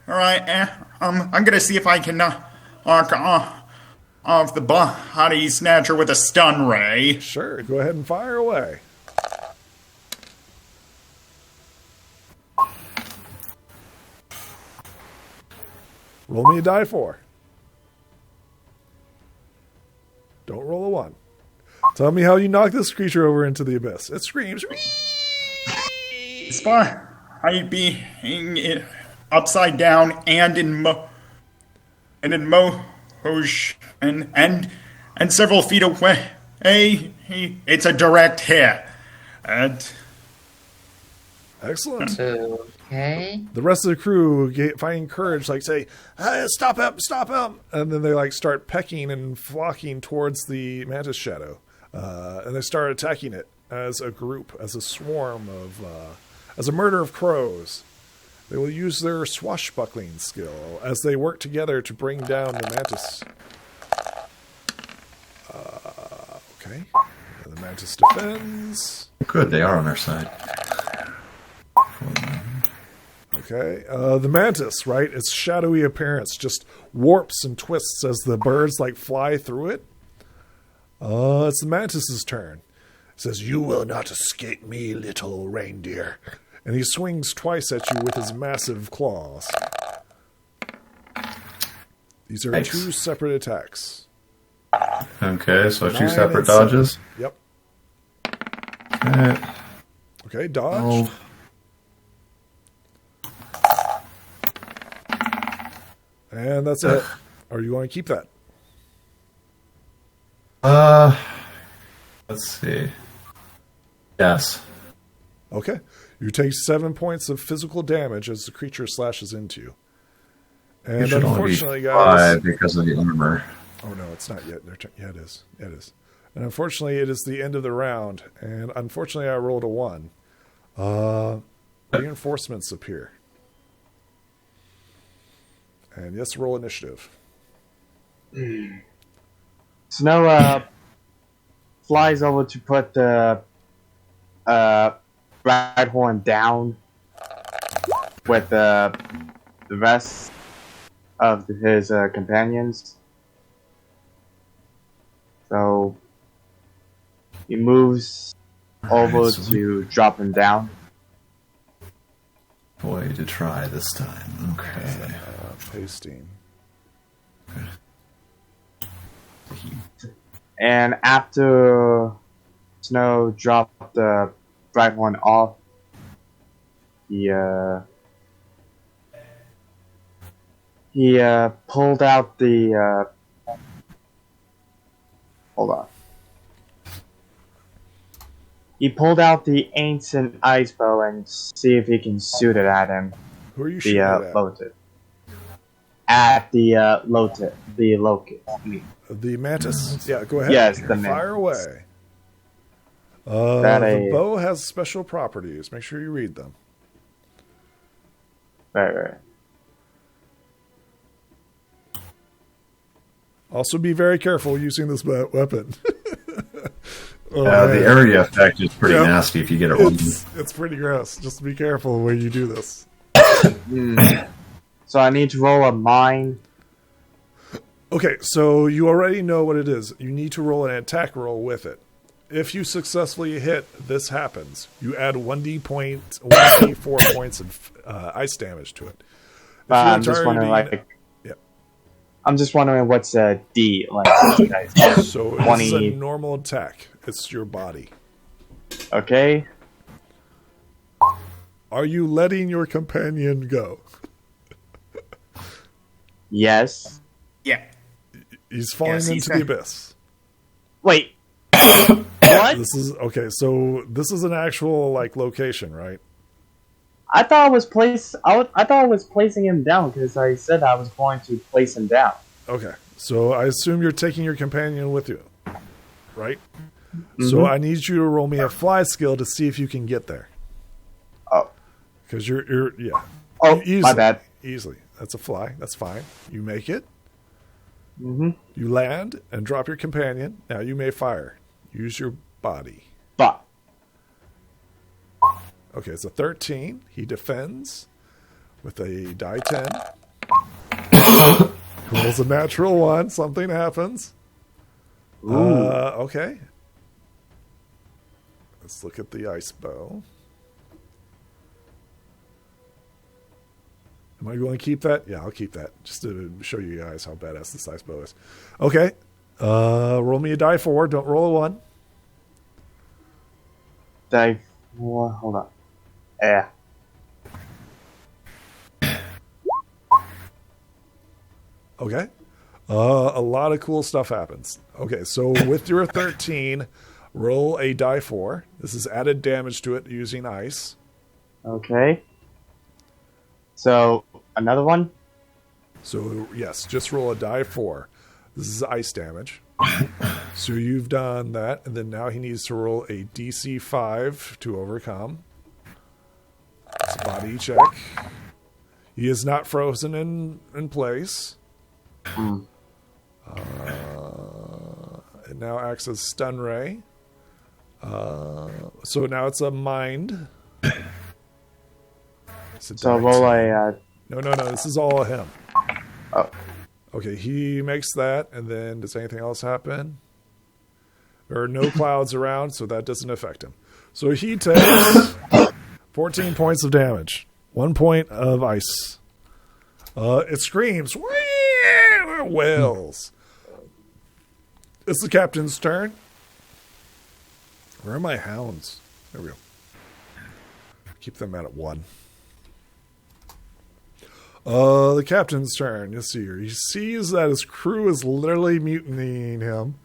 right. I'm gonna see if I can knock off the body snatcher with a stun ray. Sure, go ahead and fire away. Roll me a die 4. Don't roll a 1. Tell me how you knock this creature over into the abyss. It screams. Despite being it upside down and in motion and several feet away, it's a direct hit. Excellent. Okay. The rest of the crew, finding courage, say, hey, stop him, stop him. And then they start pecking and flocking towards the Mantis Shadow. And they start attacking it as a group, as a swarm as a murder of crows. They will use their swashbuckling skill as they work together to bring down the Mantis. Okay. And the Mantis defends. Good, they are on our side. Okay. The Mantis, right? Its shadowy appearance just warps and twists as the birds fly through it. It's the Mantis's turn. It says, "You will not escape me, little reindeer." And he swings twice at you with his massive claws. These are Nice. 2 separate attacks. Okay, so 2 9 separate and 7. dodges. Yep. Okay. Okay, dodge. Oh, And that's it. Or you want to keep that? Let's see. Yes. Okay. You take 7 points of physical damage as the creature slashes into you. It And should only be unfortunately, guys. 5 because of the armor. Oh, no, it's not yet. Yeah, it is. Yeah, it is. And unfortunately, it is the end of the round. And unfortunately, I rolled a 1. Reinforcements appear. And yes, roll initiative. Snow flies over to put the Rhyhorn down with the rest of his companions. So he moves over to drop him down. Boy, to try this time. Okay. Pasting. And after Snow dropped the Rhyhorn off, he pulled out the hold on. He pulled out the ancient ice bow and see if he can shoot it at him. Who are you shooting at? Lotus. At the Lotus. The Locust. The Mantis. Yeah, go ahead. Yes, the Mantis. Fire away. The bow has special properties. Make sure you read them. Right. Also, be very careful using this weapon. The area effect is pretty nasty if you get it wrong. It's pretty gross. Just be careful when you do this. So I need to roll a mine. Okay, so you already know what it is. You need to roll an attack roll with it. If you successfully hit, this happens. You add 1d4 points of ice damage to it. I'm just wondering, I'm just wondering what's a D like. So it's a normal attack. It's your body. Okay. Are you letting your companion go? Yes. Yeah. He's falling into the abyss. Wait. What? This is okay. So this is an actual location, right? I thought I was placing him down because I said I was going to place him down. Okay. So I assume you're taking your companion with you, right? Mm-hmm. So I need you to roll me a fly skill to see if you can get there. Oh. Because you're Oh, easily, my bad. Easily. That's a fly. That's fine. You make it. Mm-hmm. You land and drop your companion. Now you may fire. Use your body. But. Okay, it's a 13. He defends with a die 10. Rolls a natural 1. Something happens. Okay. Let's look at the ice bow. Am I going to keep that? Yeah, I'll keep that. Just to show you guys how badass this ice bow is. Okay. Roll me a die 4. Don't roll a 1. Die 4. Hold on. Yeah. Okay. A lot of cool stuff happens. Okay, so with your 13, roll a die 4. This is added damage to it using ice. Okay. So, another one? So, yes, just roll a die 4. This is ice damage. So you've done that, and then now he needs to roll a DC 5 to overcome. It's a body check. He is not frozen in place. It now acts as stun ray. So now it's a mind. So roll a... No. This is all him. Oh. Okay, he makes that, and then does anything else happen? There are no clouds around, so that doesn't affect him. So he takes 14 points of damage. 1 point of ice. It screams. Wails. It's the captain's turn. Where are my hounds? There we go. Keep them at 1. The captain's turn. Let's see here. He sees that his crew is literally mutinying him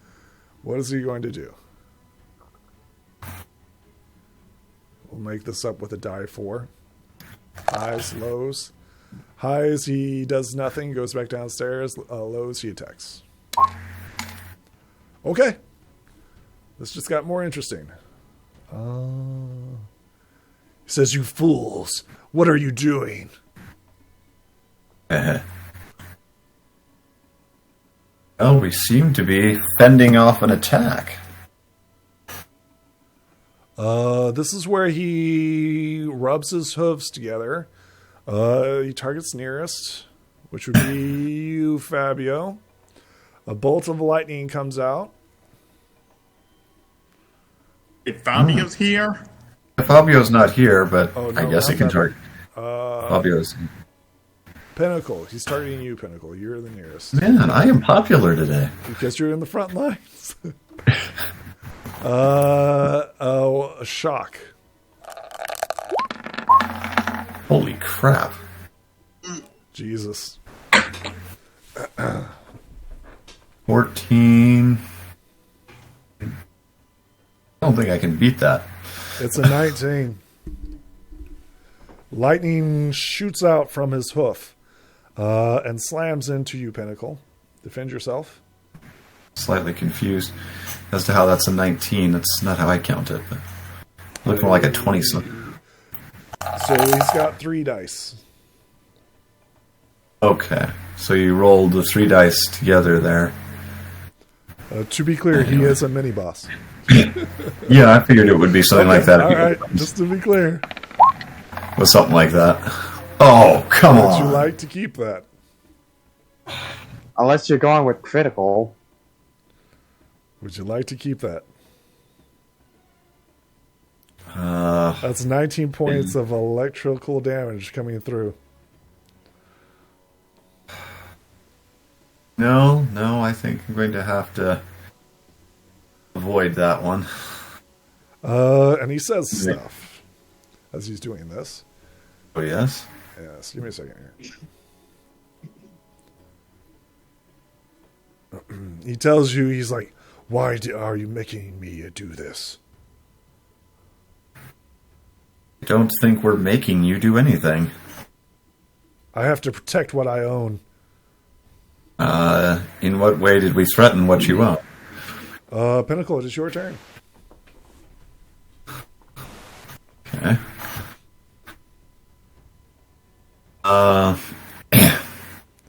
What is he going to do? We'll make this up with a die 4. Highs, lows. Highs, he does nothing, goes back downstairs. Lows, he attacks. Okay. This just got more interesting. He says, "You fools, what are you doing?" Well, we seem to be fending off an attack. This is where he rubs his hooves together. He targets nearest, which would be you, Fabio. A bolt of lightning comes out. If Fabio's here? Fabio's not here, but Oh, no, I guess he not can Fabio. target. Fabio's. Pinnacle. He's targeting you, Pinnacle. You're the nearest. Man, I am popular today. Because you're in the front lines. A shock. Holy crap. Jesus. 14. I don't think I can beat that. It's a 19. Lightning shoots out from his hoof and slams into you, Pinnacle. Defend yourself. Slightly confused as to how that's a 19. That's not how I count it, but looks more like a 20 something. So he's got 3 dice. Okay, so you rolled the 3 dice together there. To be clear, he is a mini boss. Yeah, I figured it would be something like that. All right, just to be clear. Was something like that. Oh, come Would on. you like to keep that? Unless you're going with critical. Would you like to keep that? Uh, That's 19 points of electrical damage coming through. no, I think I'm going to have to avoid that one. And he says stuff as he's doing this. Oh, yes? Yes, give me a second here. He tells you, he's like, "Why are you making me do this?" I don't think we're making you do anything. "I have to protect what I own." In what way did we threaten what you own? Pinnacle, it is your turn. Okay.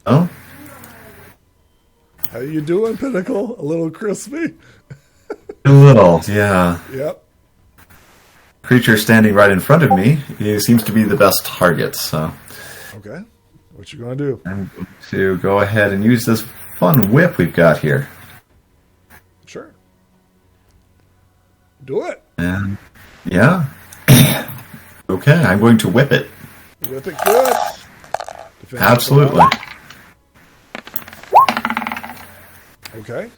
Oh? How you doing, Pinnacle? A little crispy? A little, yeah. Yep. Creature standing right in front of me, he seems to be the best target, so Okay. What you gonna do? I'm going to go ahead and use this fun whip we've got here. Sure. Do it. And, yeah. Okay, I'm going to whip it. Whip it good. Defend Absolutely. Okay.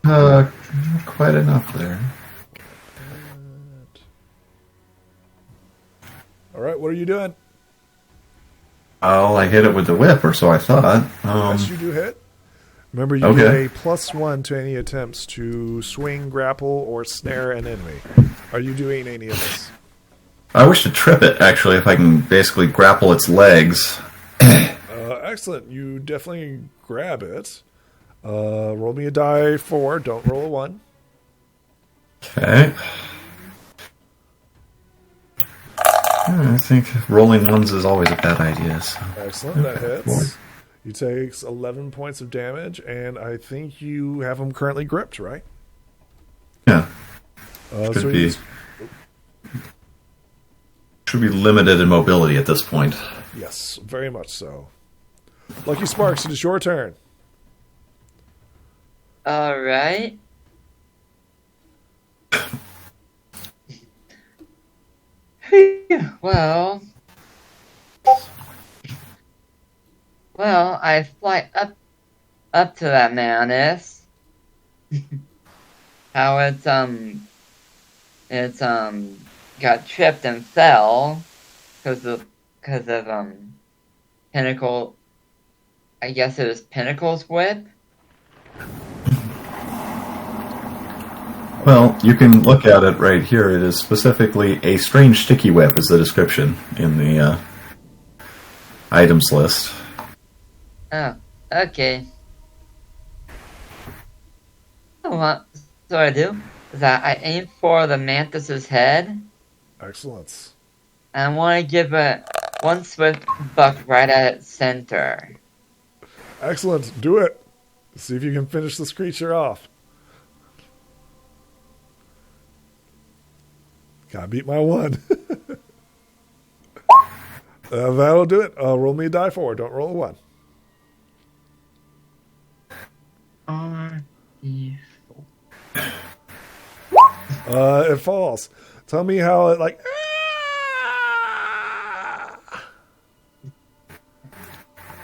Not quite enough there. All right, what are you doing? Oh, I hit it with the whip, or so I thought. Yes, you do hit. Remember, you Okay. get a +1 to any attempts to swing, grapple, or snare an enemy. Are you doing any of this? I wish to trip it, actually, if I can basically grapple its legs. Excellent. You definitely grab it. Roll me a die 4. Don't roll a 1. Okay. I think rolling ones is always a bad idea. So. Excellent. That hits. He takes 11 points of damage, and I think you have him currently gripped, right? Yeah. So Could be. he's- Should be limited in mobility at this point. Yes, very much so. Lucky Sparks, it is your turn. All right. Well, I fly up to that Mantis. How it's got tripped and fell because of Pinnacle. I guess it was Pinnacle's whip. Well, you can look at it right here. It is specifically a strange sticky web is the description in the items list. Oh, okay. What I do is that I aim for the mantis's head. Excellent. And I want to give it one swift buck right at its center. Excellent. Do it. See if you can finish this creature off. Gotta beat my 1. That'll do it. Roll me a die 4. Don't roll a 1. It falls. Tell me how it like.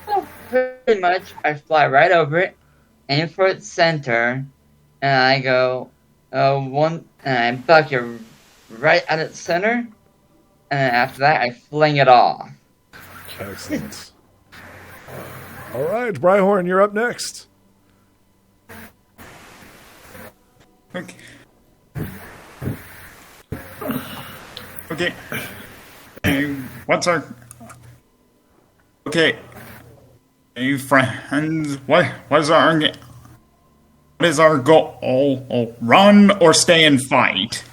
Well, pretty much, I fly right over it, aim for its center, and I go and I buck it right at its center, and then after that, I fling it off. Excellent. All right, Bryhorn, you're up next. Okay. Okay. What's our... Okay. Hey, friends. What is our goal? Run or stay and fight?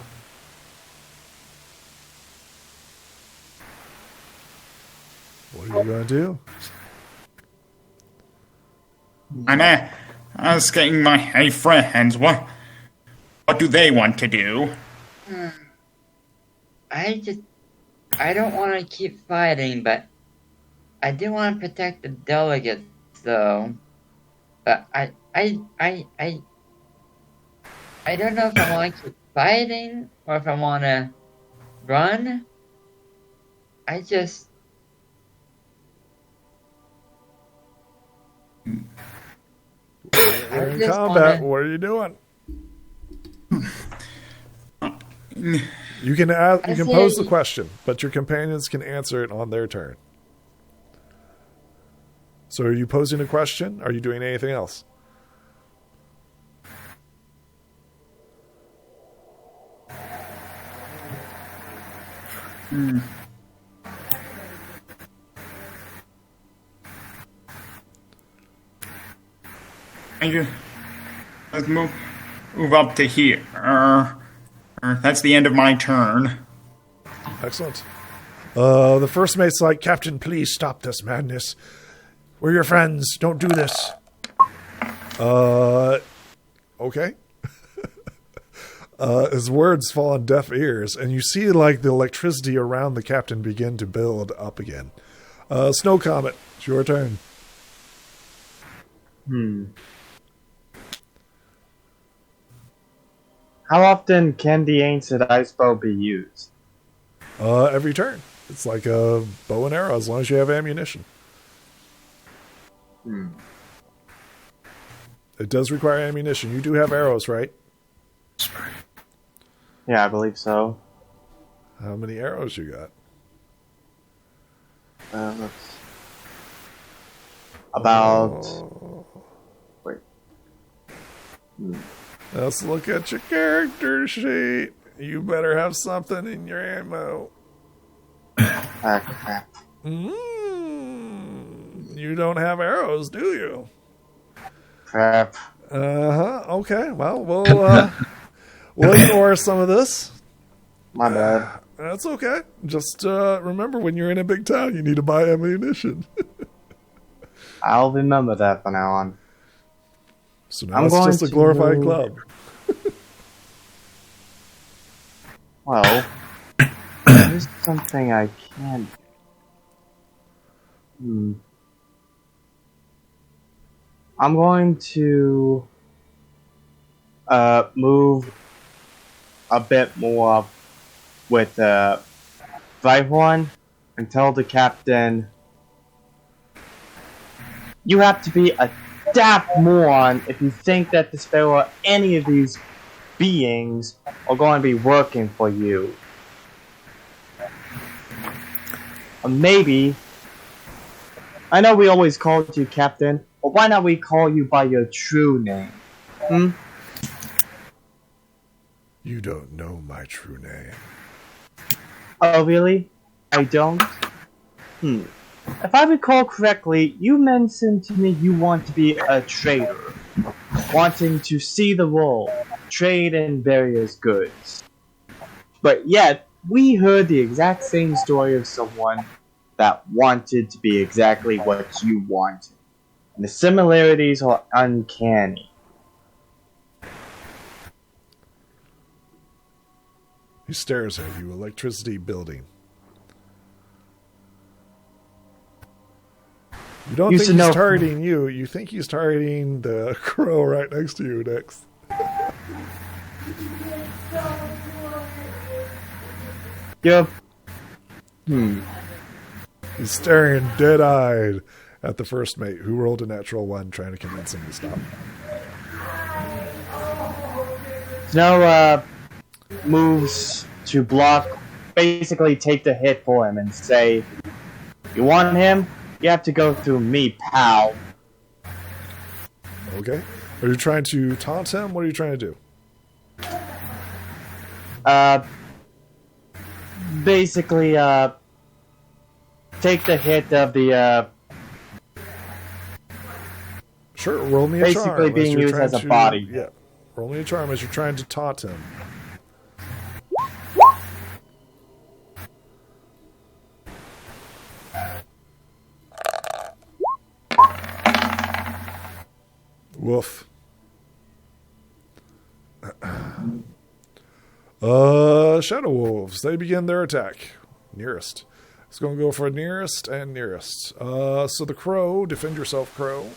What are you going to do? I'm asking my friends, what do they want to do? I don't want to keep fighting, but I do want to protect the delegates, though. But I don't know if I want to keep fighting or if I want to run. We're in combat. What are you doing? You can pose the question, but your companions can answer it on their turn. So are you posing a question? Are you doing anything else? Let's move up to here. That's the end of my turn. Excellent. The first mate's like, Captain, please stop this madness. We're your friends. Don't do this. Okay. His words fall on deaf ears, and you see like the electricity around the captain begin to build up again. Snow Comet, it's your turn. How often can the ancient ice bow be used? Every turn. It's like a bow and arrow as long as you have ammunition. It does require ammunition. You do have arrows, right? Yeah, I believe so. How many arrows you got? About... Wait. Let's look at your character sheet. You better have something in your ammo. Crap. You don't have arrows, do you? Crap. Okay. Well, we'll ignore some of this. My bad. That's okay. Just remember, when you're in a big town, you need to buy ammunition. I'll remember that from now on. So now it's just a glorified club. Well, there's something I can do. I'm going to move a bit more with Brighthorn and tell the captain, you have to be a daft moron if you think that the Sparrow or any of these beings are going to be working for you. Or maybe, I know we always called you Captain, Or why not we call you by your true name? Hmm? You don't know my true name. Oh, really? I don't? If I recall correctly, you mentioned to me you want to be a trader. Wanting to see the world, trade in various goods. But yet, we heard the exact same story of someone that wanted to be exactly what you wanted. And the similarities are uncanny. He stares at you, electricity building. You don't think he's targeting you. You think he's targeting the crow right next to you, Nix. Yep. He's staring dead-eyed at the first mate, who rolled a natural 1, trying to convince him to stop. Snow moves to block, basically take the hit for him and say, "You want him? You have to go through me, pal." Okay. Are you trying to taunt him? What are you trying to do? Basically, take the hit of the, Sure, roll me a charm. basically being used as a body. Yeah. Roll me a charm as you're trying to taunt him. Woof. Shadow Wolves. They begin their attack. Nearest. It's going to go for nearest and nearest. So the crow, defend yourself, crow.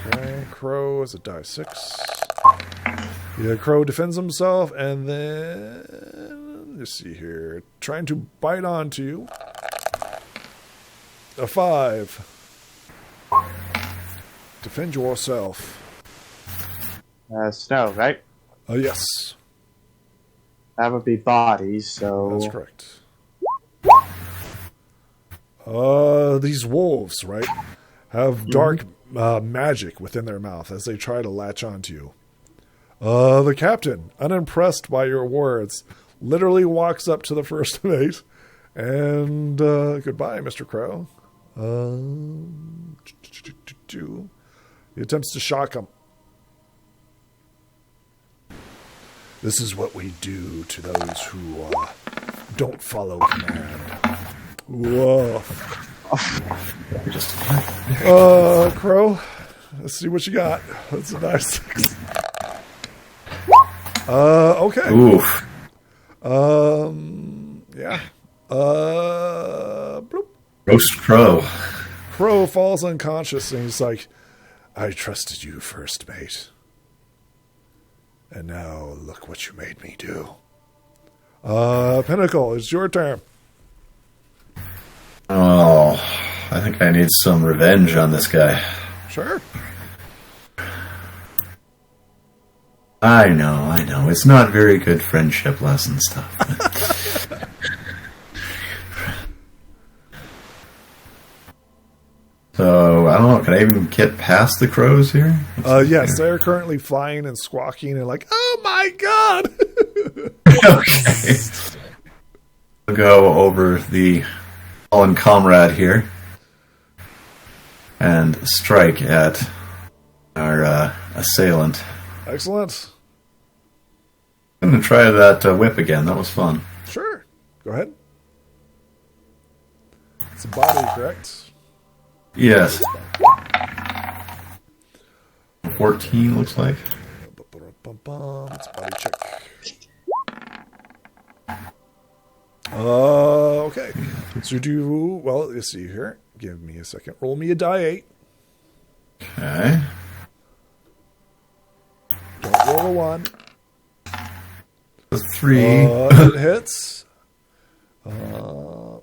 Okay, crow is a die 6. Yeah, crow defends himself, and then let's see here, trying to bite onto you. A 5. Defend yourself. Snow, right? Yes, That would be bodies, so... that's correct. These wolves, right, have dark magic within their mouth as they try to latch onto you. The captain, unimpressed by your words, literally walks up to the first mate and, goodbye, Mr. Crow. He attempts to shock him. This is what we do to those who don't follow command. Whoa. Crow, let's see what you got. That's a nice 6. Okay. Oof. Yeah. Bloop. Roast crow. Crow falls unconscious and he's like, I trusted you first, mate. And now look what you made me do. Pinnacle, it's your turn. Oh, I think I need some revenge on this guy. Sure. I know. It's not very good friendship lesson stuff. So, I don't know, can I even get past the crows here? Yes, they're currently flying and squawking and like, oh my god! Okay. I'll go over the fallen comrade here and strike at our assailant. Excellent. I'm going to try that whip again. That was fun. Sure. Go ahead. It's a body, correct? Yes. 14 looks like. It's a body check. Okay. So do, well, let's see here. Give me a second. Roll me a die 8. Okay. Don't roll a 1. A 3. It hits.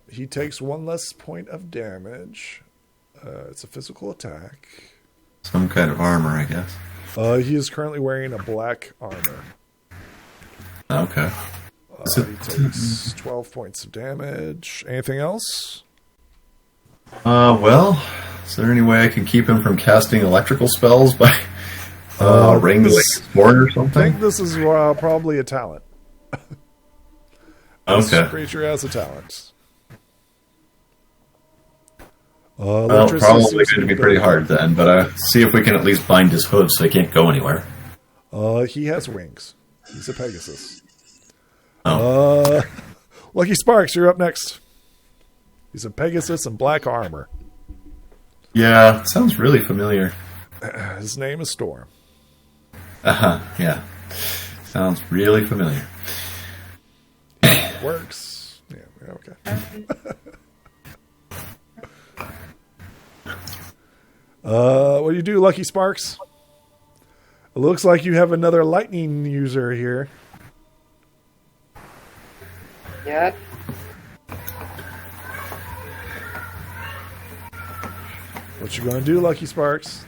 He takes 1 less point of damage. It's a physical attack. Some kind of armor, I guess. He is currently wearing a black armor. Okay. He takes 12 points of damage. Anything else? Well, is there any way I can keep him from casting electrical spells by wrangling his board or I something? think this is probably a talent. This Okay. creature has a talent. Well, Electricity probably seems going to be good. pretty hard then, but see if we can at least bind his hood so he can't go anywhere. He has wings. He's a Pegasus. Oh. Lucky Sparks, you're up next. He's a Pegasus in black armor. Yeah, sounds really familiar. His name is Storm. Yeah. Sounds really familiar. Works. Yeah, okay. What do you do, Lucky Sparks? It looks like you have another lightning user here. Yep. What you gonna do, Lucky Sparks?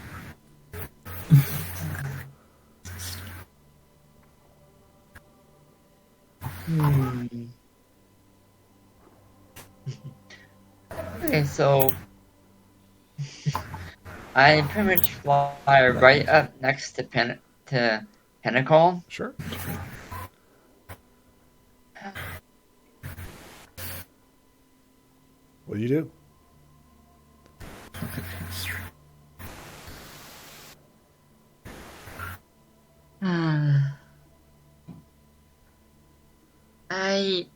Okay, so I pretty much fly right up next to Pinnacle. Sure. What do you do? I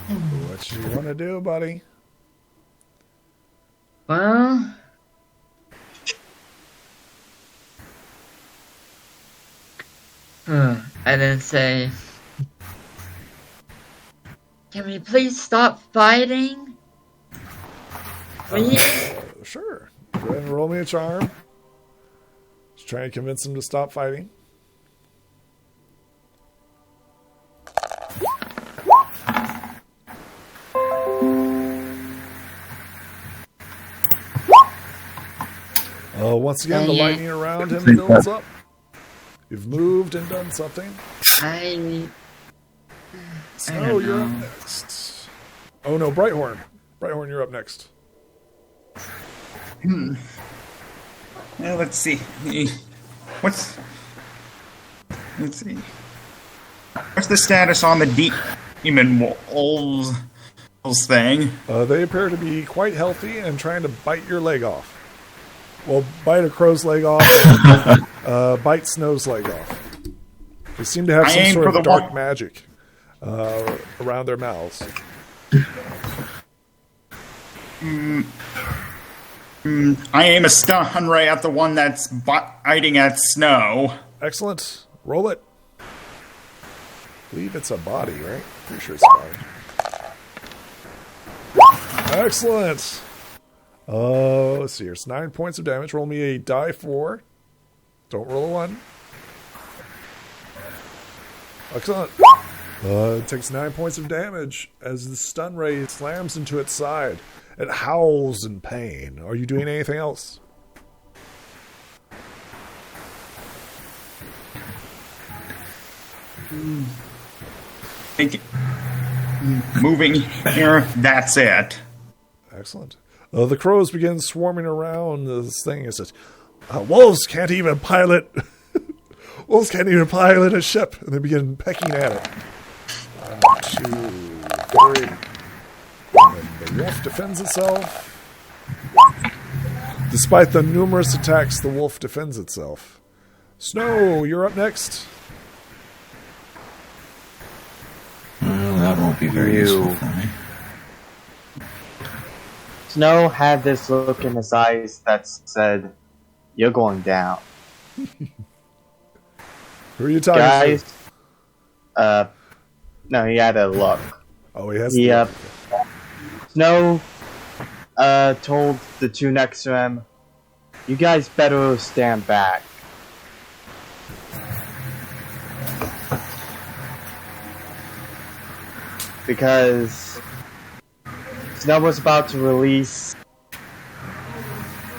What you want to do, buddy? well, I didn't say. Can we please stop fighting? Please? Sure. Go ahead and roll me a charm. Just trying to convince him to stop fighting. Once again, the lightning around him builds up. You've moved and done something. Snow, you're up next. Oh no, Brighthorn. Brighthorn, you're up next. Well, let's see. Let's see. What's the status on the demon wolves thing? They appear to be quite healthy and trying to bite your leg off. Well, bite a crow's leg off and bite Snow's leg off. They seem to have some sort of dark magic around their mouths. I aim a stun ray at the one that's biting at Snow. Excellent. Roll it. I believe it's a body, right? Pretty sure it's a body. Excellent. Let's see here. It's 9 points of damage. Roll me a die 4. Don't roll a 1. Excellent. It takes 9 points of damage as the stun ray slams into its side. It howls in pain. Are you doing anything else? Moving here, that's it. Excellent. The crows begin swarming around this thing. It says, wolves can't even pilot. Wolves can't even pilot a ship, and they begin pecking at it. 1, 2, 3. And the wolf defends itself. Despite the numerous attacks, the wolf defends itself. Snow, you're up next. Well, that won't be very useful for me. Snow had this look in his eyes that said, "You're going down." Who are you talking Guys, to? no, he had a look. Oh, he has Yep. Snow told the two next to him, "You guys better stand back." Because Snow was about to release,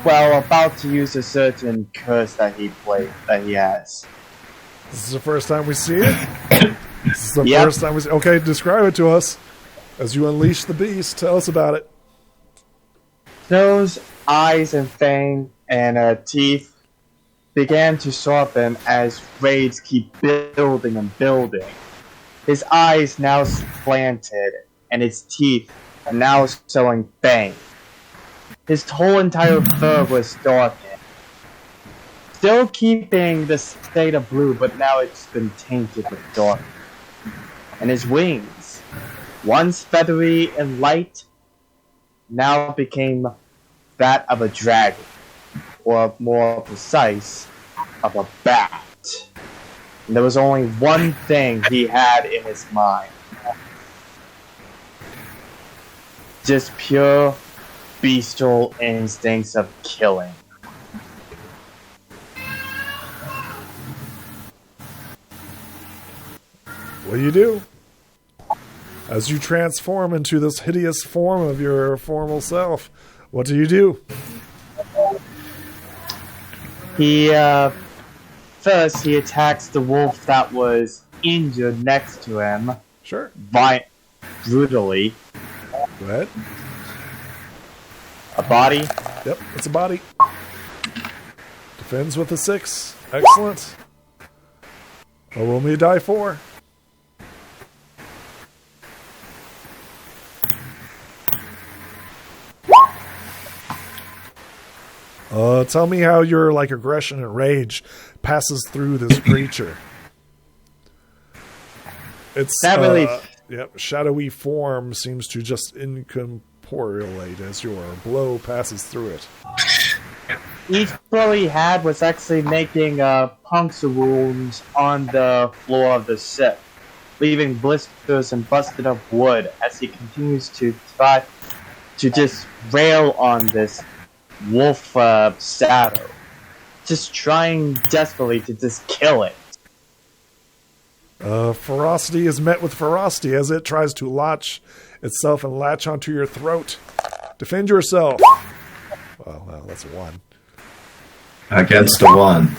about to use a certain curse that he has. This is the first time we see it. This is the Yep. first time we see. Okay, describe it to us. As you unleash the beast, tell us about it. Snow's eyes and fang and teeth began to soften as raids keep building and building. His eyes now slanted, and his teeth are now showing fangs. His whole entire fur was darkened, still keeping the state of blue, but now it's been tainted with dark. And his wings, once feathery and light, now became that of a dragon, or more precise, of a bat. And there was only one thing he had in his mind. Just pure bestial instincts of killing. What do you do? As you transform into this hideous form of your formal self, what do you do? He, first he attacks the wolf that was injured next to him, Sure. brutally. Go ahead. A body. Yep, it's a body. Defends with a 6. Excellent. Oh, roll me a die 4. Tell me how your aggression and rage passes through this creature. It's That really- yep, shadowy form seems to just incorporate as your blow passes through it. Each blow he had was actually making puncture wounds on the floor of the ship, leaving blisters and busted up wood as he continues to try to just rail on this wolf shadow, just trying desperately to just kill it. Ferocity is met with ferocity as it tries to latch itself and latch onto your throat. Defend yourself. Well, that's a 1. Against a 1.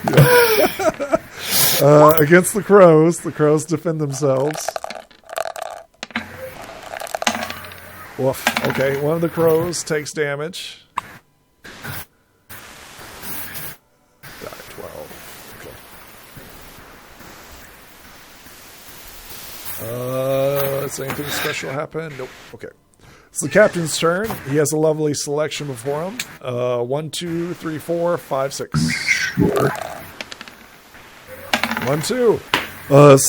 Against the crows defend themselves. Woof. Okay, one of the crows takes damage. Die 12. Okay. Does anything special happen? Nope. Okay. It's the captain's turn. He has a lovely selection before him. 1, 2, 3, 4, 5, 6. 1, 2.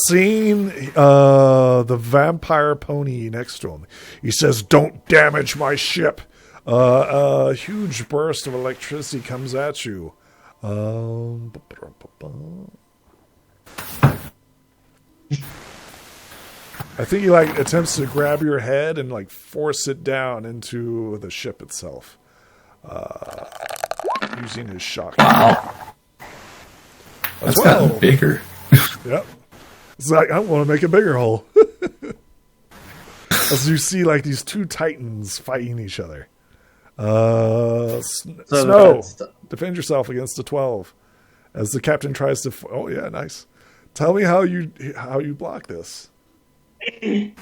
Seeing the vampire pony next to him, he says, "Don't damage my ship." A huge burst of electricity comes at you. I think he attempts to grab your head and force it down into the ship itself, using his shock. Wow. That's gotten bigger. Yep. It's I want to make a bigger hole. As you see these two titans fighting each other. Snow, defend yourself against a 12. As the captain tries to... Oh, yeah, nice. Tell me how you block this. He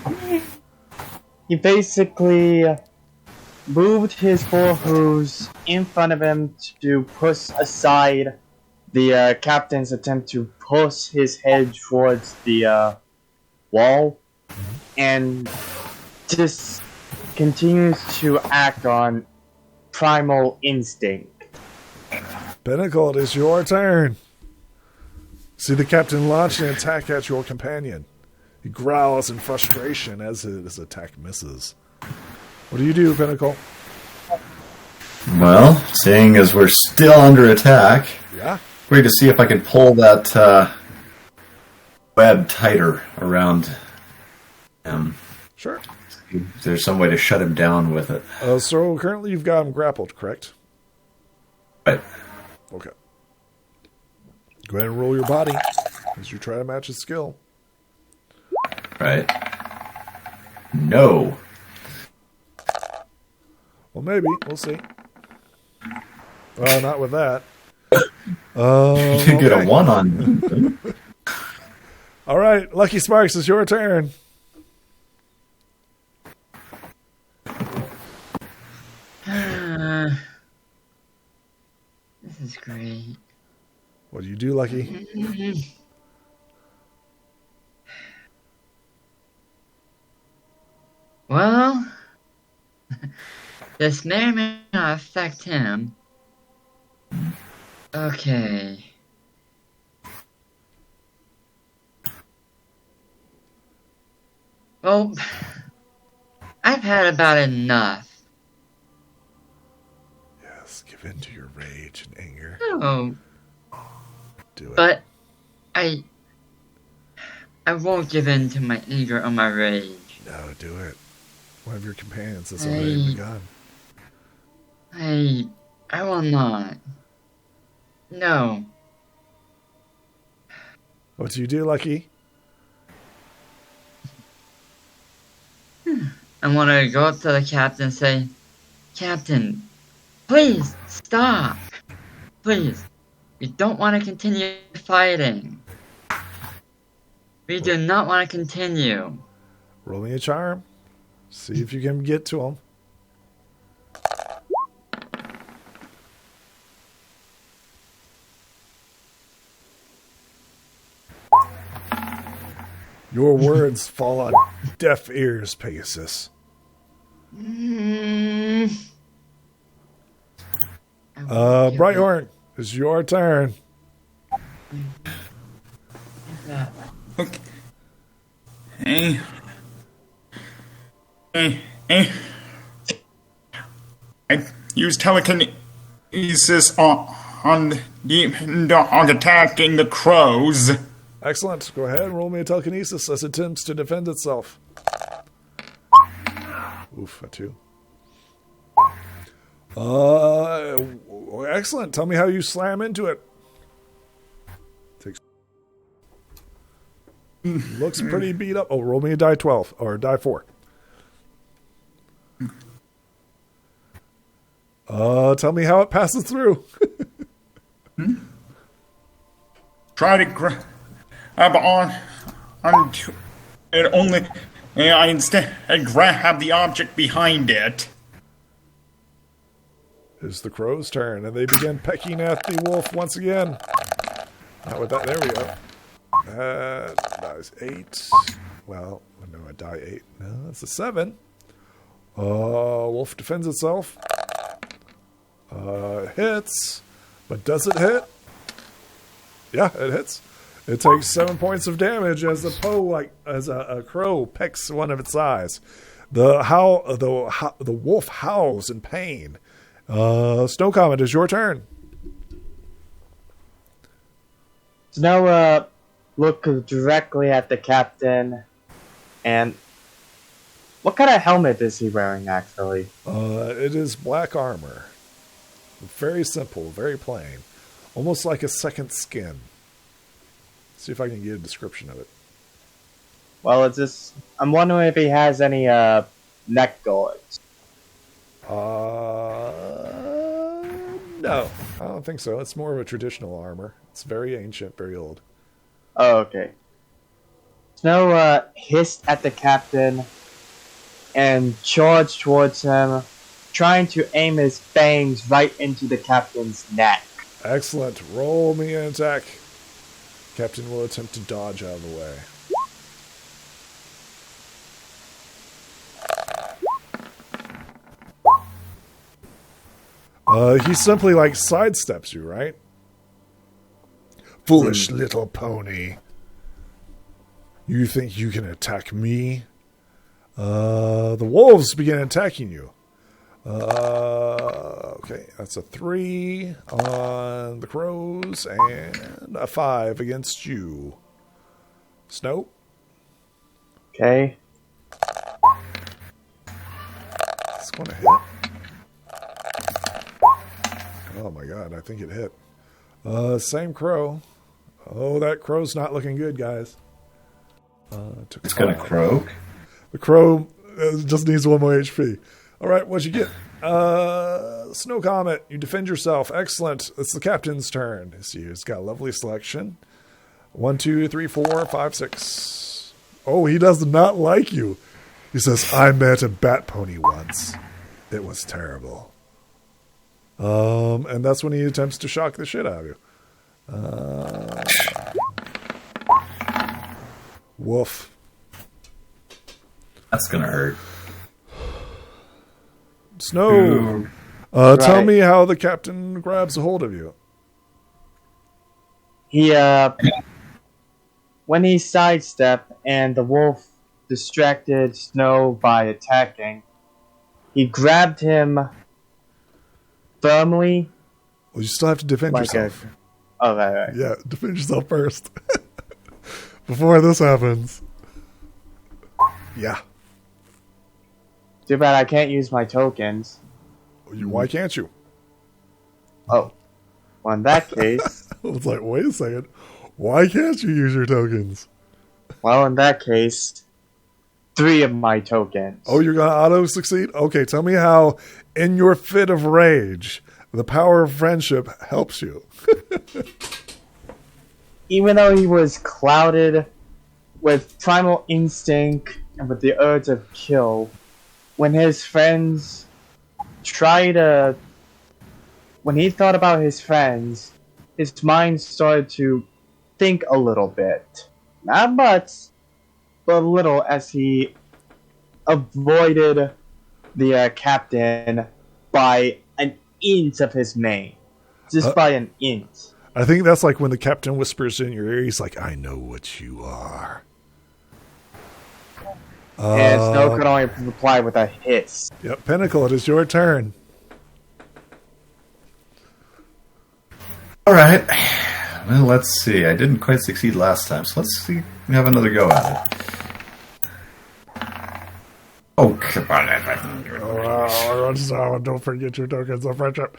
basically moved his four hooves in front of him to push aside the captain's attempt to push his head towards the wall, and just continues to act on primal instinct. Pinnacle, it is your turn. See the captain launch an attack at your companion. He growls in frustration as his attack misses. What do you do, Pinnacle? Well, seeing as we're still under attack, Yeah? wait to see if I can pull that web tighter around him. Sure. If there's some way to shut him down with it. So currently you've got him grappled, correct? Right. Okay. Go ahead and roll your body as you try to match his skill. Right. No. Well, maybe. We'll see. Not with that. You can get a 1 on. All right, Lucky Sparks, it's your turn. This is great. What do you do, Lucky? Well, this may or may not affect him. Okay. Well, I've had about enough. Yes, give in to your rage and anger. Oh, Do it. but I won't give in to my anger or my rage. No, do it. One of your companions has already begun. I will not. No. What do you do, Lucky? I want to go up to the captain and say, Captain, please stop. Please. We don't want to continue fighting. We do not want to continue. Roll me a charm. See if you can get to him. Your words fall on deaf ears, Pegasus. Brighthorn, it's your turn. Okay. I use telekinesis on the dog attacking the crows. Excellent. Go ahead and roll me a telekinesis as it attempts to defend itself. Oof, a 2. Excellent. Tell me how you slam into it. Looks pretty beat up. Oh, roll me a die 12 or die 4. Tell me how it passes through. Try to grab on it only. I instead grab the object behind it. It's the crow's turn, and they begin pecking at the wolf once again. Not with that. There we go. Dies 8. Well, no, I die 8. No, that's a 7. Wolf defends itself. Hits. But does it hit? Yeah, it hits. It takes 7 points of damage as a crow pecks one of its eyes. The wolf howls in pain. Snow Comet, is your turn. So now, look directly at the captain, and what kind of helmet is he wearing, actually? It is black armor. Very simple, very plain. Almost like a second skin. See if I can get a description of it. Well, it's just, I'm wondering if he has any, neck guards. No, I don't think so. It's more of a traditional armor. It's very ancient, very old. Oh, okay. Snow hissed at the captain and charged towards him, trying to aim his fangs right into the captain's neck. Excellent. Roll me an attack. Captain will attempt to dodge out of the way. He simply sidesteps you, right? Foolish little pony. You think you can attack me? The wolves begin attacking you. Okay, that's a 3 on the crows and a 5 against you. Snow? Okay. It's going to hit. Oh my god, I think it hit. Same crow. Oh, that crow's not looking good, guys. It's got a croak. The crow just needs 1 more HP. All right, what'd you get? Snow Comet, you defend yourself. Excellent. It's the captain's turn. See, he's got a lovely selection. 1, 2, 3, 4, 5, 6. Oh, he does not like you. He says, I met a bat pony once. It was terrible. And that's when he attempts to shock the shit out of you. Woof. That's gonna hurt. Snow. Ooh. Tell Right. me how the captain grabs a hold of you. He, when he sidestepped and the wolf distracted Snow by attacking, he grabbed him firmly. Well, you still have to defend Like yourself. Oh, right. Yeah, defend yourself first. Before this happens. Yeah. Too bad I can't use my tokens. Why can't you? Oh. Well, in that case, I was like, wait a second. Why can't you use your tokens? 3 of my tokens. Oh, you're going to auto succeed? Okay, tell me how, in your fit of rage, the power of friendship helps you. Even though he was clouded with primal instinct and with the urge of kill, when his friends when he thought about his friends, his mind started to think a little bit. Not much, but a little, as he avoided the captain by an inch of his mane. Just by an inch. I think that's like when the captain whispers in your ear, he's like, I know what you are. And Snow could only reply with a hiss. Yep, Pinnacle, it is your turn. All right. Well, let's see. I didn't quite succeed last time, so let's see. Have another go at it. Oh, come on. Don't forget your tokens of friendship.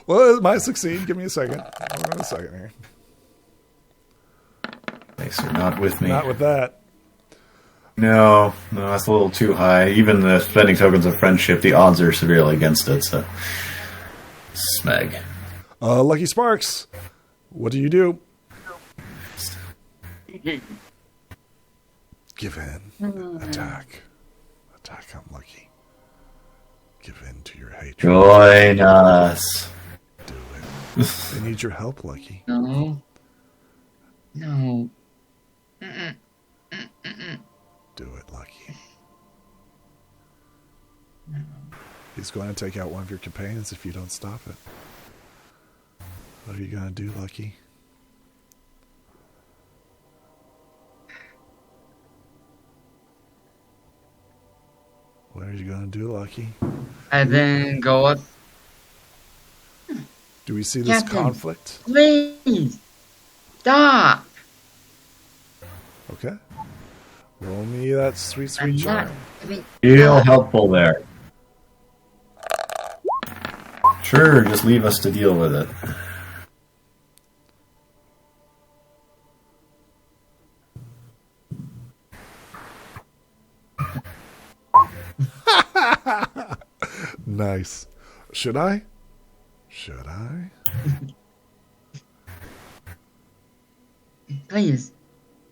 Well, it might succeed. Give me a second. Hold on a second here. Thanks, you're not with me. Not with that. No, that's a little too high. Even the spending tokens of friendship, the odds are severely against it, so... Smeg. Lucky Sparks, what do you do? Give in. Attack. Attack on Lucky. Give in to your hatred. Join us. Do it. They need your help, Lucky. No. Do it, Lucky. He's going to take out one of your companions if you don't stop it. What are you going to do, Lucky? What are you going to do, Lucky? I then go up. Do we see this Captain. conflict? Please stop. Okay. Roll me that sweet, sweet I'm charm. not. I mean, Real helpful there. Sure, just leave us to deal with it. Nice. Should I? Should I? please,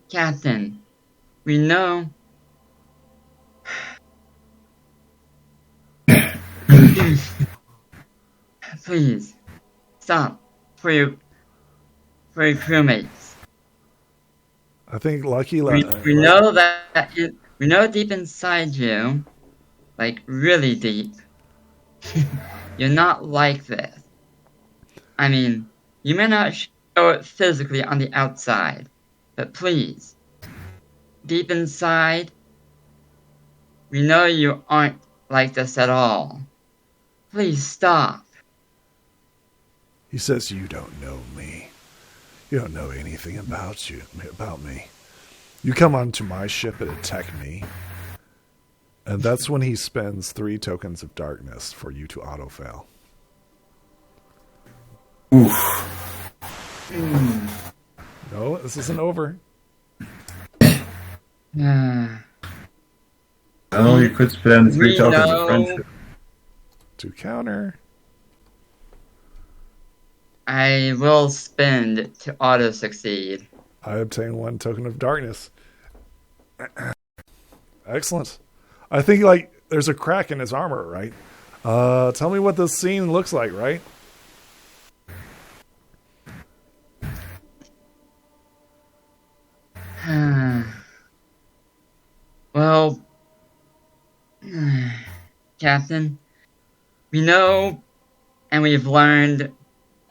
Captain. We know. Please stop for your crewmates. I think Lucky... We know that we know deep inside you, like really deep, you're not like this. I mean, you may not show it physically on the outside, but please, deep inside, we know you aren't like this at all. Please stop. He says you don't know me. You don't know anything about me. You come onto my ship and attack me. And that's when he spends 3 tokens of darkness for you to auto-fail. Oof. No, this isn't over. Oh, you could spend 3 We tokens know- of friendship. To counter. I will spend to auto succeed. I obtain 1 token of darkness. Excellent. I think like there's a crack in his armor, right? Tell me what this scene looks like, right? Well, Captain, we know and we've learned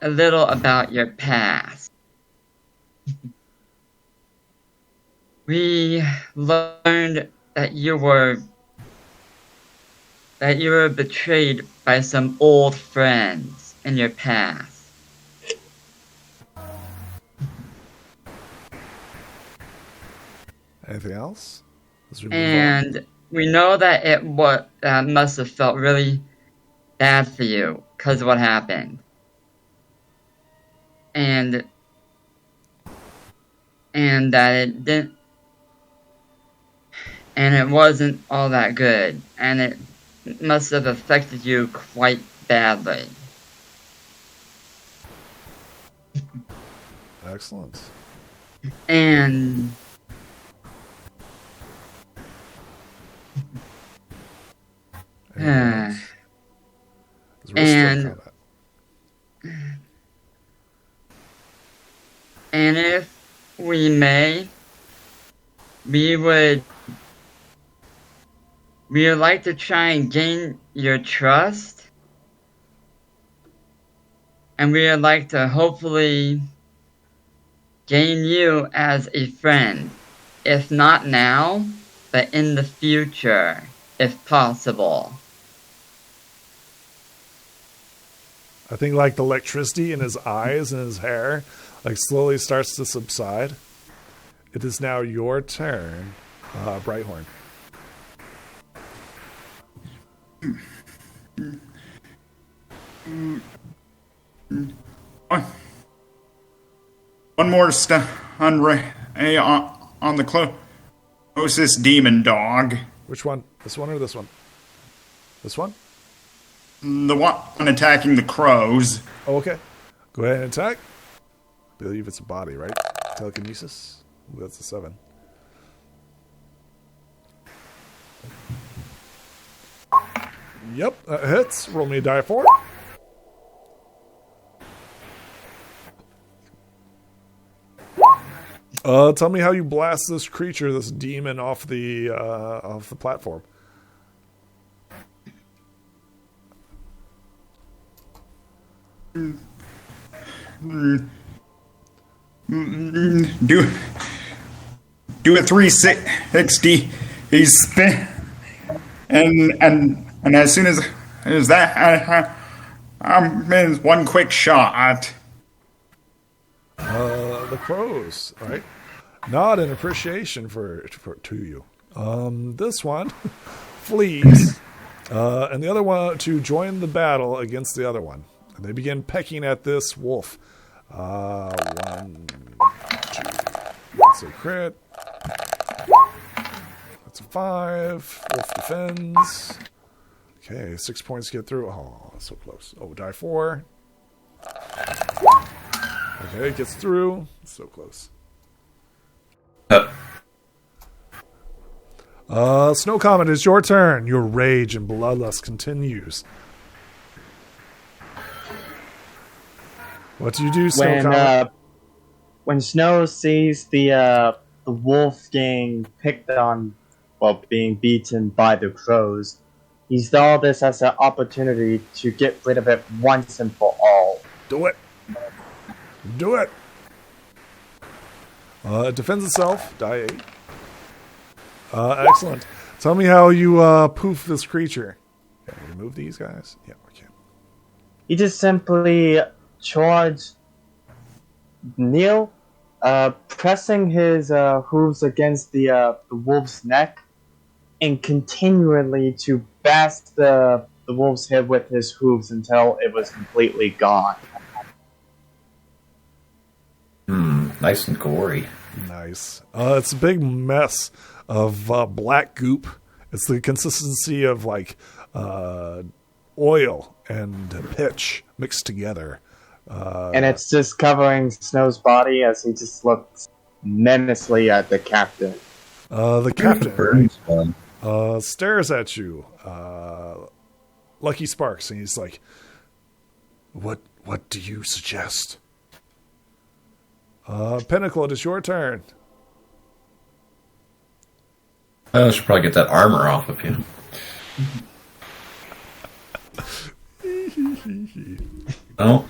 a little about your past. We learned that you were betrayed by some old friends in your past. Anything else? And we know that that must have felt really bad for you because of what happened. And that it didn't, and it wasn't all that good, and it must have affected you quite badly. Excellent. And and if we may, we would like to try and gain your trust, and we would like to hopefully gain you as a friend, if not now, but in the future, if possible. I think like the electricity in his eyes and his hair like slowly starts to subside. It is now your turn, Brighthorn. One more stun on the closest demon dog. Which one? This one or this one? This one? The one attacking the crows. Oh, okay. Go ahead and attack. I believe it's a body, right? Telekinesis. Ooh, that's a 7. Yep, that hits. Roll me a die 4. Tell me how you blast this creature, this demon, off the platform. Do a 360 spin, and as soon as that, I'm in one quick shot. The crows, right? Nod in appreciation to you. This one flees, and the other one to join the battle against the other one. And they begin pecking at this wolf. 1, 2. That's a crit. That's a 5. Wolf defends. Okay, 6 points get through. Oh, so close. Oh, die 4. Okay, it gets through. So close. Snow Comet, it's your turn. Your rage and bloodlust continues. What do you do, Snow Comet? When Snow sees the wolf getting picked on, well, being beaten by the crows, he saw this as an opportunity to get rid of it once and for all. Do it. Do it. It defends itself. Die 8. Excellent. Tell me how you poof this creature. Can we remove these guys? Yeah, we can. He just simply charged Neil, pressing his hooves against the wolf's neck, and continually to bash the wolf's head with his hooves until it was completely gone. Nice and gory. Nice. It's a big mess of black goop. It's the consistency of like oil and pitch mixed together. And it's just covering Snow's body as he just looks menacingly at the captain. The captain Burns one. stares at you, Lucky Sparks, and he's like, What do you suggest? Pinnacle, it is your turn. I should probably get that armor off of you. Oh.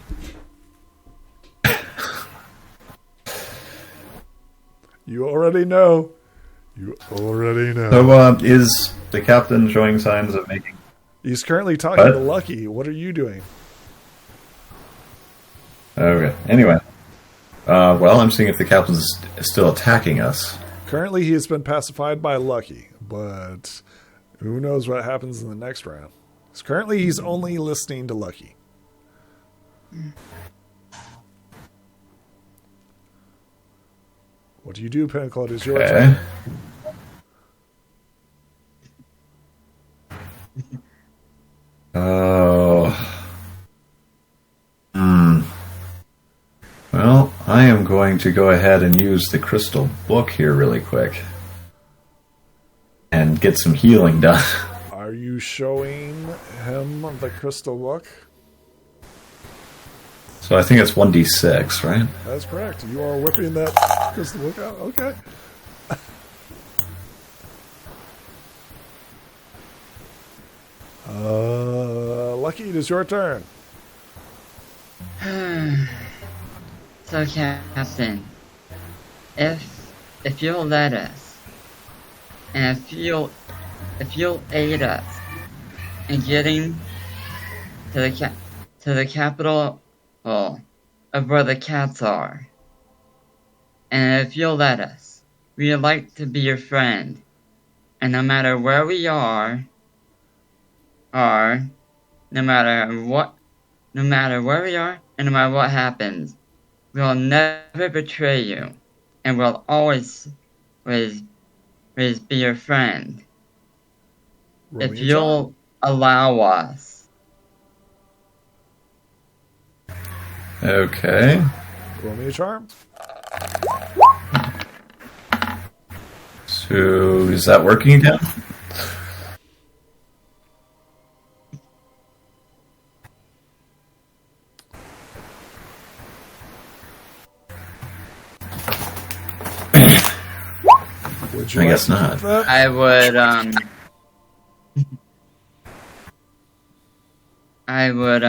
You already know. You already know. So, is the captain showing signs of making... He's currently talking What? to Lucky. What are you doing? Okay, anyway. Well, I'm seeing if the captain's still attacking us. Currently, he has been pacified by Lucky, but who knows what happens in the next round. So currently, he's only listening to Lucky. What do you do, Pinnacle? It is your turn. Oh. Well, I am going to go ahead and use the crystal book here really quick. And get some healing done. Are you showing him the crystal book? So I think it's 1d6, right? That's correct. You are whipping that crystal book out. Okay. Lucky, it is your turn. So, Captain, if you'll let us, and if you'll aid us in getting to the capital of where the cats are, and if you'll let us, we'd like to be your friend, and no matter where we are, no matter where we are, and no matter what happens, we'll never betray you, and we'll always be your friend. Roll If me a you'll allow us. Okay. charm. Roll me a charm. So, is that working again? Would you I like guess to not. keep that? I would,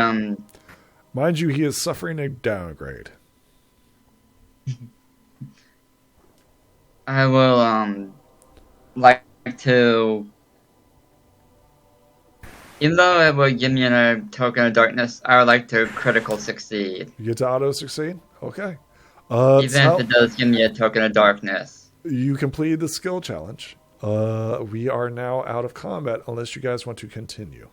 Mind you, he is suffering a downgrade. I will, like to, even though it would give me a token of darkness, I would like to critical succeed. You get to auto succeed? Okay. Even so if it does give me a token of darkness. you completed the skill challenge. We are now out of combat unless you guys want to continue.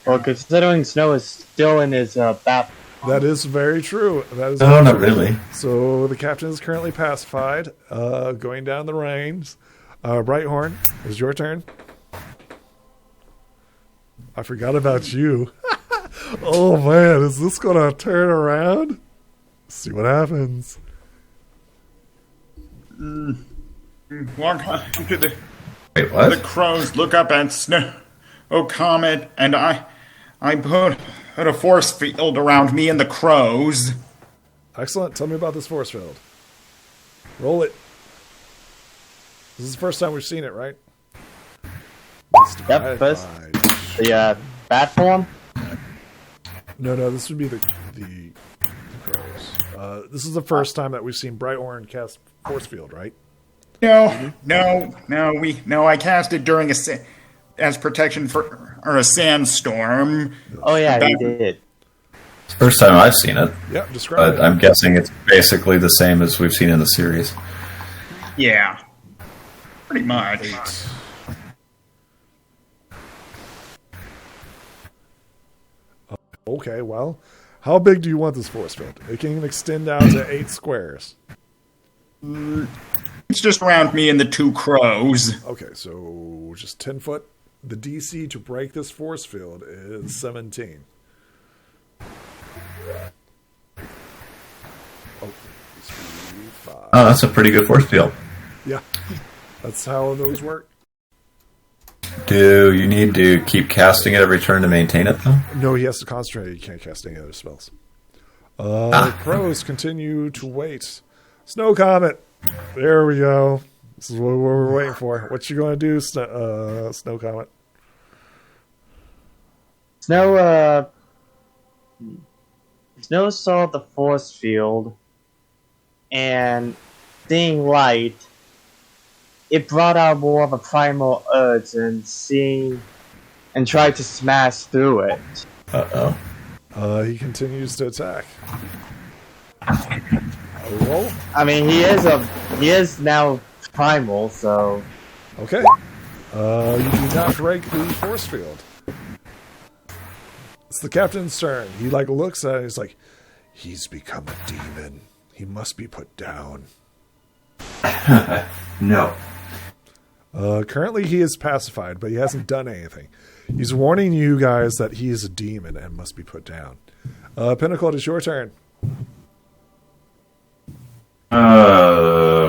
Well, considering Snow is still in his bat. That is very true. That is No, very not true. really. So the captain is currently pacified, going down the range. Brighthorn, it's your turn. I forgot about you. Oh man, is this gonna turn around? See what happens. Walk into the Wait, what? The crows look up at Snow Comet, and I put a force field around me and the crows. Excellent. Tell me about this force field. Roll it. This is the first time we've seen it, right? Yep, first. The bat form. No, this would be the crows. This is the first time that we've seen Brighthorn cast force field, right? No, I cast it during as protection for a sandstorm. Oh yeah, he did. It's the first time I've seen it. Yeah, describe But it. I'm guessing it's basically the same as we've seen in the series. Yeah, pretty much. Okay, well, how big do you want this force field? It can extend out to 8 squares. It's just around me and the two crows. Okay, so just 10 foot. The DC to break this force field is 17. Oh, that's a pretty good force field. Yeah, that's how those work. Do you need to keep casting it every turn to maintain it, though? No, he has to concentrate. He can't cast any other spells. Crows continue to wait. Snow Comet. There we go. This is what we're waiting for. What you going to do, Snow Comet? Snow saw the force field, and seeing light, it brought out more of a primal urge and tried to smash through it. He continues to attack. Roll. I mean, he is now primal, so Okay. You do not break the force field. It's the captain's turn. He looks at it and he's like, he's become a demon. He must be put down. No. Currently he is pacified, but he hasn't done anything. He's warning you guys that he is a demon and must be put down. Pinnacle, it is your turn.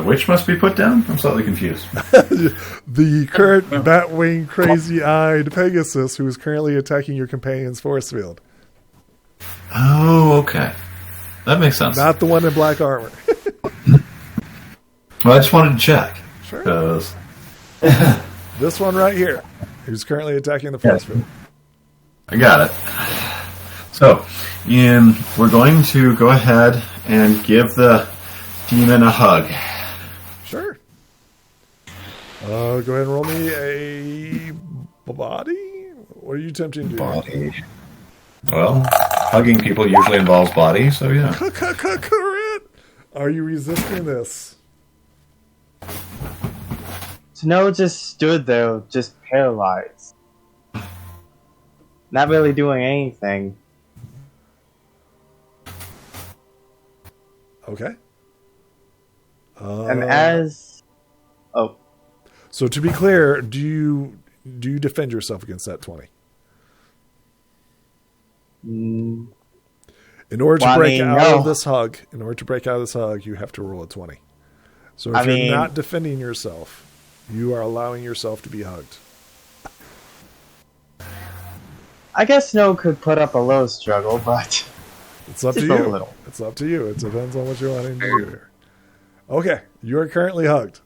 Which must be put down? I'm slightly confused. The current Batwing crazy-eyed Pegasus who is currently attacking your companion's force field. Oh, okay. That makes sense. Not the one in black armor. Well, I just wanted to check. Sure. 'Cause This one right here, who's currently attacking the force field. I got it. So, we're going to go ahead and give the demon a hug. Sure. Go ahead and roll me a body. What are you attempting to do? Body. Well, hugging people usually involves body, so yeah. Crit! Are you resisting this? Snow just stood there, just paralyzed. Not really doing anything. Okay. And as... Oh. So to be clear, do you defend yourself against that 20? In order to break out of this hug, you have to roll a 20. So if you're not defending yourself, you are allowing yourself to be hugged. I guess Snow could put up a low struggle, but it's up to you. Little. It's up to you. It depends on what you're wanting to do here. Okay, you are currently hugged.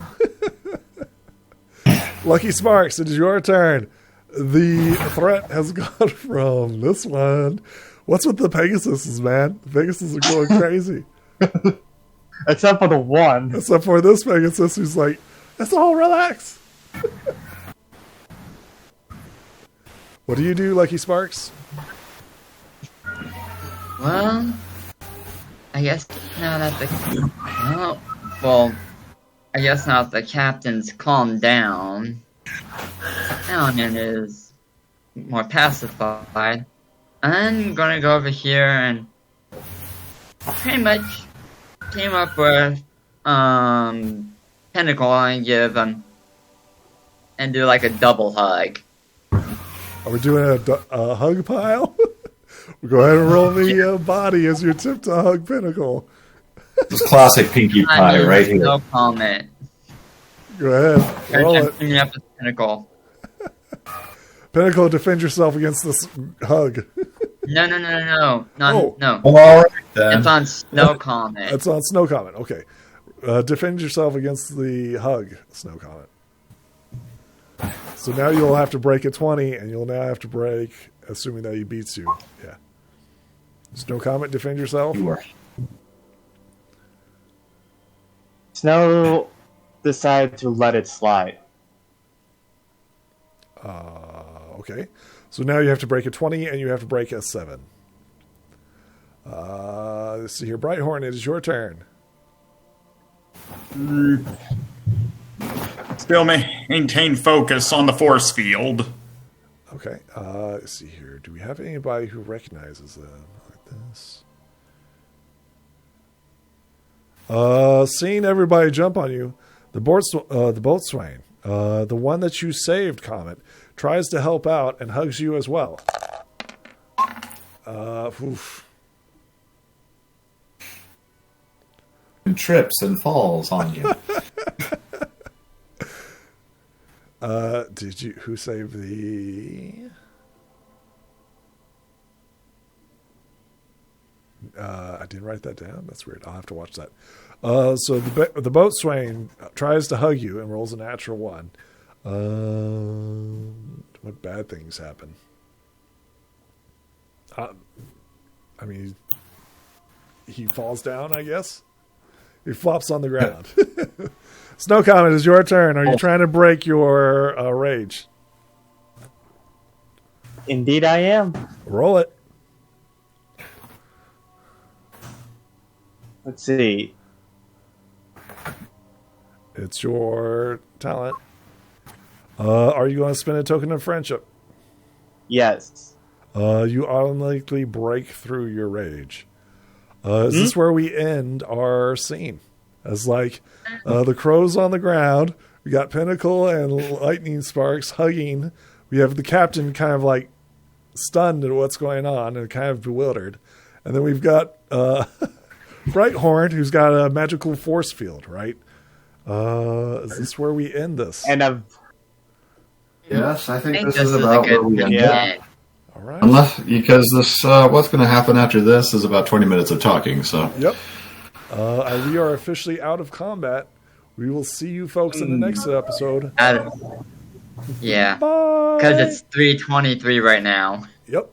Lucky Sparks, it is your turn. The threat has gone from this one. What's with the Pegasuses, man? The Pegasuses are going crazy. Except for the one. Except for this Pegasus who's like, let's all relax. What do you do, Lucky Sparks? Well, I guess now that the captain's calmed down and is more pacified, I'm gonna go over here and pretty much team up with Pinnacle and give and do like a double hug. Are we doing a hug pile? Go ahead and roll the body as you attempt to hug Pinnacle. This is classic Pinkie Pie right here. No comment. Go ahead. Roll it. Me up with Pinnacle. Pinnacle, defend yourself against this hug. No. No. Well, all right, then. It's on Snow Comet. It's on Snow Comet. Okay. Defend yourself against the hug, Snow Comet. So now you'll have to break a 20, and you'll now have to break, assuming that he beats you. Yeah. Snow Comet, defend yourself. Sure. Snow decided to let it slide. Okay. So now you have to break a 20, and you have to break a 7. Let's see here. Brighthorn, it is your turn. Still maintain focus on the force field. Okay. Let's see here. Do we have anybody who recognizes them like this? Seeing everybody jump on you, the boatswain, the one that you saved, Comet, tries to help out and hugs you as well. and trips and falls on you. Who saved the... I didn't write that down. That's weird. I'll have to watch that. So the boatswain tries to hug you and rolls a natural 1. What bad things happen? I mean, he falls down, I guess. He flops on the ground. Snow Comet, it's your turn. Are you trying to break your rage? Indeed, I am. Roll it. Let's see. It's your talent. Are you going to spend a token of friendship? Yes. You automatically break through your rage. Is this where we end our scene? As like the crow's on the ground, we got Pinnacle and Lightning Sparks hugging. We have the captain kind of like stunned at what's going on and kind of bewildered. And then we've got Brighthorn, who's got a magical force field, right? Is this where we end this? And Yes, I think this this is is a about where good we end. Yeah. All right. Unless, because this, what's going to happen after this is about 20 minutes of talking, so. Yep. We are officially out of combat. We will see you folks in the next episode. Yeah, Bye. because it's 3:23 right now. Yep.